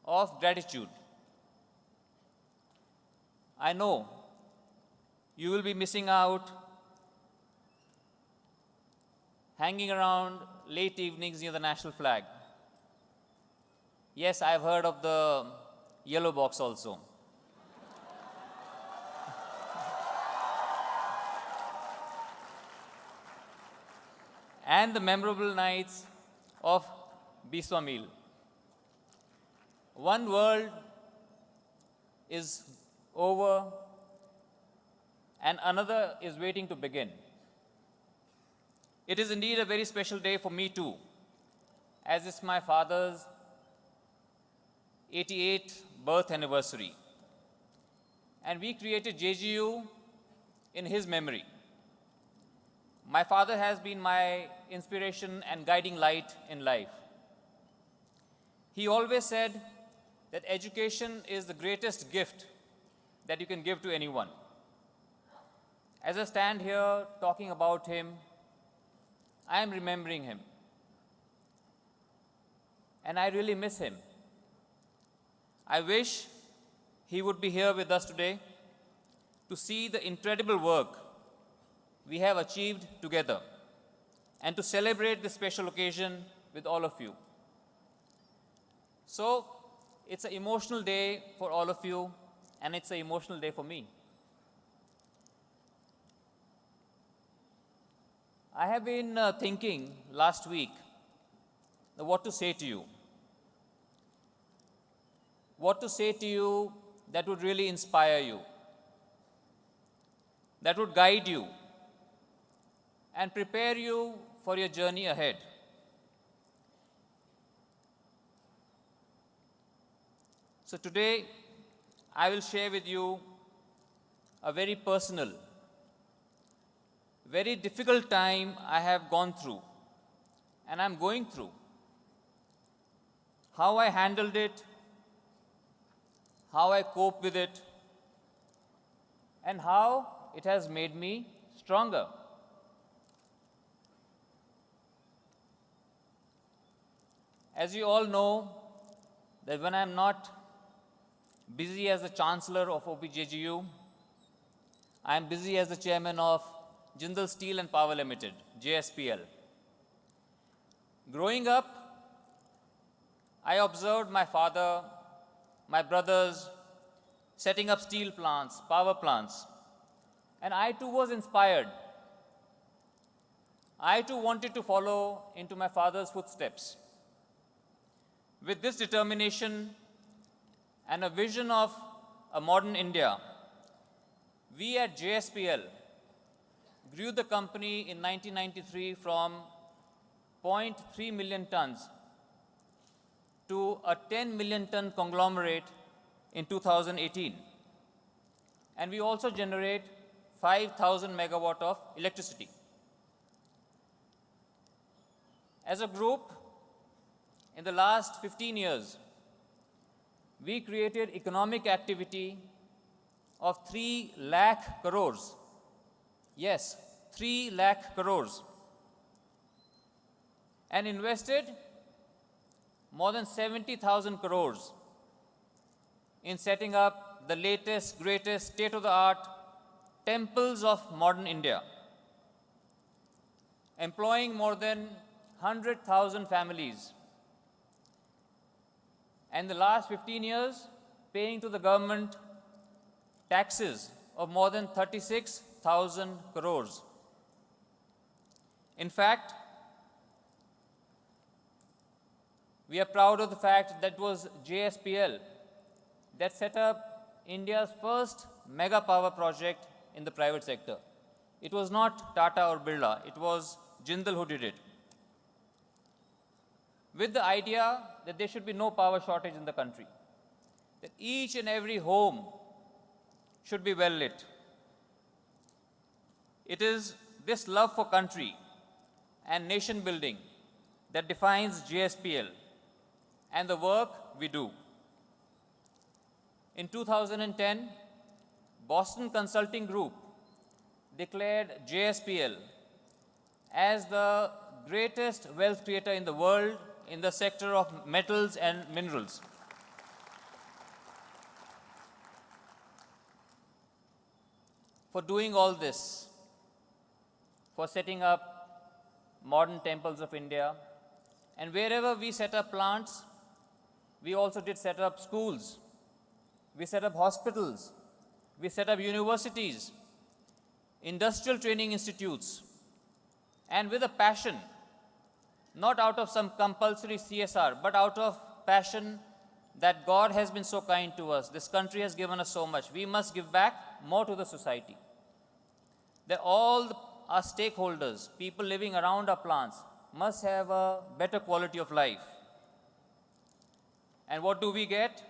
of gratitude. I know you will be missing out hanging around late evenings near the national flag. Yes, I've heard of the yellow box also. And the memorable nights of Biswa meal. One world is over and another is waiting to begin. It is indeed a very special day for me too, as it's my father's 88th birth anniversary. And we created JGU in his memory. My father has been my inspiration and guiding light in life. He always said that education is the greatest gift that you can give to anyone. As I stand here talking about him, I am remembering him. And I really miss him. I wish he would be here with us today to see the incredible work we have achieved together and to celebrate this special occasion with all of you. So, it's an emotional day for all of you, and it's an emotional day for me. I have been thinking last week what to say to you. What to say to you that would really inspire you, that would guide you, and prepare you for your journey ahead. So today, I will share with you a very personal, very difficult time I have gone through and I'm going through. How I handled it, how I cope with it, and how it has made me stronger. As you all know, that when I'm not busy as the Chancellor of OPJGU, I am busy as the Chairman of Jindal Steel and Power Limited, JSPL. Growing up, I observed my father, my brothers, setting up steel plants, power plants, and I too was inspired. I too wanted to follow into my father's footsteps. With this determination and a vision of a modern India, we at JSPL grew the company in 1993 from 0.3 million tons to a 10 million ton conglomerate in 2018. And we also generate 5,000 megawatt of electricity. As a group, in the last 15 years, we created economic activity of 3 lakh crores. Yes, 3 lakh crores. And invested more than 70,000 crores in setting up the latest, greatest, state-of-the-art temples of modern India, employing more than 100,000 families. And the last 15 years, paying to the government taxes of more than 36,000 crores. In fact, we are proud of the fact that it was JSPL that set up India's first mega power project in the private sector. It was not Tata or Birla, it was Jindal who did it. With the idea that there should be no power shortage in the country, that each and every home should be well lit. It is this love for country and nation building that defines JSPL and the work we do. In 2010, Boston Consulting Group declared JSPL as the greatest wealth creator in the world in the sector of metals and minerals. For doing all this, for setting up modern temples of India, and wherever we set up plants, we also did set up schools, we set up hospitals, we set up universities, industrial training institutes, and with a passion, not out of some compulsory CSR, but out of passion that God has been so kind to us. This country has given us so much. We must give back more to the society. That all our stakeholders, people living around our plants, must have a better quality of life. And what do we get?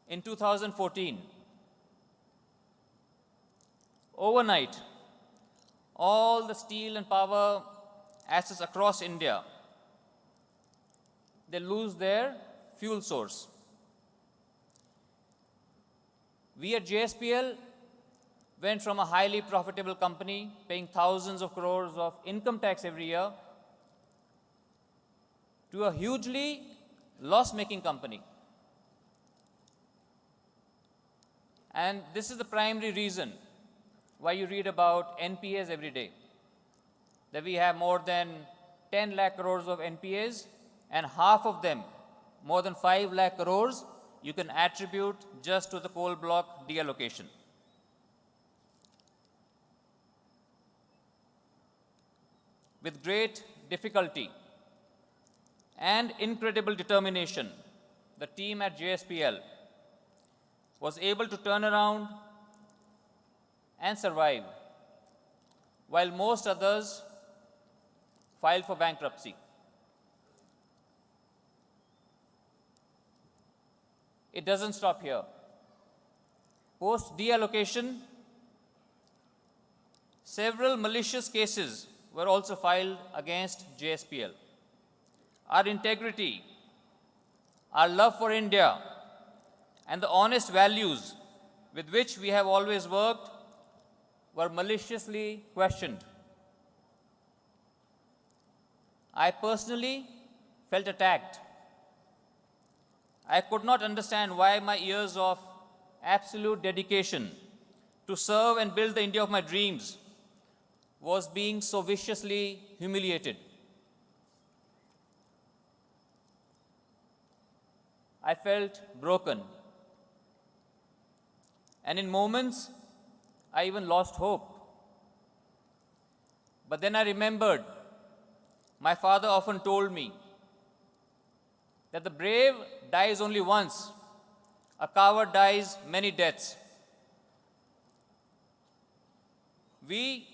In 2014, overnight, all the steel and power assets across India, they lose their fuel source. We at JSPL went from a highly profitable company paying thousands of crores of income tax every year to a hugely loss-making company. And this is the primary reason why you read about NPAs every day. That we have more than 10 lakh crores of NPAs, and half of them, more than 5 lakh crores, you can attribute just to the coal block deallocation. With great difficulty and incredible determination, the team at JSPL was able to turn around and survive, while most others filed for bankruptcy. It doesn't stop here. Post deallocation, several malicious cases were also filed against JSPL. Our integrity, our love for India, and the honest values with which we have always worked were maliciously questioned. I personally felt attacked. I could not understand why my years of absolute dedication to serve and build the India of my dreams was being so viciously humiliated. I felt broken. And in moments, I even lost hope. But then I remembered, my father often told me that the brave dies only once, a coward dies many deaths. We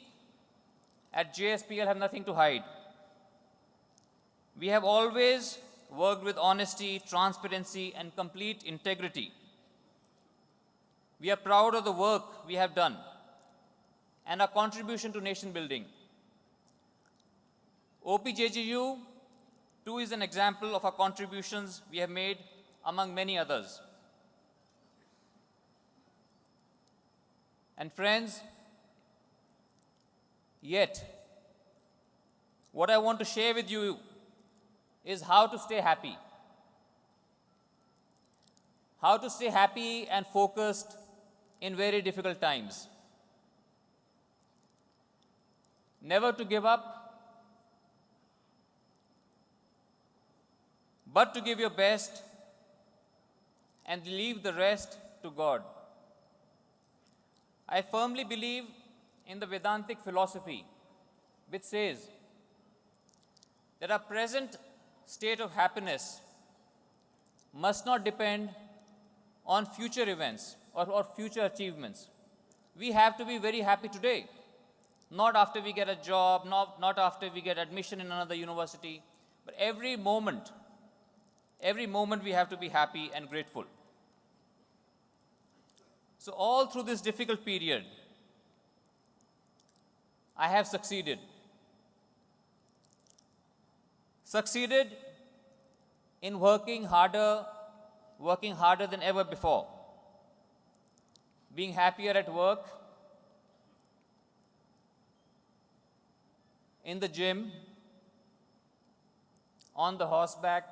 at JSPL have nothing to hide. We have always worked with honesty, transparency, and complete integrity. We are proud of the work we have done and our contribution to nation building. OPJGU too is an example of our contributions we have made among many others. And friends, yet, what I want to share with you is how to stay happy. How to stay happy and focused in very difficult times. Never to give up, but to give your best and leave the rest to God. I firmly believe in the Vedantic philosophy, which says that our present state of happiness must not depend on future events or future achievements. We have to be very happy today, not after we get a job, not after we get admission in another university, but every moment we have to be happy and grateful. So all through this difficult period, I have succeeded. Succeeded in working harder than ever before. Being happier at work, in the gym, on the horseback,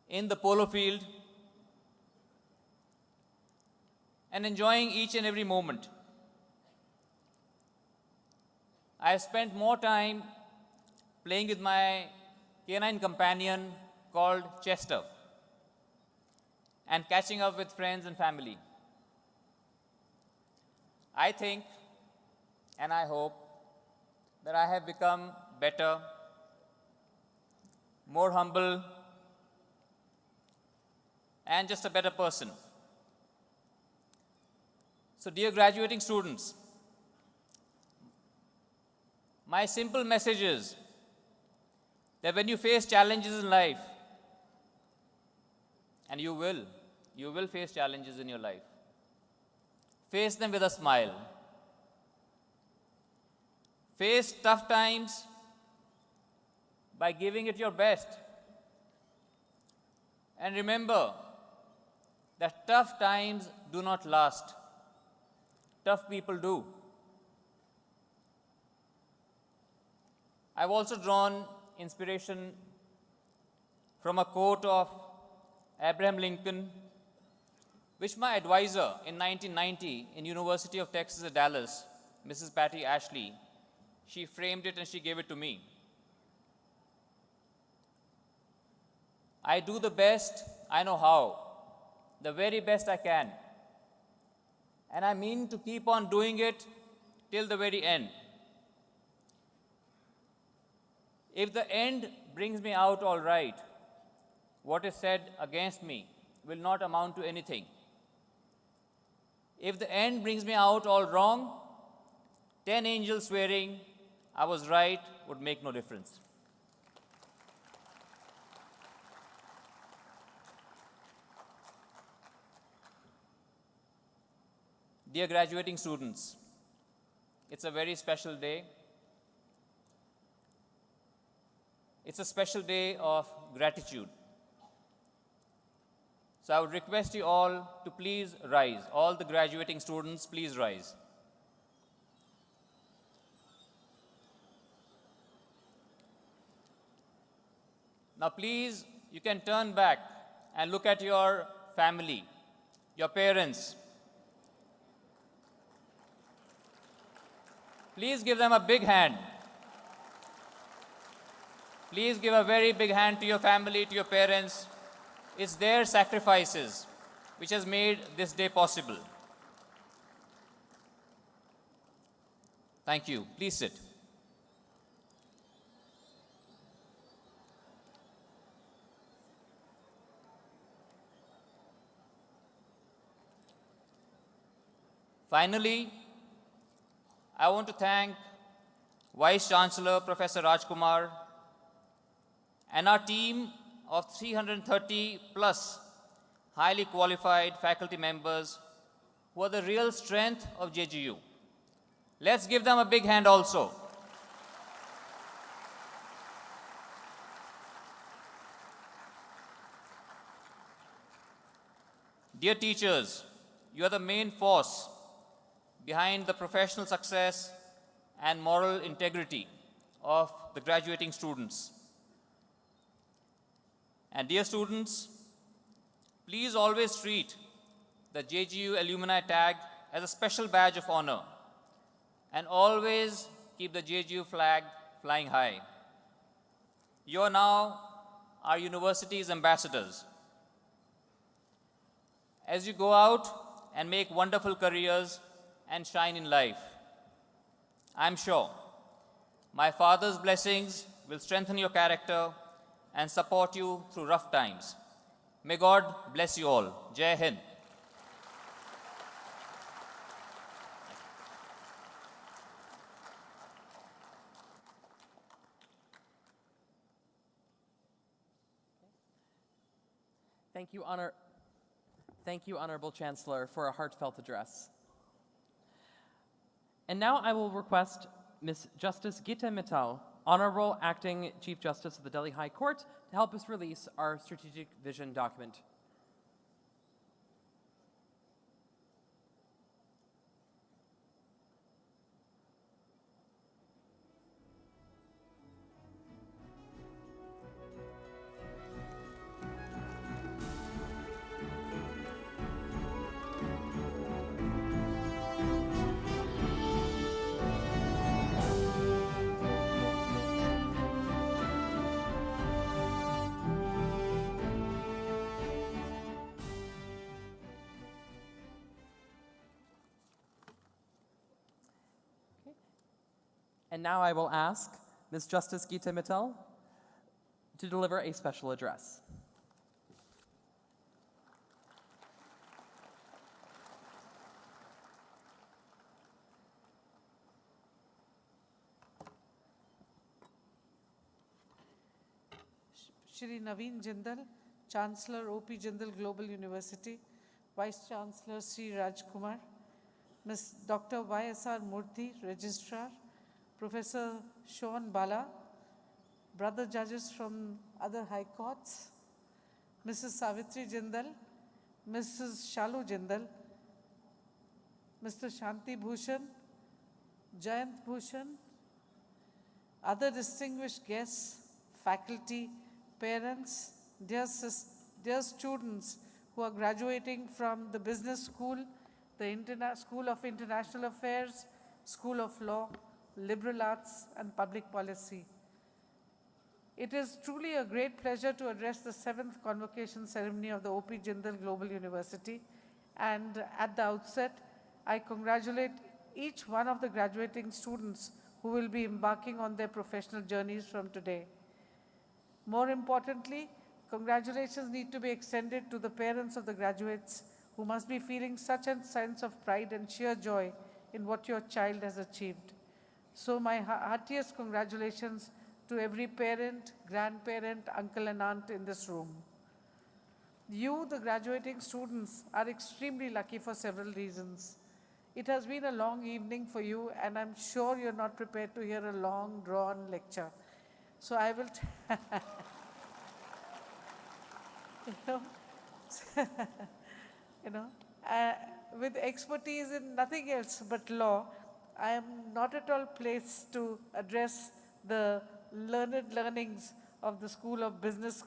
in the polo field, and enjoying each and every moment. I have spent more time playing with my canine companion called Chester and catching up with friends and family. I think and I hope that I have become better, more humble, and just a better person. So, dear graduating students, my simple message is that when you face challenges in life, and you will face challenges in your life, face them with a smile. Face tough times by giving it your best. And remember that tough times do not last. Tough people do. I've also drawn inspiration from a quote of Abraham Lincoln, which my advisor in 1990 in University of Texas at Dallas, Mrs. Patty Ashley, she framed it and she gave it to me. I do the best I know how, the very best I can. And I mean to keep on doing it till the very end. If the end brings me out all right, what is said against me will not amount to anything. If the end brings me out all wrong, 10 angels swearing I was right would make no difference. Dear graduating students, it's a very special day. It's a special day of gratitude. So I would request you all to please rise. All the graduating students, please rise. Now please, you can turn back and look at your family, your parents. Please give them a big hand. Please give a very big hand to your family, to your parents. It's their sacrifices which has made this day possible. Thank you. Please sit. Finally, I want to thank Vice Chancellor Professor Rajkumar and our team of 330 plus highly qualified faculty members who are the real strength of JGU. Let's give them a big hand also. Dear teachers, you are the main force behind the professional success and moral integrity of the graduating students. And dear students, please always treat the JGU alumni tag as a special badge of honor and always keep the JGU flag flying high. You are now our university's ambassadors. As you go out and make wonderful careers and shine in life, I'm sure my Father's blessings will strengthen your character and support you through rough times. May God bless you all. Jai Hind. Thank you, Honorable Chancellor, for a heartfelt address. And now I will request Ms. Justice Gita Mittal, Honorable Acting Chief Justice of the Delhi High Court, to help us release our strategic vision document. And now I will ask Ms. Justice Gita Mittal to deliver a special address. Shri Naveen Jindal, Chancellor O.P. Jindal Global University, Vice Chancellor Sri Rajkumar, Ms. Dr. Y.S.R. Murthy, Registrar, Professor Sean Bala, brother judges from other high courts, Mrs. Savitri Jindal, Mrs. Shalu Jindal, Mr. Shanti Bhushan, Jayant Bhushan, other distinguished guests, faculty, parents, dear students who are graduating from the Business School, the School of International Affairs, School of Law, Liberal Arts and Public Policy. It is truly a great pleasure to address the 7th convocation ceremony of the O.P. Jindal Global University. And at the outset, I congratulate each one of the graduating students who will be embarking on their professional journeys from today. More importantly, congratulations need to be extended to the parents of the graduates who must be feeling such a sense of pride and sheer joy in what your child has achieved. So my heartiest congratulations to every parent, grandparent, uncle and aunt in this room. You, the graduating students, are extremely lucky for several reasons. It has been a long evening for you, and I'm sure you're not prepared to hear a long, drawn lecture. So I will, with expertise in nothing else but law, I am not at all placed to address the learned learnings of the School of Business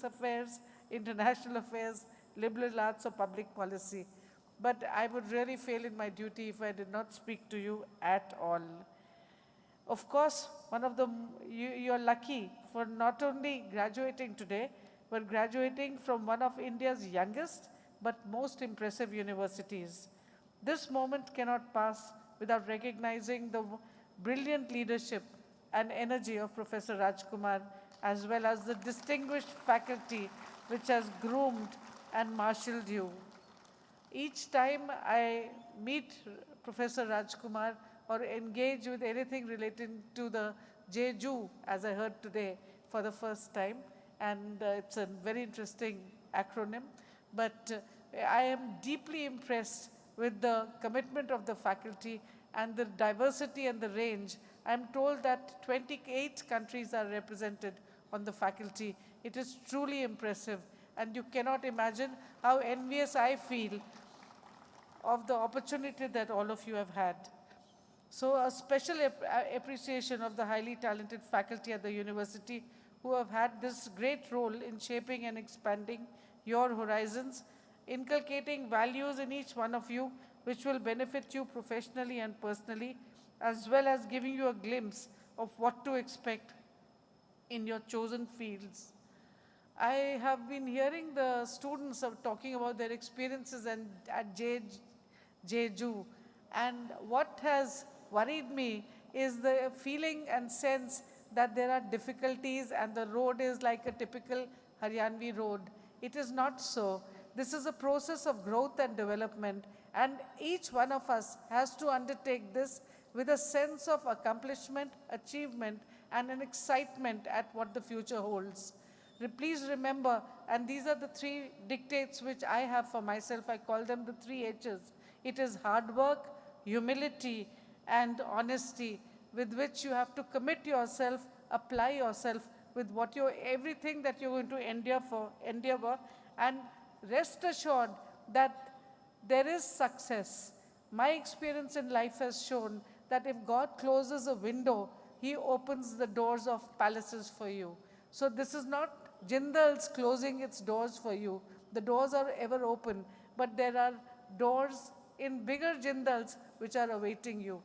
Affairs, International Affairs, Liberal Arts or Public Policy. But I would really fail in my duty if I did not speak to you at all. Of course, you're lucky for not only graduating today, but graduating from one of India's youngest but most impressive universities. This moment cannot pass without recognizing the brilliant leadership and energy of Professor Rajkumar, as well as the distinguished faculty which has groomed and marshaled you. Each time I meet Professor Rajkumar or engage with anything relating to the JJU, as I heard today for the first time, and it's a very interesting acronym, but I am deeply impressed with the commitment of the faculty and the diversity and the range. I'm told that 28 countries are represented on the faculty. It is truly impressive, and you cannot imagine how envious I feel of the opportunity that all of you have had. So a special appreciation of the highly talented faculty at the university who have had this great role in shaping and expanding your horizons, inculcating values in each one of you which will benefit you professionally and personally, as well as giving you a glimpse of what to expect in your chosen fields. I have been hearing the students talking about their experiences at Jeju, and what has worried me is the feeling and sense that there are difficulties and the road is like a typical Haryanvi road. It is not so. This is a process of growth and development, and each one of us has to undertake this with a sense of accomplishment, achievement, and an excitement at what the future holds. Please remember, and these are the 3 dictates which I have for myself. I call them the 3 H's. It is hard work, humility, and honesty, with which you have to commit yourself, apply yourself with what everything that you're going to endeavor, and rest assured that there is success. My experience in life has shown that if God closes a window, He opens the doors of palaces for you. So this is not Jindal's closing its doors for you. The doors are ever open, but there are doors in bigger Jindals which are awaiting you.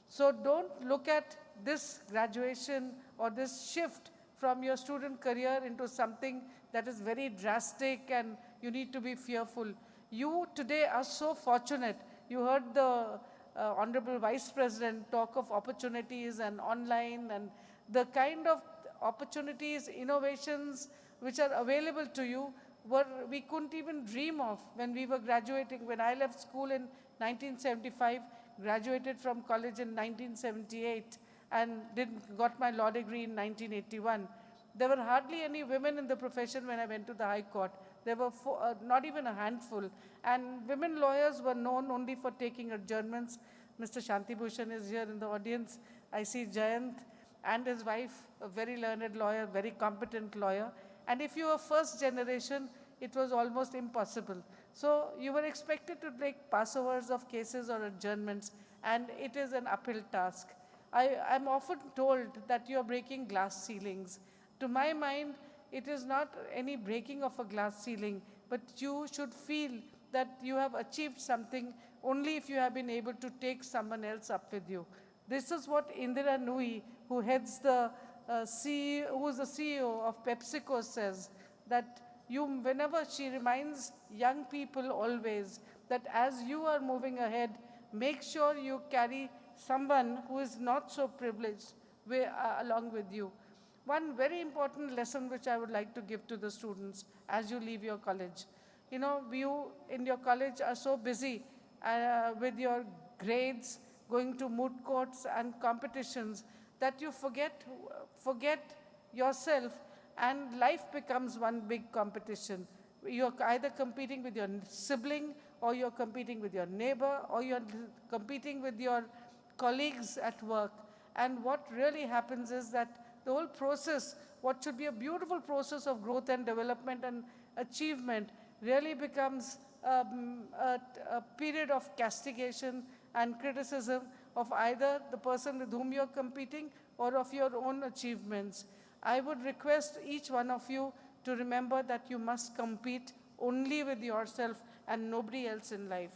So don't look at this graduation or this shift from your student career into something that is very drastic and you need to be fearful. You today are so fortunate. You heard the Honorable Vice President talk of opportunities and online and the kind of opportunities, innovations which are available to you we couldn't even dream of when we were graduating. When I left school in 1975, graduated from college in 1978, and got my law degree in 1981. There were hardly any women in the profession when I went to the High Court. There were not even a handful. And women lawyers were known only for taking adjournments. Mr. Shanti Bhushan is here in the audience. I see Jayant and his wife, a very learned lawyer, very competent lawyer. And if you were first generation, it was almost impossible. So you were expected to take passovers of cases or adjournments, and it is an uphill task. I'm often told that you are breaking glass ceilings. To my mind, it is not any breaking of a glass ceiling, but you should feel that you have achieved something only if you have been able to take someone else up with you. This is what Indira Nui, who heads the who is the CEO of PepsiCo, says, that whenever she reminds young people always that as you are moving ahead, make sure you carry someone who is not so privileged along with you. One very important lesson which I would like to give to the students as you leave your college. You in your college are so busy with your grades, going to moot courts and competitions, that you forget yourself, and life becomes one big competition. You're either competing with your sibling, or you're competing with your neighbor, or you're competing with your colleagues at work. And what really happens is that the whole process, what should be a beautiful process of growth and development and achievement, really becomes a period of castigation and criticism of either the person with whom you're competing or of your own achievements. I would request each one of you to remember that you must compete only with yourself and nobody else in life.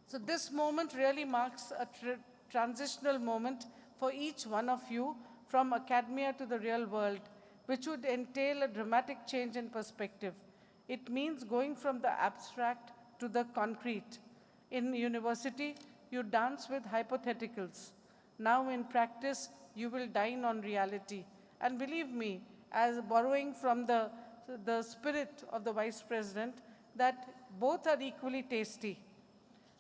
So this moment really marks a transitional moment for each one of you from academia to the real world, which would entail a dramatic change in perspective. It means going from the abstract to the concrete. In university, you dance with hypotheticals. Now in practice, you will dine on reality. And believe me, as borrowing from the spirit of the Vice President, that both are equally tasty.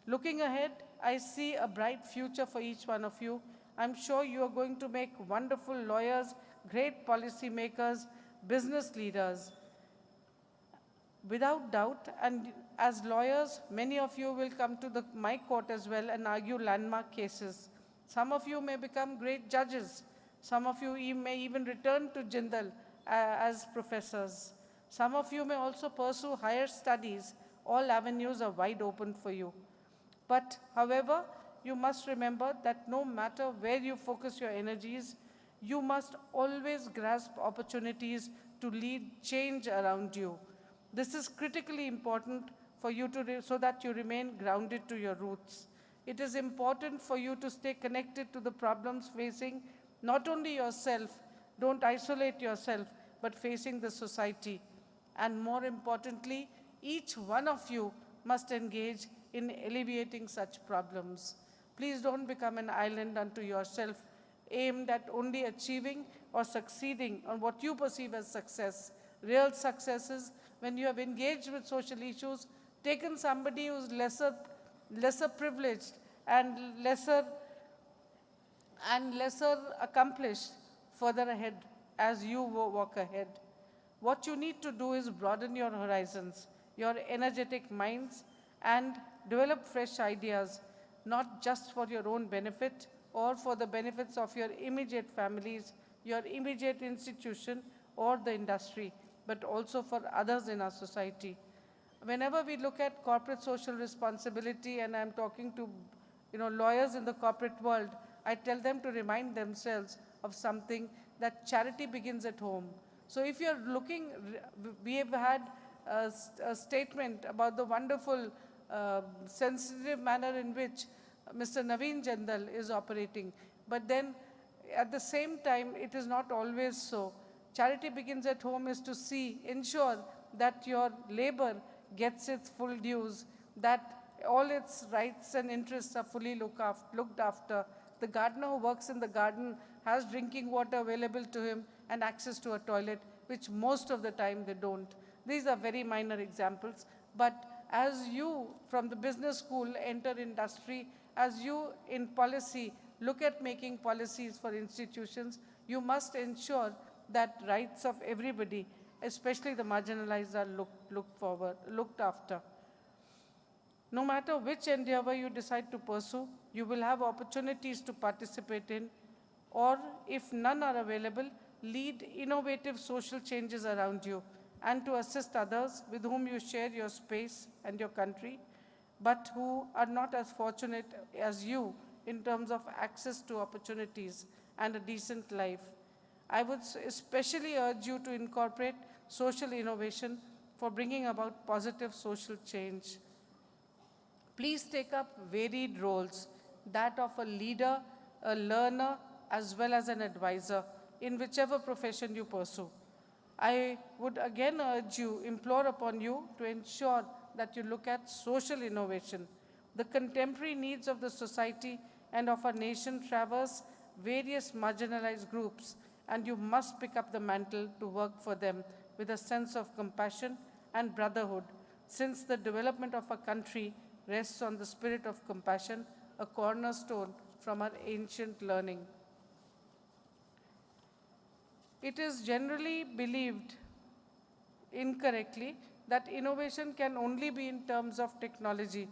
Looking ahead, I see a bright future for each one of you. I'm sure you are going to make wonderful lawyers, great policy makers, business leaders. Without doubt, and as lawyers, many of you will come to my court as well and argue landmark cases. Some of you may become great judges. Some of you may even return to Jindal as professors. Some of you may also pursue higher studies. All avenues are wide open for you. But, however, you must remember that no matter where you focus your energies, you must always grasp opportunities to lead change around you. This is critically important for you so that you remain grounded to your roots. It is important for you to stay connected to the problems facing not only yourself, don't isolate yourself, but facing the society. And more importantly, each one of you must engage in alleviating such problems. Please don't become an island unto yourself, aimed at only achieving or succeeding on what you perceive as success. Real success is when you have engaged with social issues, taken somebody who's lesser privileged and lesser accomplished further ahead as you walk ahead. What you need to do is broaden your horizons, your energetic minds, and develop fresh ideas, not just for your own benefit or for the benefits of your immediate families, your immediate institution, or the industry, but also for others in our society. Whenever we look at corporate social responsibility, and I'm talking to lawyers in the corporate world, I tell them to remind themselves of something, that charity begins at home. So if you're looking, we have had a statement about the wonderful, sensitive manner in which Mr. Naveen Jindal is operating. But then, at the same time, it is not always so. Charity begins at home is to ensure that your labor gets its full dues, that all its rights and interests are fully looked after. The gardener who works in the garden has drinking water available to him and access to a toilet, which most of the time they don't. These are very minor examples, but as you from the business school enter industry, as you in policy look at making policies for institutions, you must ensure that rights of everybody, especially the marginalized, are looked after. No matter which endeavor you decide to pursue, you will have opportunities to participate in, or if none are available, lead innovative social changes around you and to assist others with whom you share your space and your country, but who are not as fortunate as you in terms of access to opportunities and a decent life. I would especially urge you to incorporate social innovation for bringing about positive social change. Please take up varied roles, that of a leader, a learner, as well as an advisor in whichever profession you pursue. I would again implore upon you to ensure that you look at social innovation. The contemporary needs of the society and of our nation traverse various marginalized groups, and you must pick up the mantle to work for them with a sense of compassion and brotherhood, since the development of a country rests on the spirit of compassion, a cornerstone from our ancient learning. It is generally believed incorrectly that innovation can only be in terms of technology,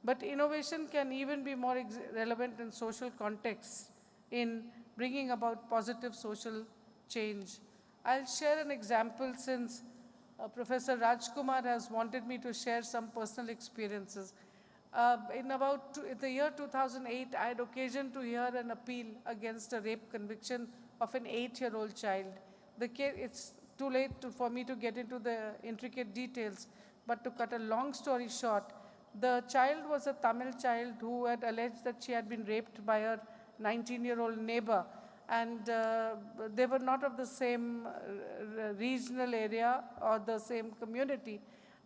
but innovation can even be more relevant in social contexts in bringing about positive social change. I'll share an example since Professor Rajkumar has wanted me to share some personal experiences. In the year 2008, I had occasion to hear an appeal against a rape conviction of an 8-year-old child. It's too late for me to get into the intricate details, but to cut a long story short, the child was a Tamil child who had alleged that she had been raped by her 19-year-old neighbor, and they were not of the same regional area or the same community.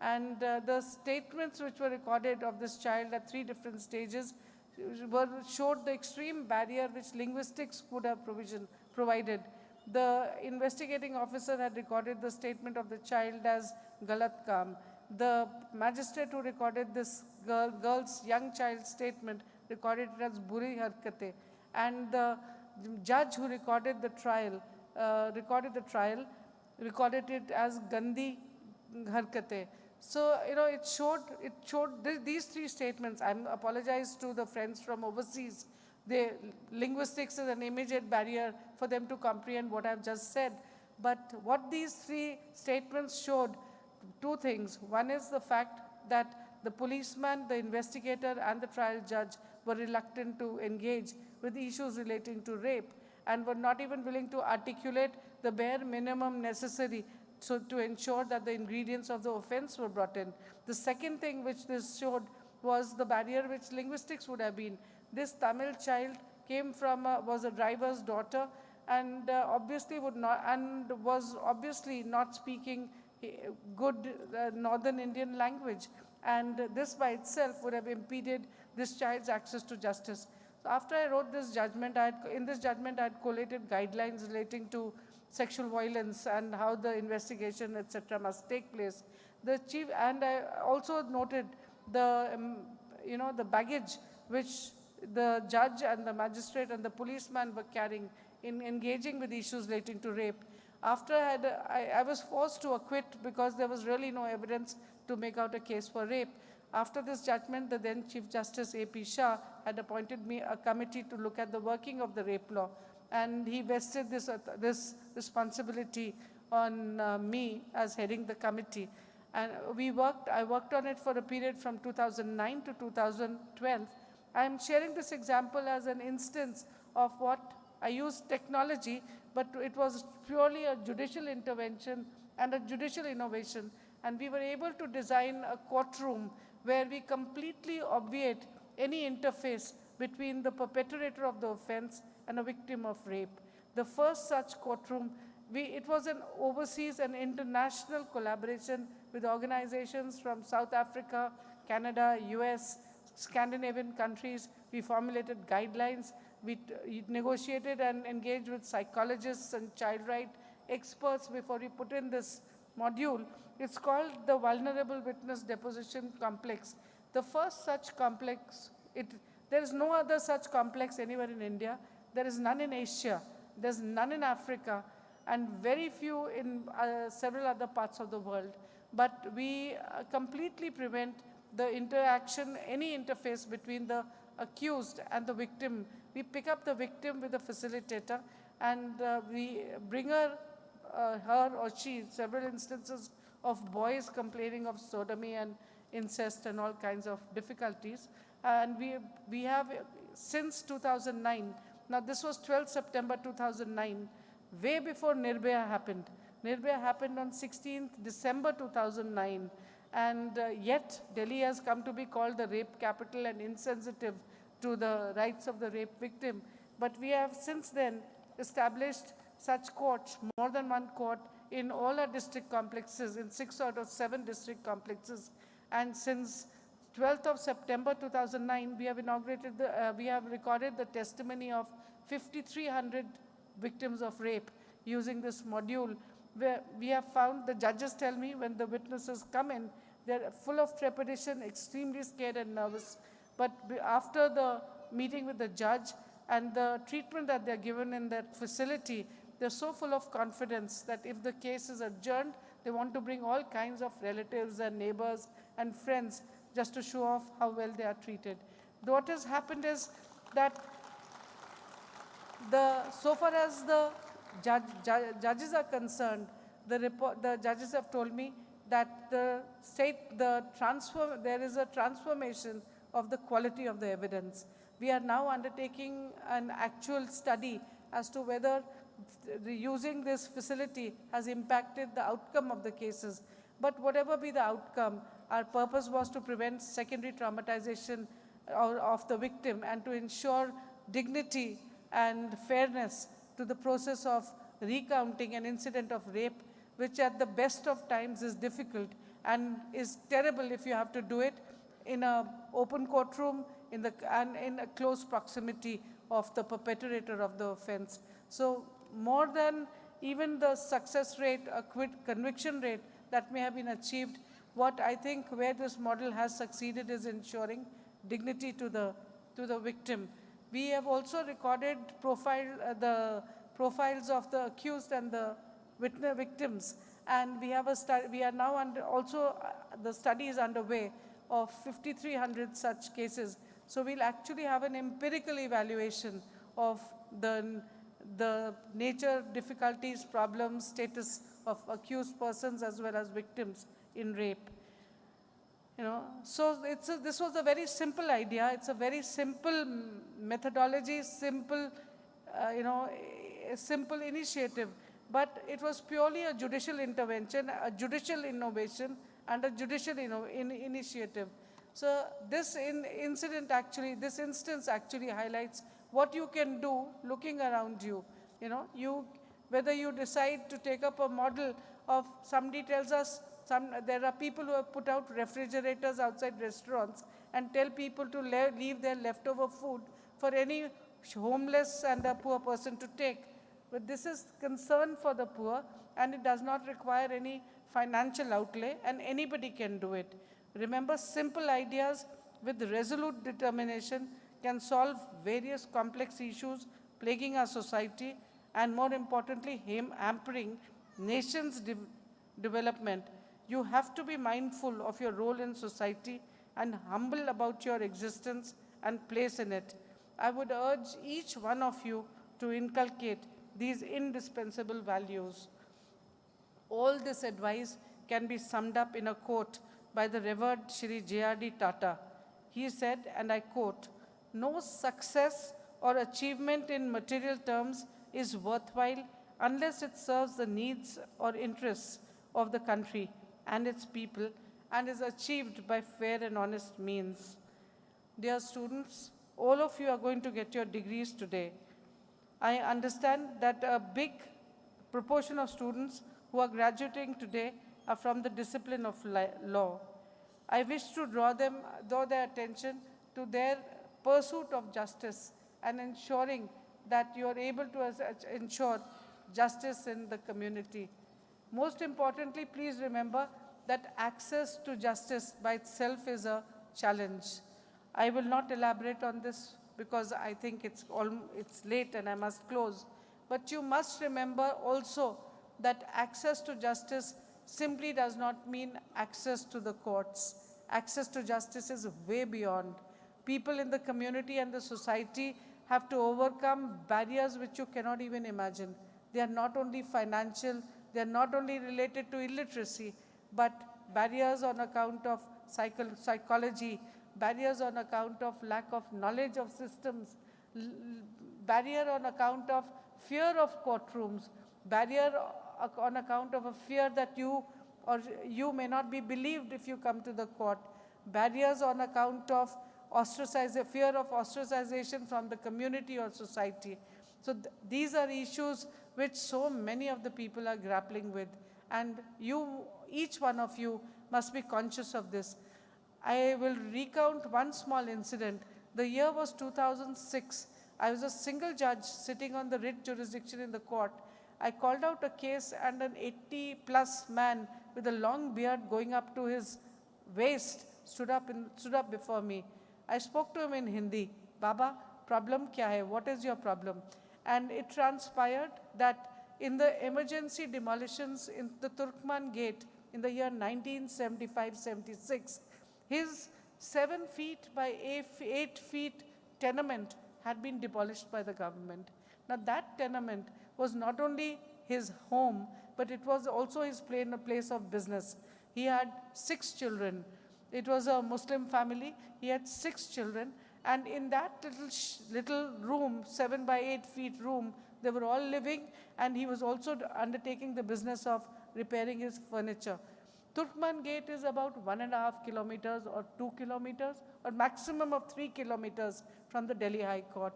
And the statements which were recorded of this child at 3 different stages showed the extreme barrier which linguistics could have provided. The investigating officer had recorded the statement of the child as Galat Kaam. The magistrate who recorded this girl's young child's statement recorded it as Buri Harkate. And the judge who recorded the trial recorded it as Gandhi harkate. So, it showed these three statements. I apologize to the friends from overseas. Linguistics is an immediate barrier for them to comprehend what I've just said. But what these three statements showed, two things. One is the fact that the policeman, the investigator, and the trial judge were reluctant to engage with issues relating to rape and were not even willing to articulate the bare minimum necessary to ensure that the ingredients of the offense were brought in. The second thing which this showed was the barrier which linguistics would have been. This Tamil child was a driver's daughter and obviously was obviously not speaking good Northern Indian language. And this by itself would have impeded this child's access to justice. So after I wrote this judgment, in this judgment I had collated guidelines relating to sexual violence and how the investigation, etc., must take place. And I also noted the baggage which the judge and the magistrate and the policeman were carrying in engaging with issues relating to rape. After I was forced to acquit because there was really no evidence to make out a case for rape. After this judgment, the then Chief Justice A.P. Shah had appointed me a committee to look at the working of the rape law. And he vested this responsibility on me as heading the committee. And I worked on it for a period from 2009 to 2012. I'm sharing this example as an instance of what I used technology, but it was purely a judicial intervention and a judicial innovation. And we were able to design a courtroom where we completely obviate any interface between the perpetrator of the offense and a victim of rape. The first such courtroom, it was an overseas and international collaboration with organizations from South Africa, Canada, US, Scandinavian countries. We formulated guidelines. We negotiated and engaged with psychologists and child right experts before we put in this module. It's called the Vulnerable Witness Deposition Complex. The first such complex, there is no other such complex anywhere in India. There is none in Asia. There's none in Africa, and very few in several other parts of the world. But we completely prevent the interaction, any interface between the accused and the victim. We pick up the victim with a facilitator, and we bring her or she, several instances of boys complaining of sodomy and incest and all kinds of difficulties. And we have, since 2009, now this was 12 September 2009, way before Nirbhaya happened. Nirbhaya happened on 16th December 2009. And yet, Delhi has come to be called the rape capital and insensitive to the rights of the rape victim. But we have since then established such courts, more than one court, in all our district complexes, in 6 out of 7 district complexes. And since 12th of September 2009, we have recorded the testimony of 5,300 victims of rape using this module, where we have found, the judges tell me when the witnesses come in, they're full of trepidation, extremely scared and nervous. But after the meeting with the judge and the treatment that they're given in that facility, they're so full of confidence that if the case is adjourned, they want to bring all kinds of relatives and neighbors and friends just to show off how well they are treated. What has happened is that so far as the judges are concerned, the judges have told me that there is a transformation of the quality of the evidence. We are now undertaking an actual study as to whether using this facility has impacted the outcome of the cases. But whatever be the outcome, our purpose was to prevent secondary traumatization of the victim and to ensure dignity and fairness to the process of recounting an incident of rape, which at the best of times is difficult and is terrible if you have to do it in an open courtroom and in a close proximity of the perpetrator of the offense. So more than even the success rate, conviction rate that may have been achieved, what I think where this model has succeeded is ensuring dignity to the victim. We have also recorded the profiles of the accused and the victims. And we have we are now the study is underway of 5,300 such cases. So we'll actually have an empirical evaluation of the nature, difficulties, problems, status of accused persons as well as victims in rape. So this was a very simple idea. It's a very simple methodology, simple, a simple initiative. But it was purely a judicial intervention, a judicial innovation, and a judicial initiative. So this instance actually highlights what you can do looking around you. Whether you decide to take up a model of, somebody tells us, there are people who have put out refrigerators outside restaurants and tell people to leave their leftover food for any homeless and a poor person to take. But this is concern for the poor, and it does not require any financial outlay, and anybody can do it. Remember, simple ideas with resolute determination can solve various complex issues plaguing our society, and more importantly, hampering nations' development. You have to be mindful of your role in society and humble about your existence and place in it. I would urge each one of you to inculcate these indispensable values. All this advice can be summed up in a quote by the revered Shri J.R.D. Tata. He said, and I quote, "No success or achievement in material terms is worthwhile unless it serves the needs or interests of the country and its people and is achieved by fair and honest means." Dear students, all of you are going to get your degrees today. I understand that a big proportion of students who are graduating today are from the discipline of law. I wish to draw their attention to their pursuit of justice and ensuring that you are able to ensure justice in the community. Most importantly, please remember that access to justice by itself is a challenge. I will not elaborate on this because I think it's late and I must close. But you must remember also that access to justice simply does not mean access to the courts. Access to justice is way beyond. People in the community and the society have to overcome barriers which you cannot even imagine. They are not only financial, they are not only related to illiteracy, but barriers on account of psychology, barriers on account of lack of knowledge of systems, barrier on account of fear of courtrooms, barrier on account of a fear that you may not be believed if you come to the court, barriers on account of fear of ostracization from the community or society. So these are issues which so many of the people are grappling with, and each one of you must be conscious of this. I will recount one small incident. The year was 2006. I was a single judge sitting on the writ jurisdiction in the court. I called out a case, and an 80-plus man with a long beard going up to his waist stood up before me. I spoke to him in Hindi. "Baba, problem kya hai? What is your problem?" And it transpired that in the emergency demolitions in the Turkman Gate in the year 1975-76, his 7 feet by 8 feet tenement had been demolished by the government. Now that tenement was not only his home, but it was also his place of business. He had 6 children. It was a Muslim family. He had 6 children. And in that little room, 7 by 8 feet room, they were all living, and he was also undertaking the business of repairing his furniture. Turkman Gate is about 1.5 kilometers or 2 kilometers, or maximum of 3 kilometers from the Delhi High Court.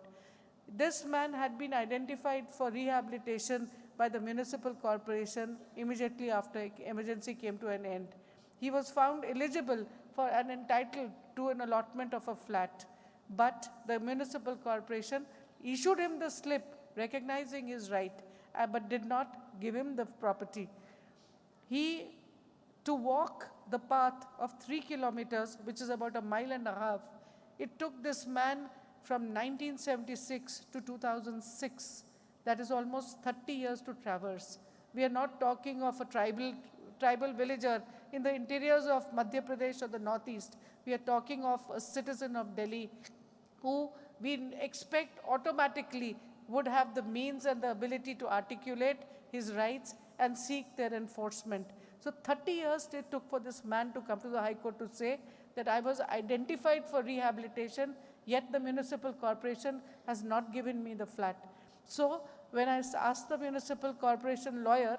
This man had been identified for rehabilitation by the municipal corporation immediately after emergency came to an end. He was found eligible for and entitled to an allotment of a flat, but the municipal corporation issued him the slip recognizing his right, but did not give him the property. To walk the path of 3 kilometers, which is about 1.5 miles, it took this man from 1976 to 2006. That is almost 30 years to traverse. We are not talking of a tribal villager in the interiors of Madhya Pradesh or the northeast. We are talking of a citizen of Delhi who we expect automatically would have the means and the ability to articulate his rights and seek their enforcement. So 30 years it took for this man to come to the High Court to say that I was identified for rehabilitation, yet the municipal corporation has not given me the flat. So when I asked the municipal corporation lawyer,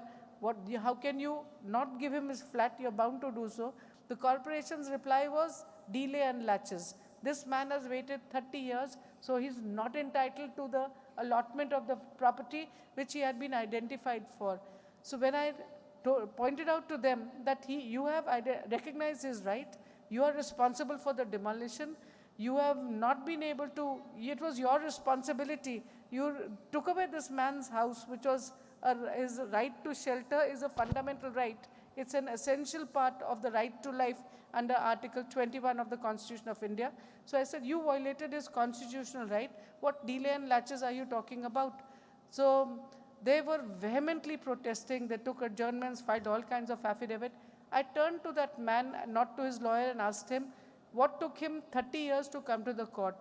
how can you not give him his flat? You're bound to do so. The corporation's reply was delay and latches. This man has waited 30 years, so he's not entitled to the allotment of the property which he had been identified for. So when I pointed out to them that you have recognized his right, you are responsible for the demolition, you have not been able to, it was your responsibility. You took away this man's house, which was his right to shelter is a fundamental right. It's an essential part of the right to life under Article 21 of the Constitution of India. So I said, you violated his constitutional right. What delay and latches are you talking about? So they were vehemently protesting. They took adjournments, filed all kinds of affidavit. I turned to that man, not to his lawyer, and asked him, what took him 30 years to come to the court?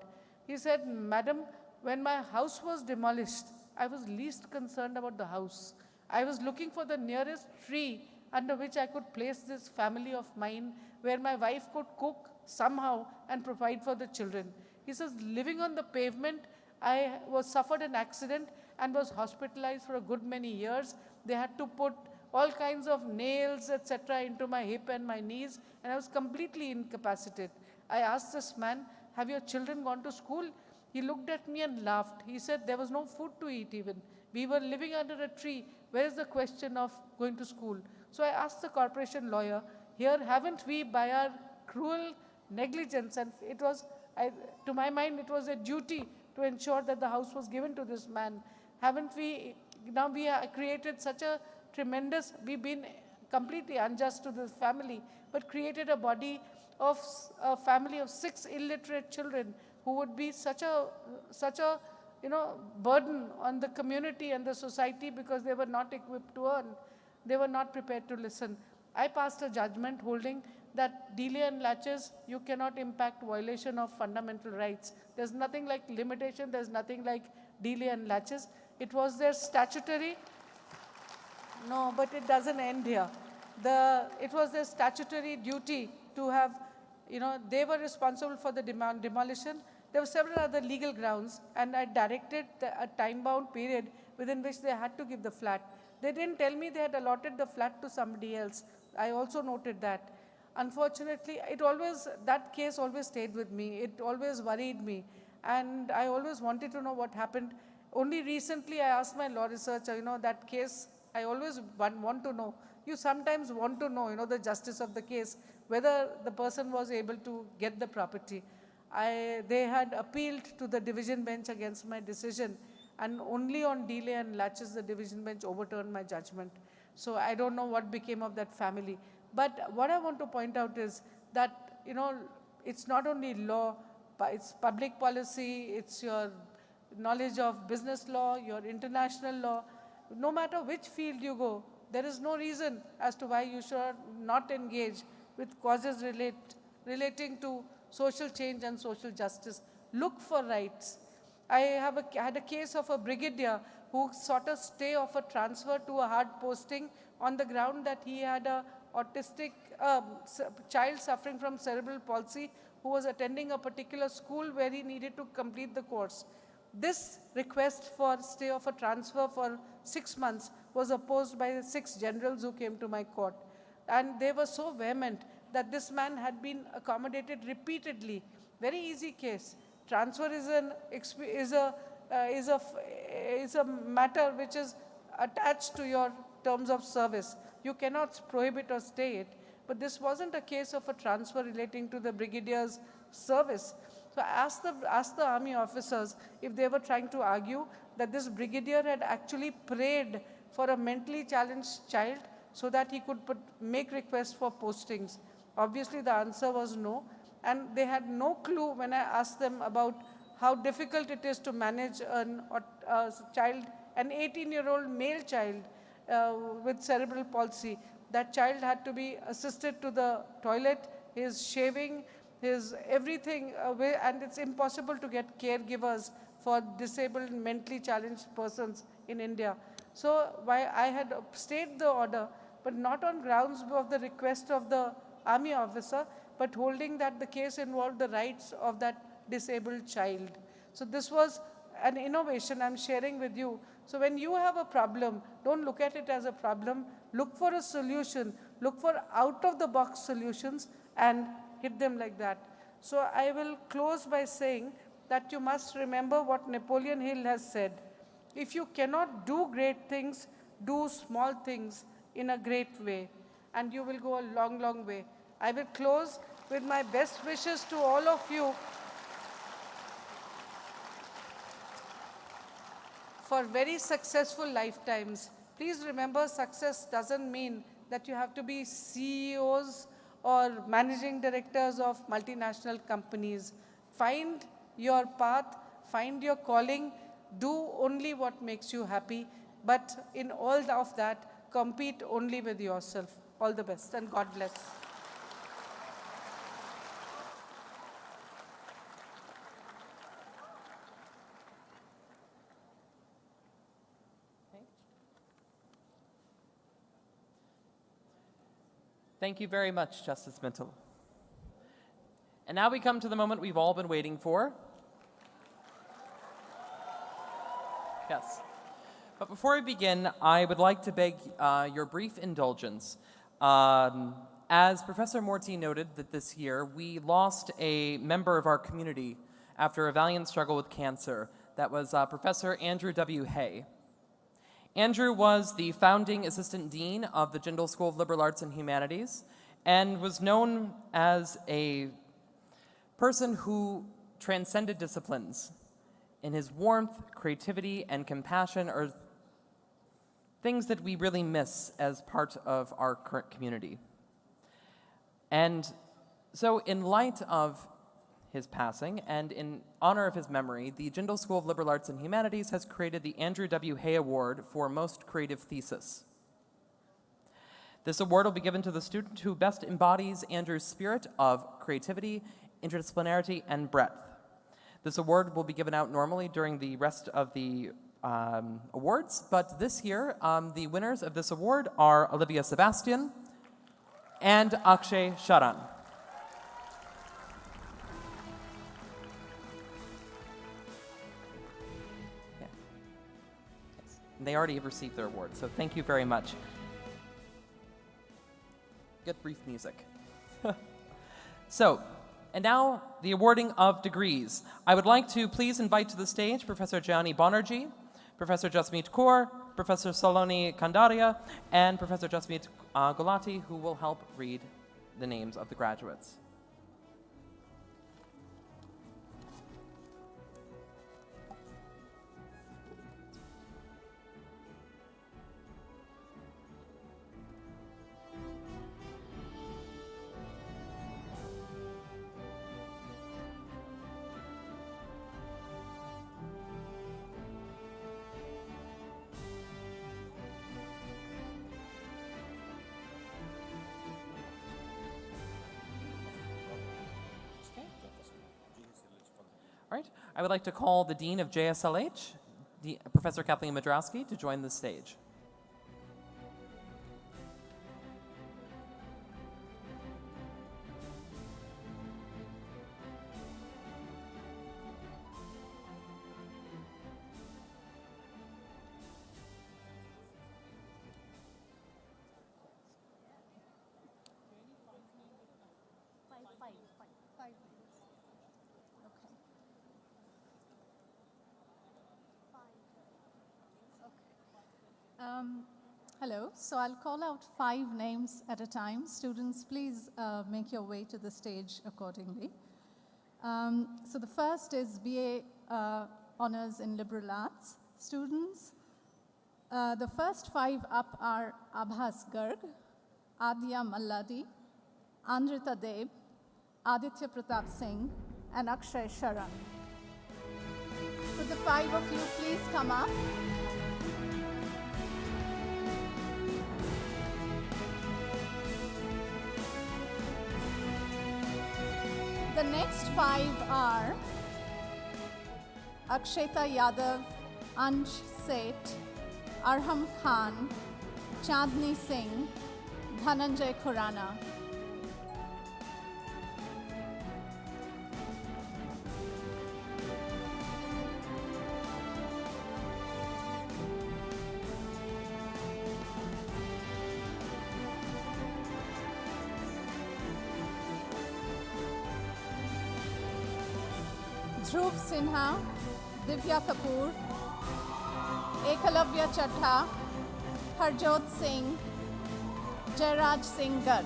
He said, Madam, when my house was demolished, I was least concerned about the house. I was looking for the nearest tree under which I could place this family of mine, where my wife could cook somehow and provide for the children. He says, living on the pavement, I suffered an accident and was hospitalized for a good many years. They had to put all kinds of nails, etc., into my hip and my knees, and I was completely incapacitated. I asked this man, have your children gone to school? He looked at me and laughed. He said, there was no food to eat even. We were living under a tree. Where is the question of going to school? So I asked the corporation lawyer, here haven't we, by our cruel negligence, and it was, to my mind, it was a duty to ensure that the house was given to this man. Haven't we, now we have created such a tremendous, we've been completely unjust to this family, but created a body of a family of 6 illiterate children who would be such a burden on the community and the society because they were not equipped to earn. They were not prepared to listen. I passed a judgment holding that delay and latches, you cannot impact violation of fundamental rights. There's nothing like limitation, there's nothing like delay and latches. It was their statutory, no, but it doesn't end here. It was their statutory duty to have, they were responsible for the demolition. There were several other legal grounds, and I directed a time-bound period within which they had to give the flat. They didn't tell me they had allotted the flat to somebody else. I also noted that. Unfortunately, that case always stayed with me. It always worried me. And I always wanted to know what happened. Only recently I asked my law researcher, that case, I always want to know. You sometimes want to know, the justice of the case, whether the person was able to get the property. They had appealed to the division bench against my decision, and only on delay and latches the division bench overturned my judgment. So I don't know what became of that family. But what I want to point out is that, it's not only law, but it's public policy, it's your knowledge of business law, your international law. No matter which field you go, there is no reason as to why you should not engage with causes relating to social change and social justice. Look for rights. I had a case of a brigadier who sought a stay of a transfer to a hard posting on the ground that he had a autistic child suffering from cerebral palsy who was attending a particular school where he needed to complete the course. This request for stay of a transfer for 6 months was opposed by 6 generals who came to my court. And they were so vehement that this man had been accommodated repeatedly. Very easy case. Transfer is a matter which is attached to your terms of service. You cannot prohibit or stay it. But this wasn't a case of a transfer relating to the brigadier's service. So I asked the army officers if they were trying to argue that this brigadier had actually prayed for a mentally challenged child so that he could make requests for postings. Obviously, the answer was no. And they had no clue when I asked them about how difficult it is to manage a child, an 18-year-old male child, with cerebral palsy. That child had to be assisted to the toilet, his shaving, his everything, and it's impossible to get caregivers for disabled, mentally challenged persons in India. So why I had stayed the order, but not on grounds of the request of the army officer, but holding that the case involved the rights of that disabled child. So this was an innovation I'm sharing with you. So when you have a problem, don't look at it as a problem. Look for a solution. Look for out-of-the-box solutions and hit them like that. So I will close by saying that you must remember what Napoleon Hill has said. If you cannot do great things, do small things in a great way, and you will go a long, long way. I will close with my best wishes to all of you for very successful lifetimes. Please remember, success doesn't mean that you have to be CEOs or managing directors of multinational companies. Find your path, find your calling, do only what makes you happy, but in all of that, compete only with yourself. All the best, and God bless. Thank you very much, Justice Mittal. And now we come to the moment we've all been waiting for. Yes. But before we begin, I would like to beg your brief indulgence. As Professor Morty noted that this year, we lost a member of our community after a valiant struggle with cancer. That was Professor Andrew W. Hay. Andrew was the founding assistant dean of the Jindal School of Liberal Arts and Humanities and was known as a person who transcended disciplines. In his warmth, creativity, and compassion are things that we really miss as part of our current community. And so in light of his passing, and in honor of his memory, the Jindal School of Liberal Arts and Humanities has created the Andrew W. Hay Award for Most Creative Thesis. This award will be given to the student who best embodies Andrew's spirit of creativity, interdisciplinarity, and breadth. This award will be given out normally during the rest of the awards, but this year, the winners of this award are Olivia Sebastian and Akshay Sharan. They already have received their award, so thank you very much. Get brief music. So, and now the awarding of degrees. I would like to please invite to the stage Professor Gianni Banerjee, Professor Jasmeet Kaur, Professor Saloni Kandaria, and Professor Jasmeet Gulati, who will help read the names of the graduates. All right, I would like to call the Dean of JSLH, Professor Kathleen Madrowski, to join the stage. Hello, so I'll call out 5 names at a time. Students, please make your way to the stage accordingly. So the first is BA Honors in Liberal Arts. Students, the first 5 up are Abhas Garg, Adya Malladi, Andrita Deb, Aditya Pratap Singh, and Akshay Sharan. Could the 5 of you please come up? next 5 are Aksheta Yadav, Ansh Seth, Arham Khan, Chandni Singh, Dhananjay Khurana. Dhruv Sinha, Divya Kapoor, Ekalavya Chadha, Harjot Singh, Jairaj Singh Garg.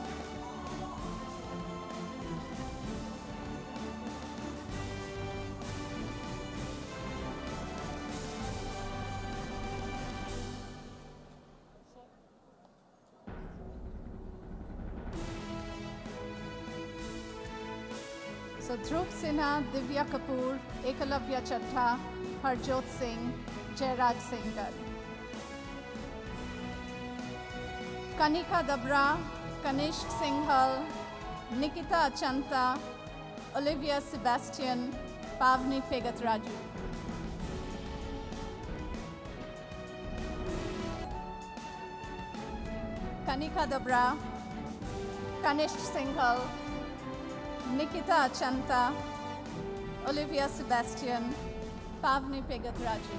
So Dhruv Sinha, Divya Kapoor, Ekalavya Chadha, Harjot Singh, Jairaj Singh Garg. Kanika Dabra, Kanishk Singhal, Nikita Achanta, Olivia Sebastian, Pavni Pegatraju. Kanika Dabra, Kanishk Singhal, Nikita Achanta, Olivia Sebastian, Pavni Pegatraju.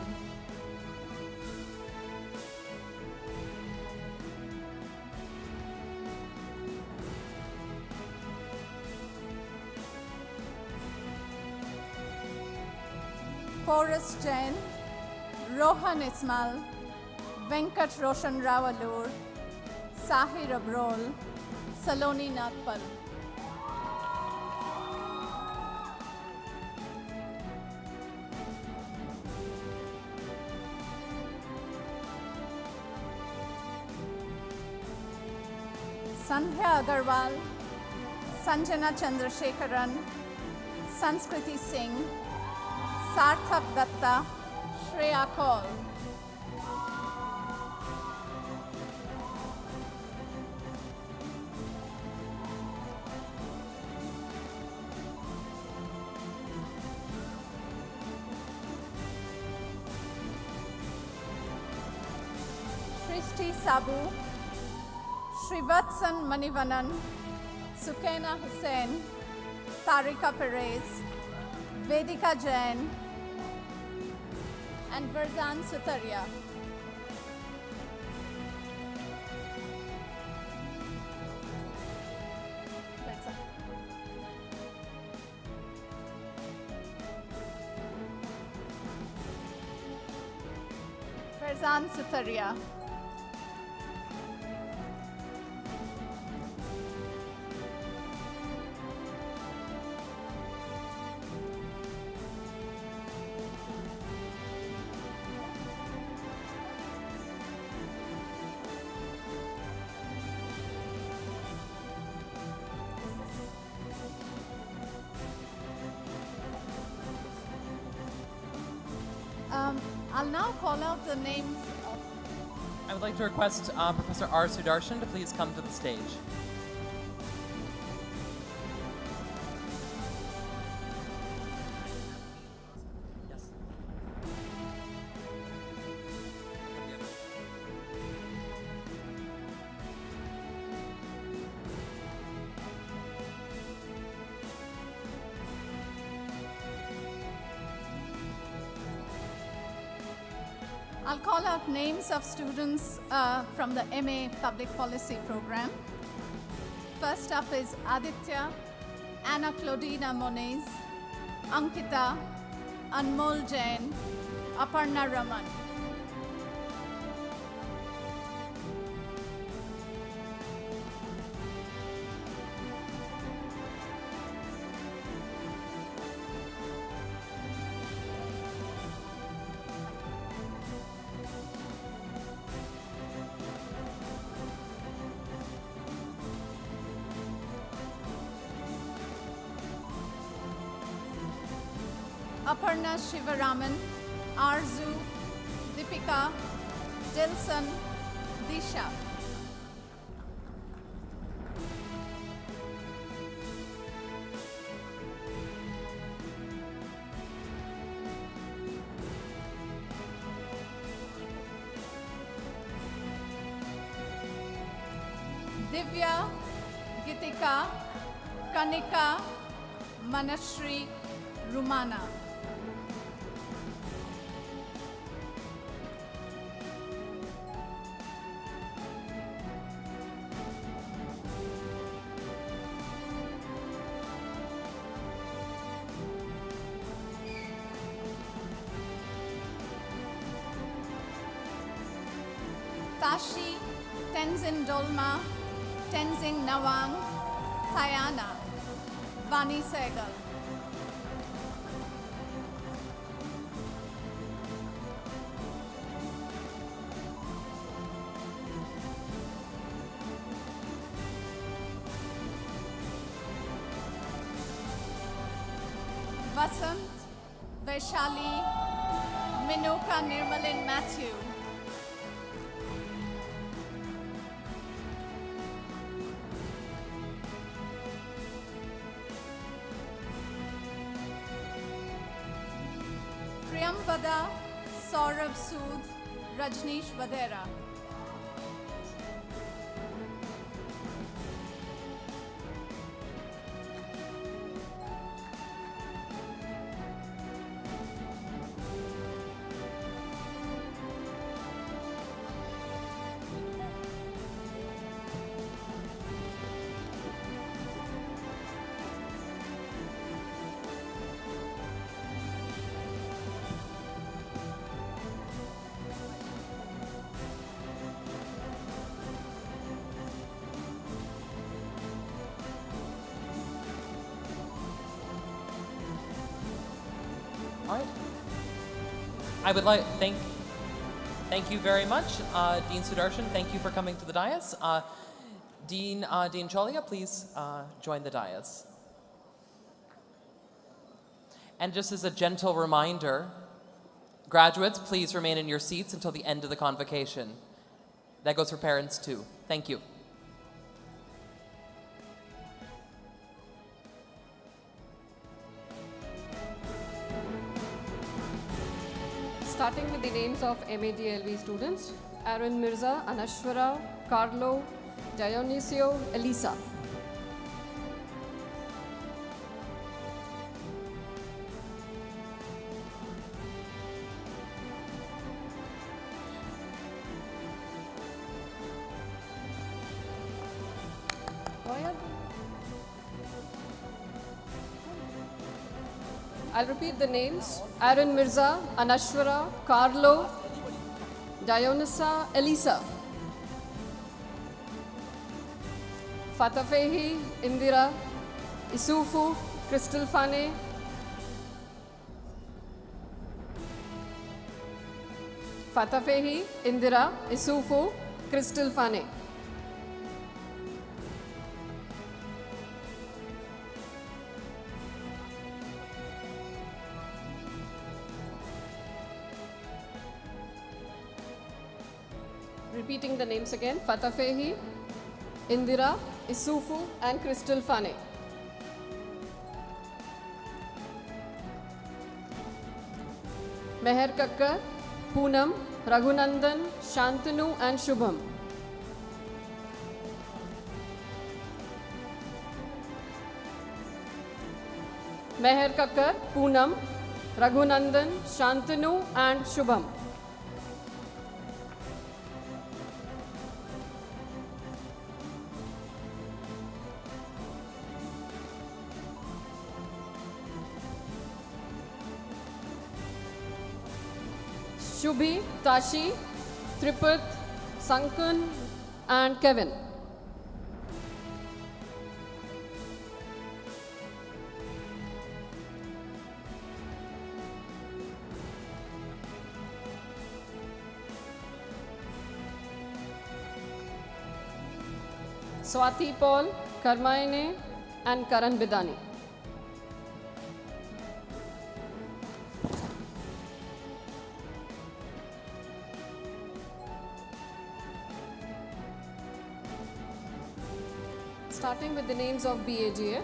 Porus Jain, Rohan Ismail, Venkat Roshan Rao Alur, Sahir Abrol, Saloni Nagpal. Sandhya Agarwal, Sanjana Chandrasekharan, Sanskriti Singh, Sarthak Datta, Shreya Kaul. Shrishti Sabu, Srivatsan Manivanan, Sukena Hussain, Tarika Perez, Vedika Jain, and Verzan Sutaria. Verzan Sutaria. I'll now call out the names of... I would like to request Professor R. Sudarshan to please come to the stage. Yes. I'll call out names of students from the MA Public Policy program. First up is Aditya, Anna Claudina Moniz, Ankita, Anmol Jain, Aparna Raman. Aparna Shivaraman, Arzu, Deepika, Dilson, Disha. Divya, Gitika, Kanika, Manashri, Rumana. Tashi, Tenzin Dolma, Tenzin Nawang, Tayana, Vani Segal. Vasant, Vaishali, Minuka Nirmalin Matthew. Priyamvada, Saurabh Sood, Rajneesh Vadera. All right. I would like thank you very much, Dean Sudarshan. Thank you for coming to the dais. Dean Cholia, please join the dais. And just as a gentle reminder, graduates, please remain in your seats until the end of the convocation. That goes for parents too. Thank you. Starting with the names of MADLV students, Aaron Mirza, Anashwara, Carlo, Dionisio, Elisa. I'll repeat the names. Aaron Mirza, Anashwara, Carlo, Dionisa, Elisa. Fatafehi, Indira, Isufu, Crystal Fane. Fatafehi, Indira, Isufu, Crystal Fane. Repeating the names again, Fatafehi, Indira, Isufu and Crystal Fane. Meher Kakkar, Poonam, Raghunandan, Shantanu and Shubham. Meher Kakkar, Poonam, Raghunandan, Shantanu and Shubham. Shubhi, Tashi, Tripat, Sankan and Kevin. Swati Paul, Karmaine and Karan Bidani. Starting with the names of BAGA.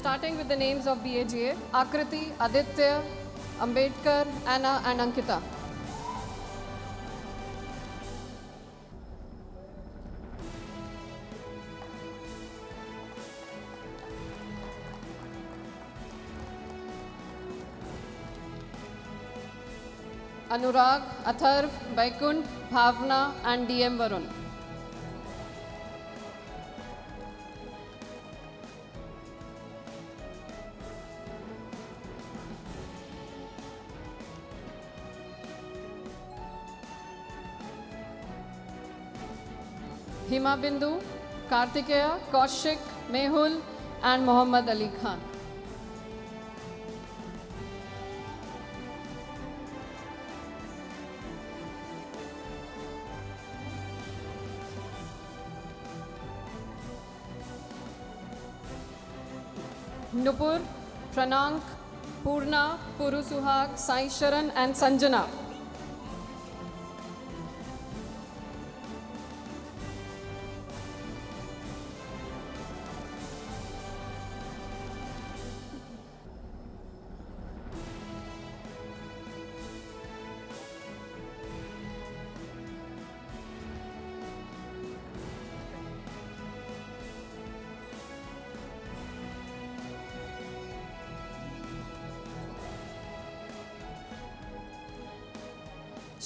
starting with the names of BAGA, Akriti, Aditya, Ambedkar, Anna, and Ankita. Anurag, Atharv, Vaikund, Bhavna, and DM Varun. Hima Bindu, Kartikeya, Kaushik, Mehul, and Muhammad Ali Khan. Nupur, Pranank, Purna, Puru Suhag, Sai Sharan, and Sanjana.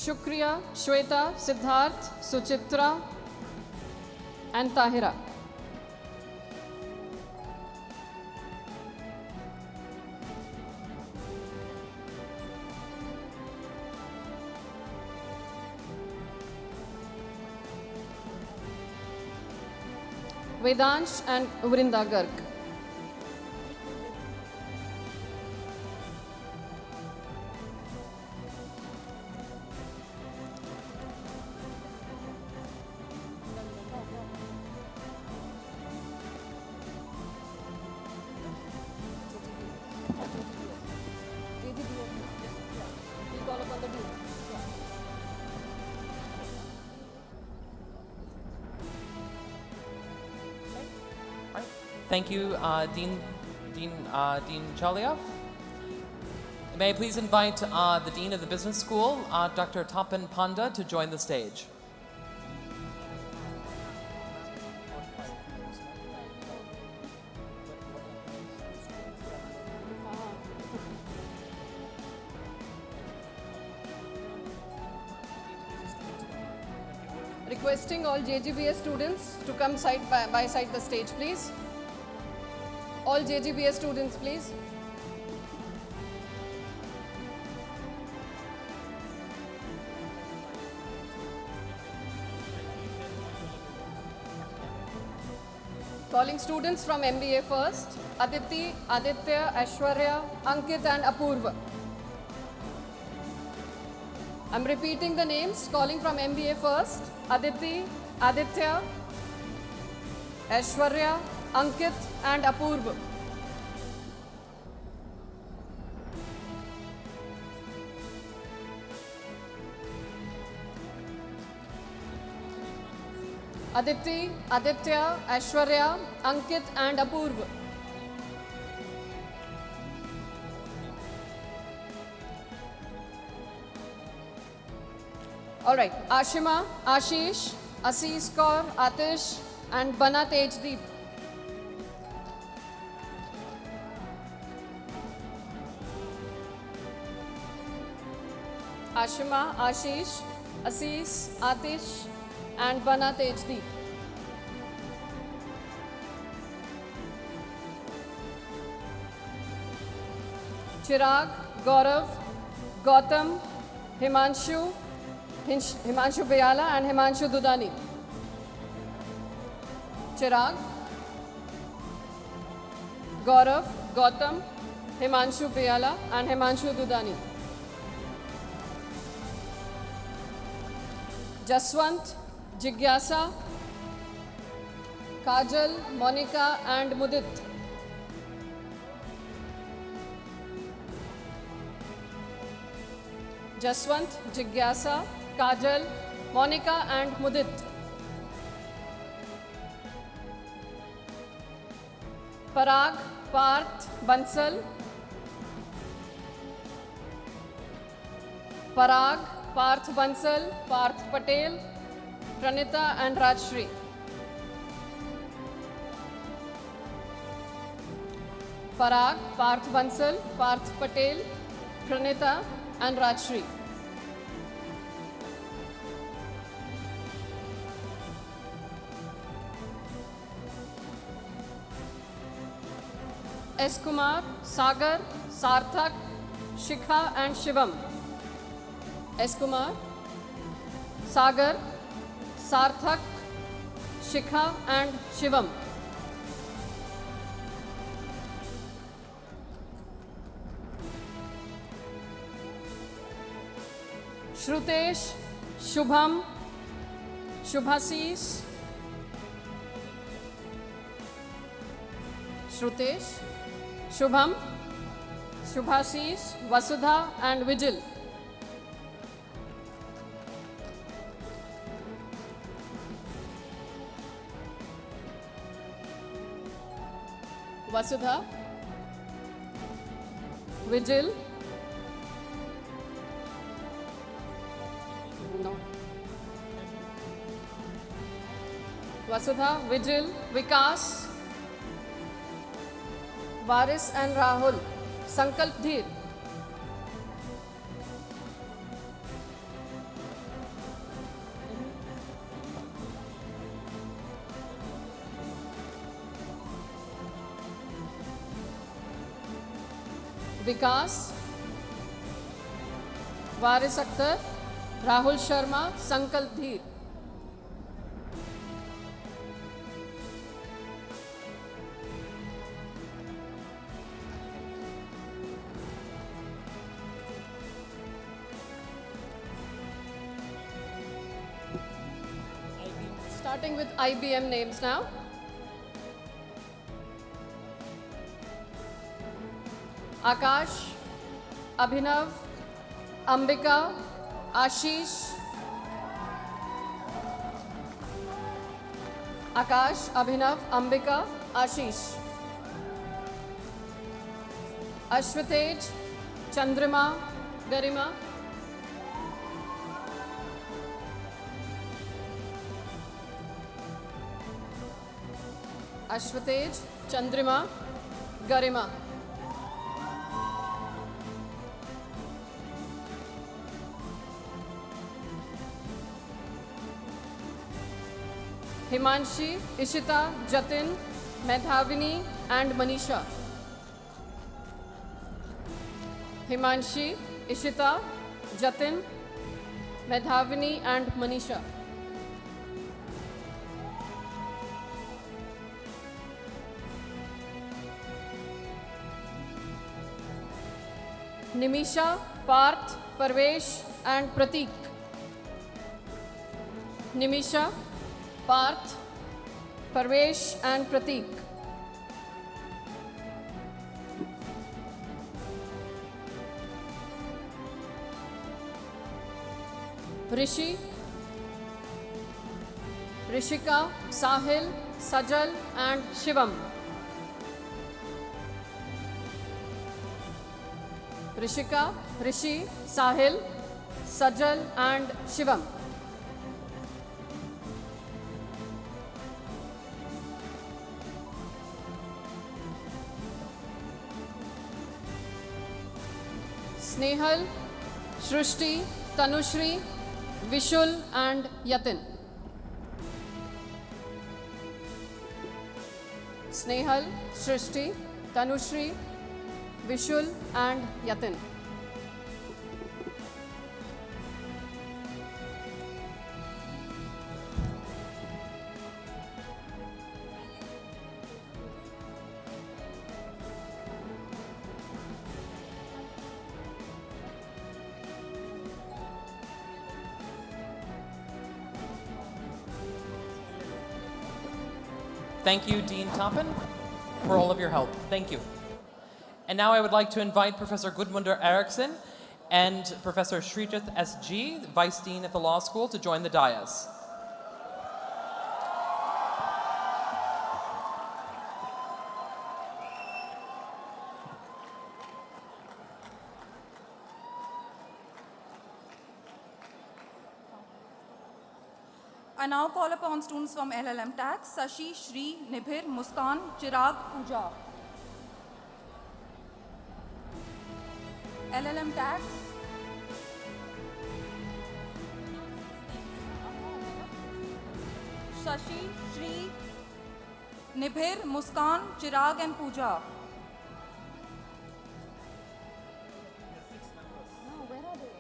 Shukriya, Shweta, Siddharth, Suchitra, and Tahira. Vedansh and Vrinda Garg. Thank you, Dean Chalioff. May I please invite the Dean of the Business School, Dr. Tapan Panda, to join the stage. Requesting all JGBS students to come side by side the stage, please. All JGBS students, please. Calling students from MBA first, Aditi, Aditya, Aishwarya, Ankit, and Apurva. I'm repeating the names, calling from MBA first, Aditi, Aditya, Aishwarya, Ankit, and Apurva. Aditi, Aditya, Aishwarya, Ankit, and Apurva. All right, Ashima, Ashish, Asis Kaur, Atish, and Bana Tejdeep. Ashima, Ashish, Asis, Atish, and Bana Tejdeep. Chirag, Gaurav, Gautam, Himanshu, Himanshu Bayala, and Himanshu Dudani. Chirag, Gaurav, Gautam, Himanshu Bayala, and Himanshu Dudani. Jaswant, Jigyasa, Kajal, Monica, and Mudit. Jaswant, Jigyasa, Kajal, Monica, and Mudit. Parag Parth Bansal. Parag Parth Bansal, Parth Patel, Pranita and Rajshri. Parag Parth Bansal, Parth Patel, Pranita and Rajshri. S. Kumar, Sagar, Sarthak, Shikha and Shivam. S. Kumar, Sagar, Sarthak, Shikha and Shivam. Shrutesh, Shubham, Shubhasis. Shrutesh, Shubham, Shubhasis, Vasudha and Vijil. Vasudha, Vijil, no. Vasudha, Vijil, Vikas, Varis and Rahul. Sankalp Dheer. Vikas, Varis Akhtar, Rahul Sharma, Sankalp Dheer. Starting with IBM names now. Akash, Abhinav, Ambika, Ashish. Akash, Abhinav, Ambika, Ashish. Ashwatej, Chandrima, Garima. Ashwatej, Chandrima, Garima. Himanshi, Ishita, Jatin, Medhavini and Manisha. Himanshi, Ishita, Jatin, Medhavini and Manisha. Nimisha, Parth, Parvesh and Pratik. Nimisha, Parth, Parvesh and Pratik. Rishi, Rishika, Sahil, Sajal and Shivam. Rishika, Rishi, Sahil, Sajal and Shivam. Snehal, Shrushti, Tanushri, Vishul and Yatin. Snehal, Shrushti, Tanushri, Vishul and Yatin. Thank you, Dean Toppin, for all of your help. Thank you. And now I would like to invite Professor Gudmundur Eriksson and Professor Srijit S.G., Vice Dean at the Law School, to join the dais. I now call upon students from LLM Tax, Sashi, Shri, Nibhir, Muskan, Chirag, Pooja. LLM Tax. Sashi, Shri, Nibhir, Muskan, Chirag and Pooja. No, where are they?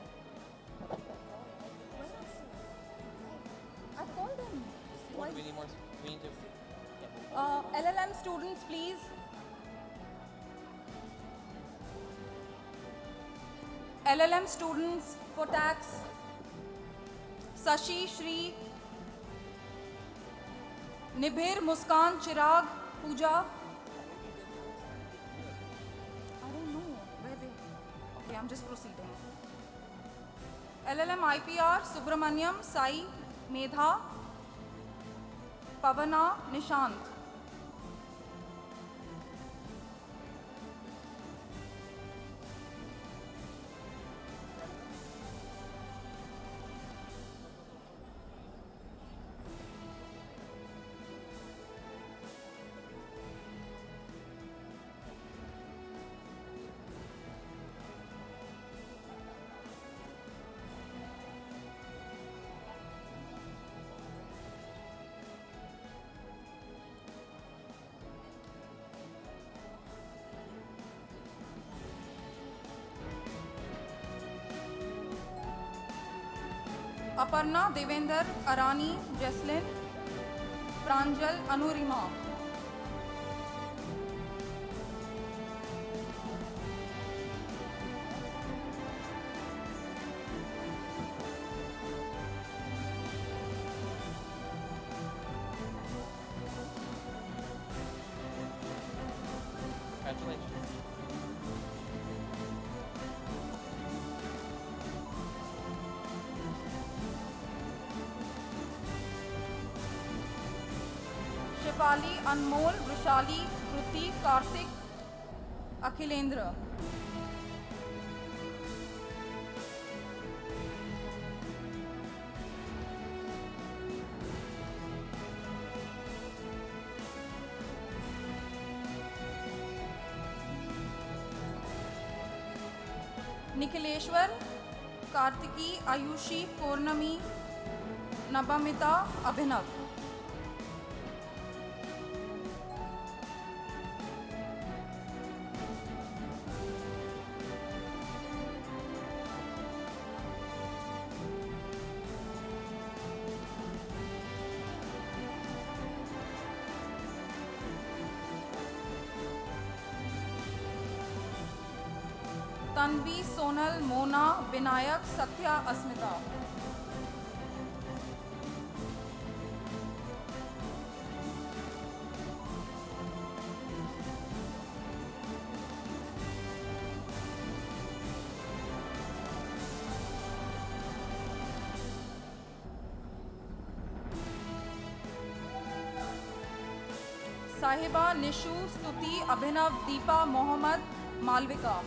I've called them. What do we need more? We need to. LLM students, please. LLM students for tax. Sashi, Shri, Nibhir, Muskan, Chirag, Pooja. I don't know where they. Okay, I'm just proceeding. LLM IPR, Subramanyam, Sai, Medha, Pavana, Nishant. Aparna, Devender, Arani, Jesslyn, Pranjal, Anurima. Congratulations. Shifali, Anmol, Vishali, Kruti, Karthik, Akhilendra. Nikhileshwar, Kartiki, Ayushi, Purnami, Nabamita, Abhinav. Tanvi, Sonal, Mona, Vinayak, Satya, Asmita. Sahiba, Nishu, Stuti, Abhinav, Deepa, Mohammad, Malvika.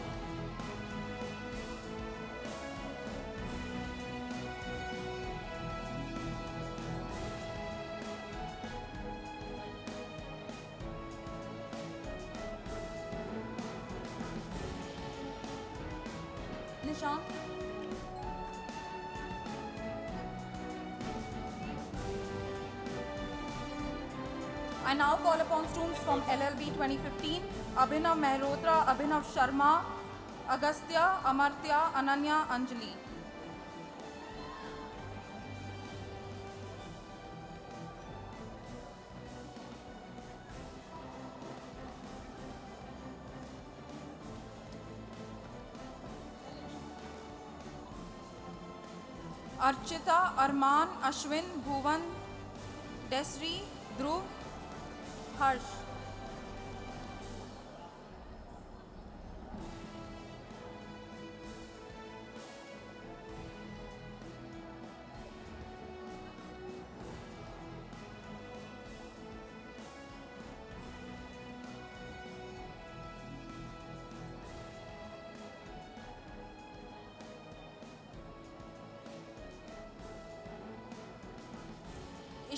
Nishant. I now call upon students from LLB 2015, Abhinav Mehrotra, Abhinav Sharma, Agastya, Amartya, Ananya, Anjali. Archita, Arman, Ashwin, Bhuvan, Desri, Dhruv, Harsh.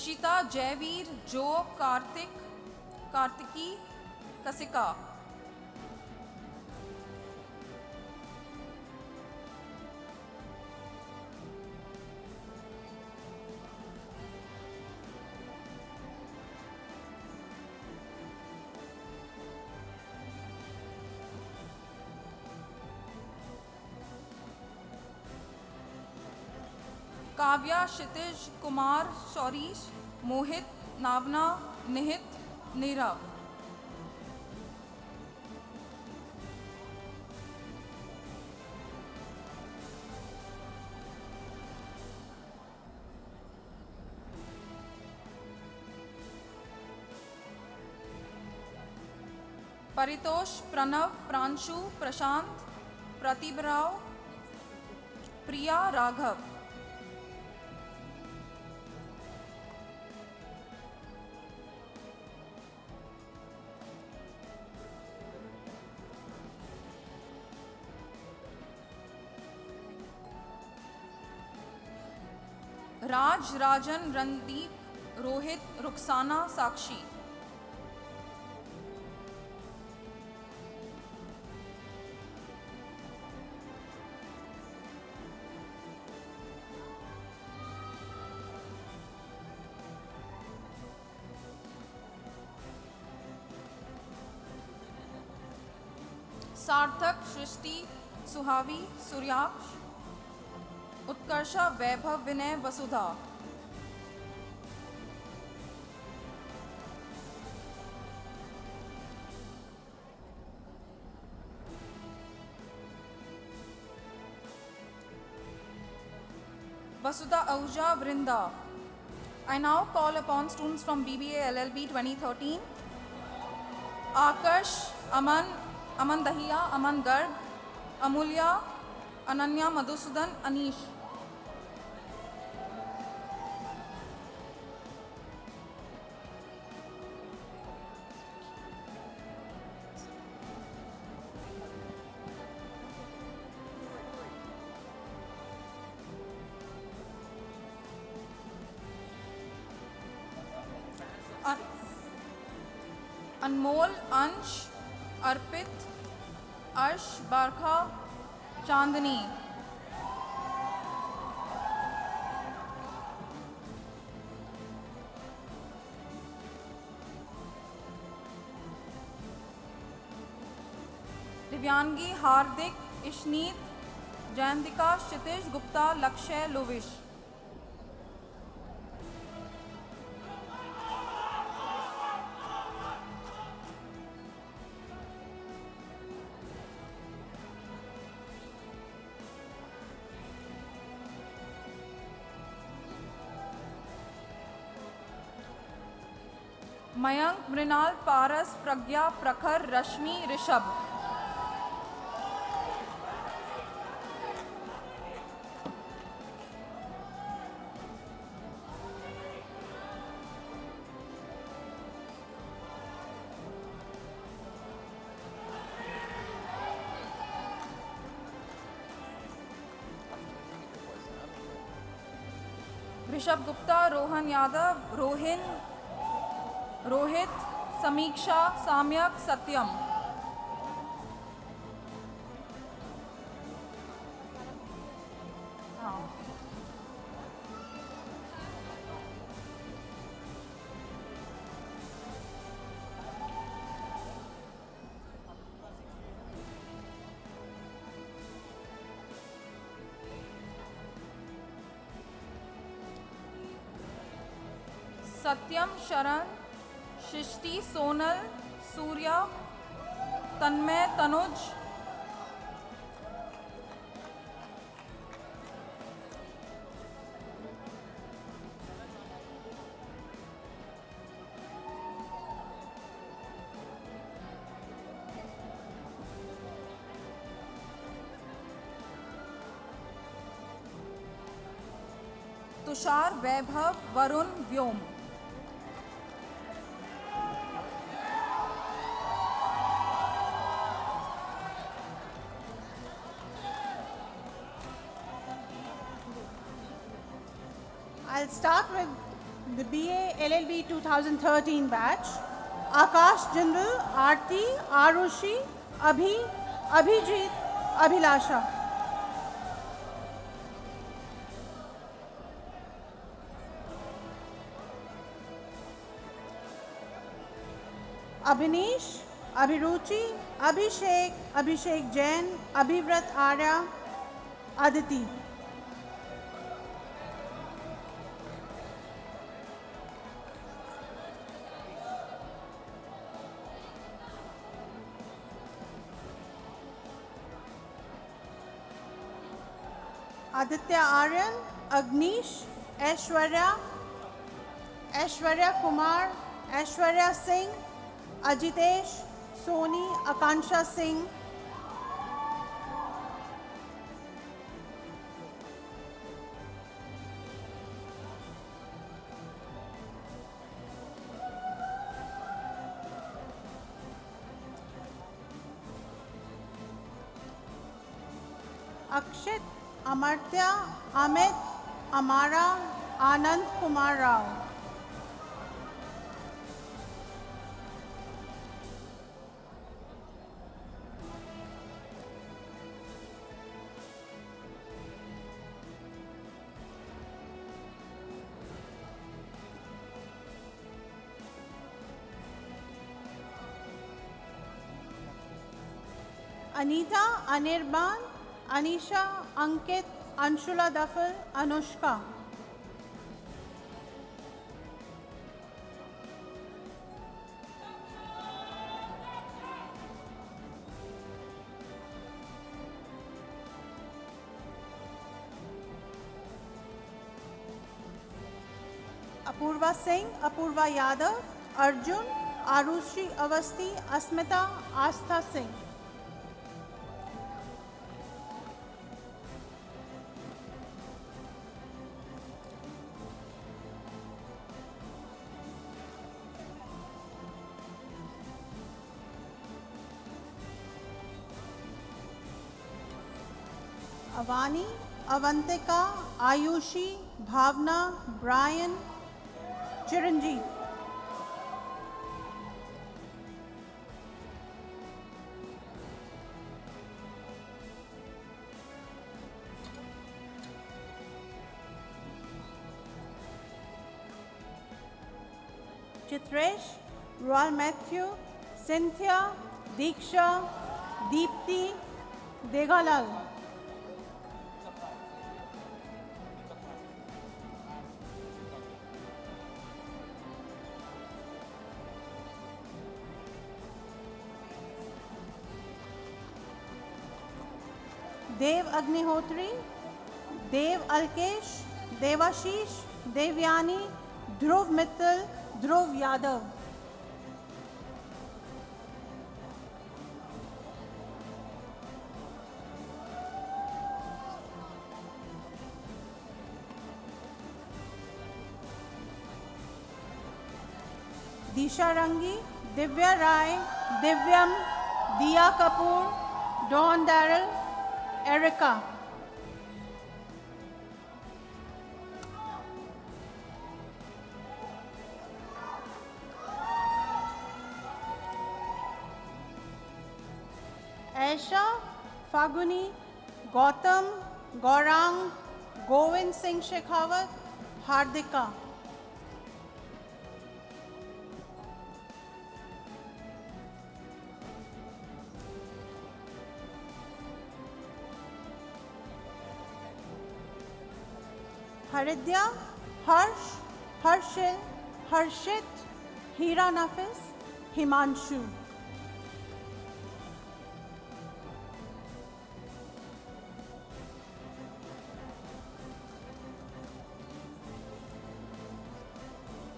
Rishita Jaiveer जो कार्तिकी कसिका काव्या क्षितिज कुमार शौरीश मोहित नावना निहित नीरव परितोष प्रणव प्रांशु प्रशांत प्रतिभराव प्रिया राघव राज राजन रणदीप रोहित रुखसाना साक्षी सार्थक सृष्टि सुहावी सूर्याक्ष उत्कर्षा वैभव विनय वसुधा Vasudha Ahuja Vrinda. I now call upon students from BBA LLB 2013, Akash, Aman Dahiya, Aman Garg, Amulya, Ananya Madhusudan, Anish. अनमोल अंश अर्पित अर्श बारखा चांदनी दिव्यांगी हार्दिक इशनीत जयंतिका क्षितिज गुप्ता लक्ष्य लोविश मयंक मृणाल पारस प्रज्ञा प्रखर रश्मि ऋषभ ऋषभ गुप्ता रोहन यादव रोहित समीक्षा साम्यक सत्यम सत्यम शरण सृष्टि सोनल सूर्या तन्मय तनुज तुषार वैभव वरुण व्योम I'll start with The BA LLB 2013 batch, Akash Jindal, Aarti, Arushi, Abhijit, Abhilasha. Abhinish, Abhiruchi, Abhishek Jain, Abhivrat Arya, Aditi. Aditya Aryan, Agnish, Aishwarya Kumar, Aishwarya Singh, Ajitesh, Soni, Akansha Singh. Akshit, Amartya, Amit, Amara, Anand Kumar Rao. Anita, Anirban, Anisha, Ankit, Anshula Dafal, Anushka. Apurva Singh, Apurva Yadav, Arjun, Arushi Avasti, Asmita, Astha Singh. Avani, Avantika, Ayushi, Bhavna, Brian, Chiranjeev. Chitresh, Royal Matthew, Cynthia, Diksha, Deepti, Degalal. Dev Agnihotri, Dev Alkesh, Devashish, Devyani, Dhruv Mittal, Dhruv Yadav. Disha Rangi, Divya Rai, Divyam, Diya Kapoor, Dawn Darrell, Erica. Aisha, Faguni, Gautam, Gaurang, Govind Singh Shekhawat, Hardika. Haridya, Harsh, Harshil, Harshit, Hira Nafis, Himanshu.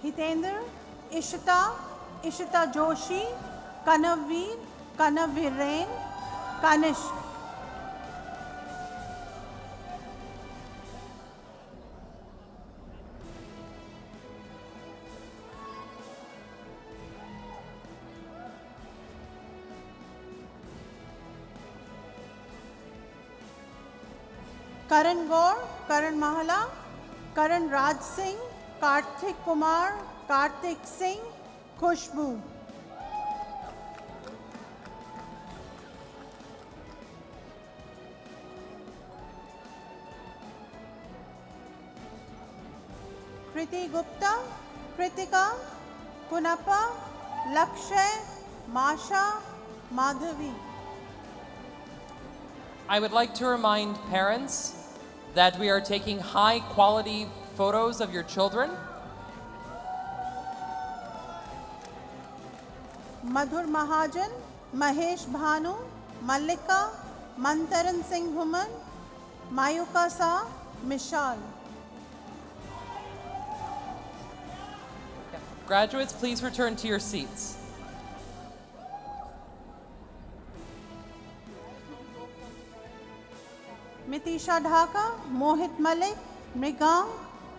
Hitendra, Ishita, Ishita Joshi, Kanavveer, Kanavviren, Kanishk. Karan Gaur, Karan Mahala, Karan Raj Singh, Karthik Kumar, Karthik Singh, Khushbu. Kriti Gupta, Kritika, Kunappa, Lakshay, Masha, Madhavi. I would like to remind parents that we are taking high quality photos of your children. Madhur Mahajan, Mahesh Bhanu, Mallika, Mantaran Singh Human, Mayuka Sa, Mishal. Graduates, please return to your seats. Mitisha Dhaka, Mohit Malik, Mrigang,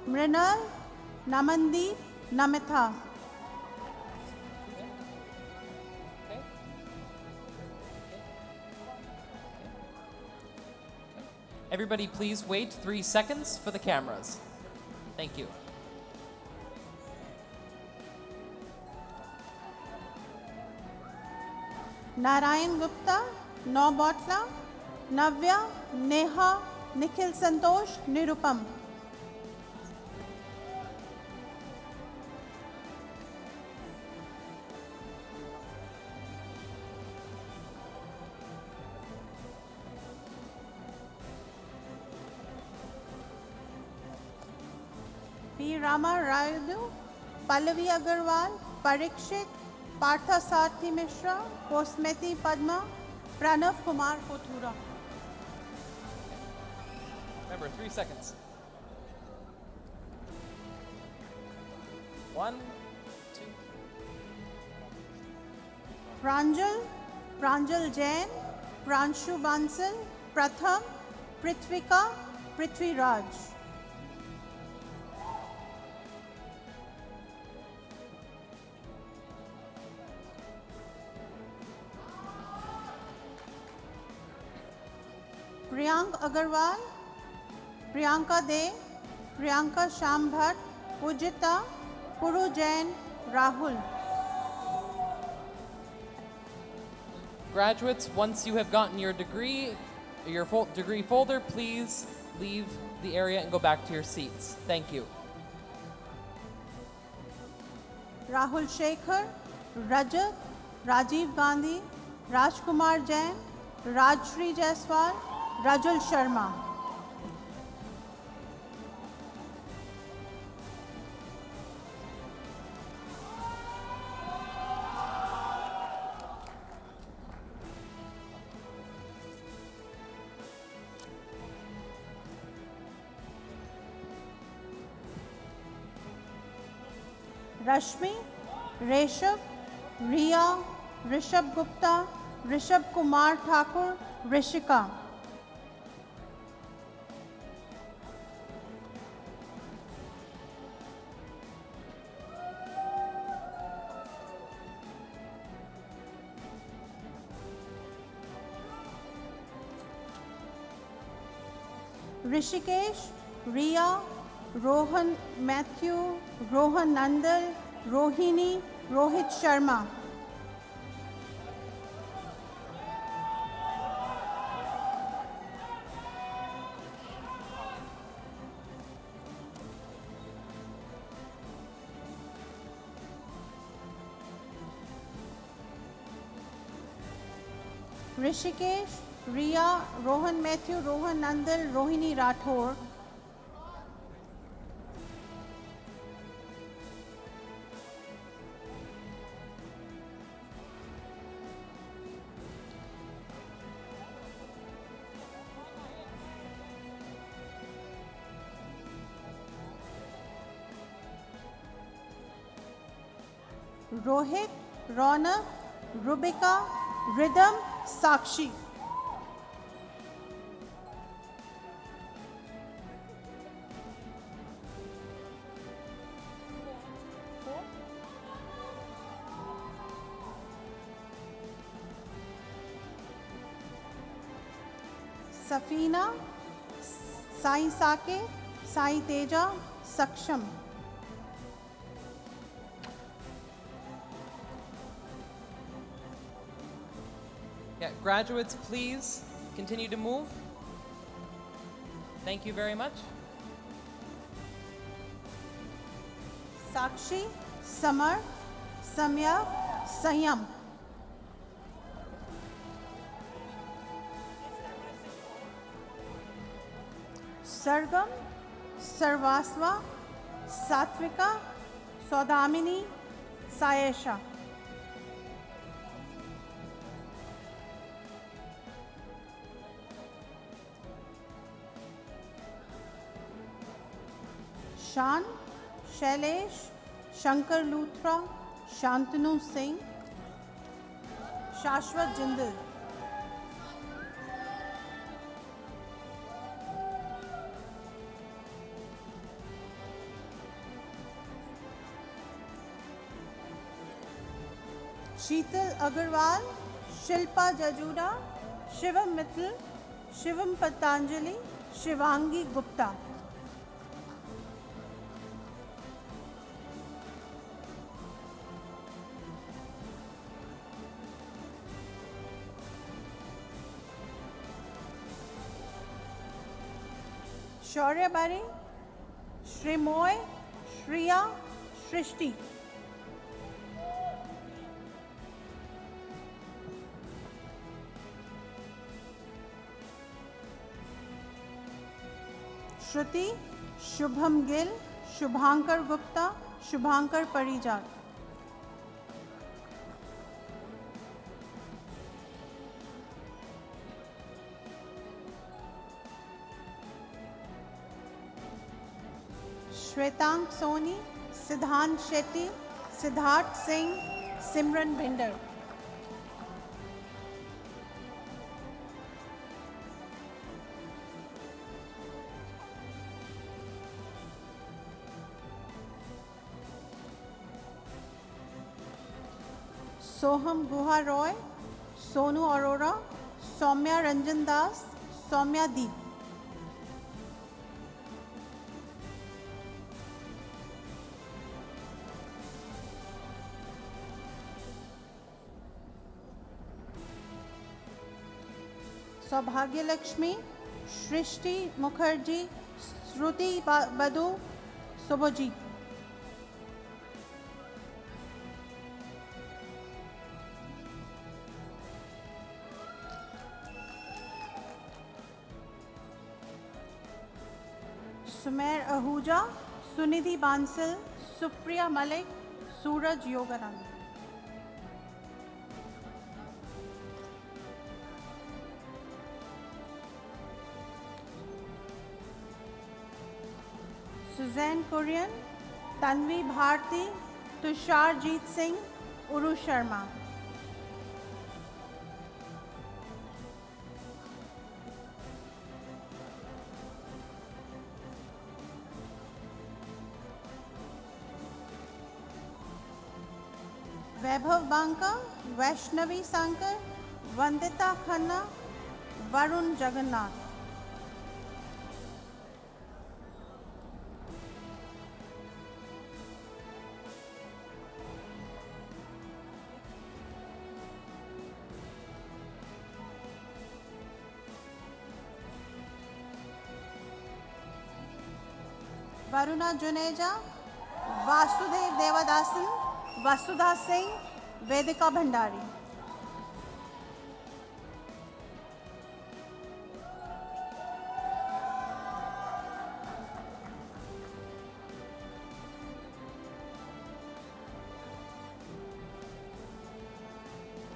Mrinal, Namandeep, Namitha. Everybody, please wait 3 seconds for the cameras. Thank you. Narayan Gupta, Nau Botla, Navya, Neha, Nikhil Santosh, Nirupam. P. Rama Rayudu, Pallavi Agarwal, Parikshit, Partha Sarthi Mishra, Kosmeti Padma, Pranav Kumar Kothura. Remember, 3 seconds. 1, 2. Pranjal, Pranjal Jain, Pranshu Bansal, Pratham, Prithvika, Prithviraj. Priyank Agarwal, Priyanka De, Priyanka Shambhat, Pujita, Puru Jain, Rahul. Graduates, once you have gotten your degree, your degree folder, please leave the area and go back to your seats. Thank you. Rahul Shekhar, Rajat, Rajiv Gandhi, Rajkumar Jain, Rajshri Jaiswal, Rajul Sharma. Rashmi, Reshab, Riya, Rishabh Gupta, Rishabh Kumar Thakur, Rishika. Rishikesh, Riya, Rohan Matthew, Rohan Nandal, Rohini, Rohit Sharma. Rishikesh, Riya, Rohan Matthew, Rohan Nandal, Rohini Rathore. Rohit, Ronak, Rubika, Rhythm, Sakshi. Safina, Sai Sake, Sai Teja, Saksham. Yeah, graduates, please continue to move. Thank you very much. Sakshi, Samar, Samya, Sanyam. Sargam, Sarvasva, Satvika, Saudamini, Sayesha. Shan, Shailesh, Shankar Luthra, Shantanu Singh, Shashwat Jindal. Sheetal Agarwal, Shilpa Jajura, Shivam Mittal, Shivam Patanjali, Shivangi Gupta. Shaurya Bari, Shrimoy, Shriya, Shrishti. Shruti, Shubham Gill, Shubhankar Gupta, Shubhankar Parijat. Shwetank Soni, Siddhant Shetty, Siddharth Singh, Simran Bhinder. Soham Guha Roy, Sonu Arora, Soumya Ranjan Das, Soumya Deep. Saubhagya Lakshmi, Shrishti Mukherjee, Shruti Badu, Subhajit. Sumer Ahuja, Sunidhi Bansal, Supriya Malik, Suraj Yoganand. Suzanne Kurian, Tanvi Bharti, Tushar Jeet Singh, Uru Sharma. Vaibhav Banka, Vaishnavi Sankar, Vandita Khanna, Varun Jagannath. Varuna Juneja, Vasudev Devadasan, Vasudha Singh, Vedika Bhandari.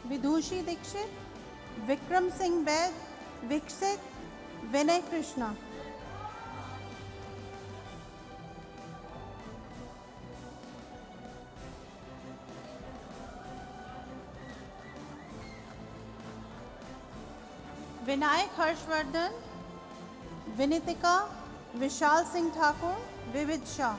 Vidushi Dikshit, Vikram Singh Bed, Viksit, Vinay Krishna. Vinayak Harshvardhan, Vinitika, Vishal Singh Thakur, Vivid Shah.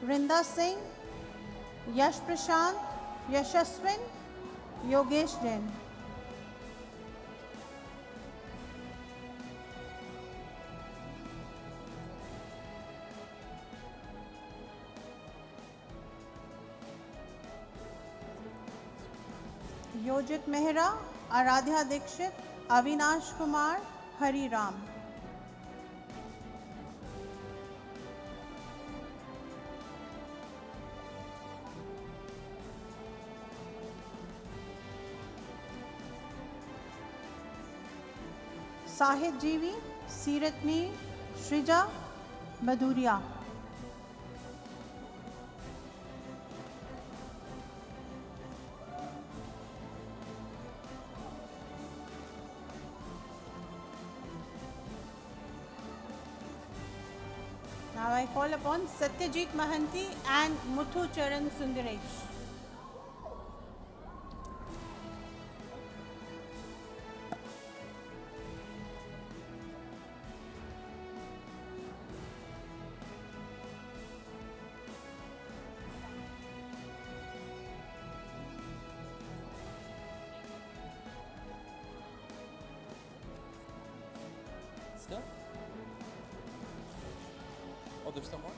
Rinda Singh, Yash Prashant, Yashaswin, Yogesh Jain. Yojit Mehra, Aradhya Dikshit, Avinash Kumar, Hari Ram. Sahid Jeevi, Siratni, Shrija, Baduria. Now I call upon Satyajit Mahanti and Muthu Charan Sundaresh. Still? Oh, there's still more?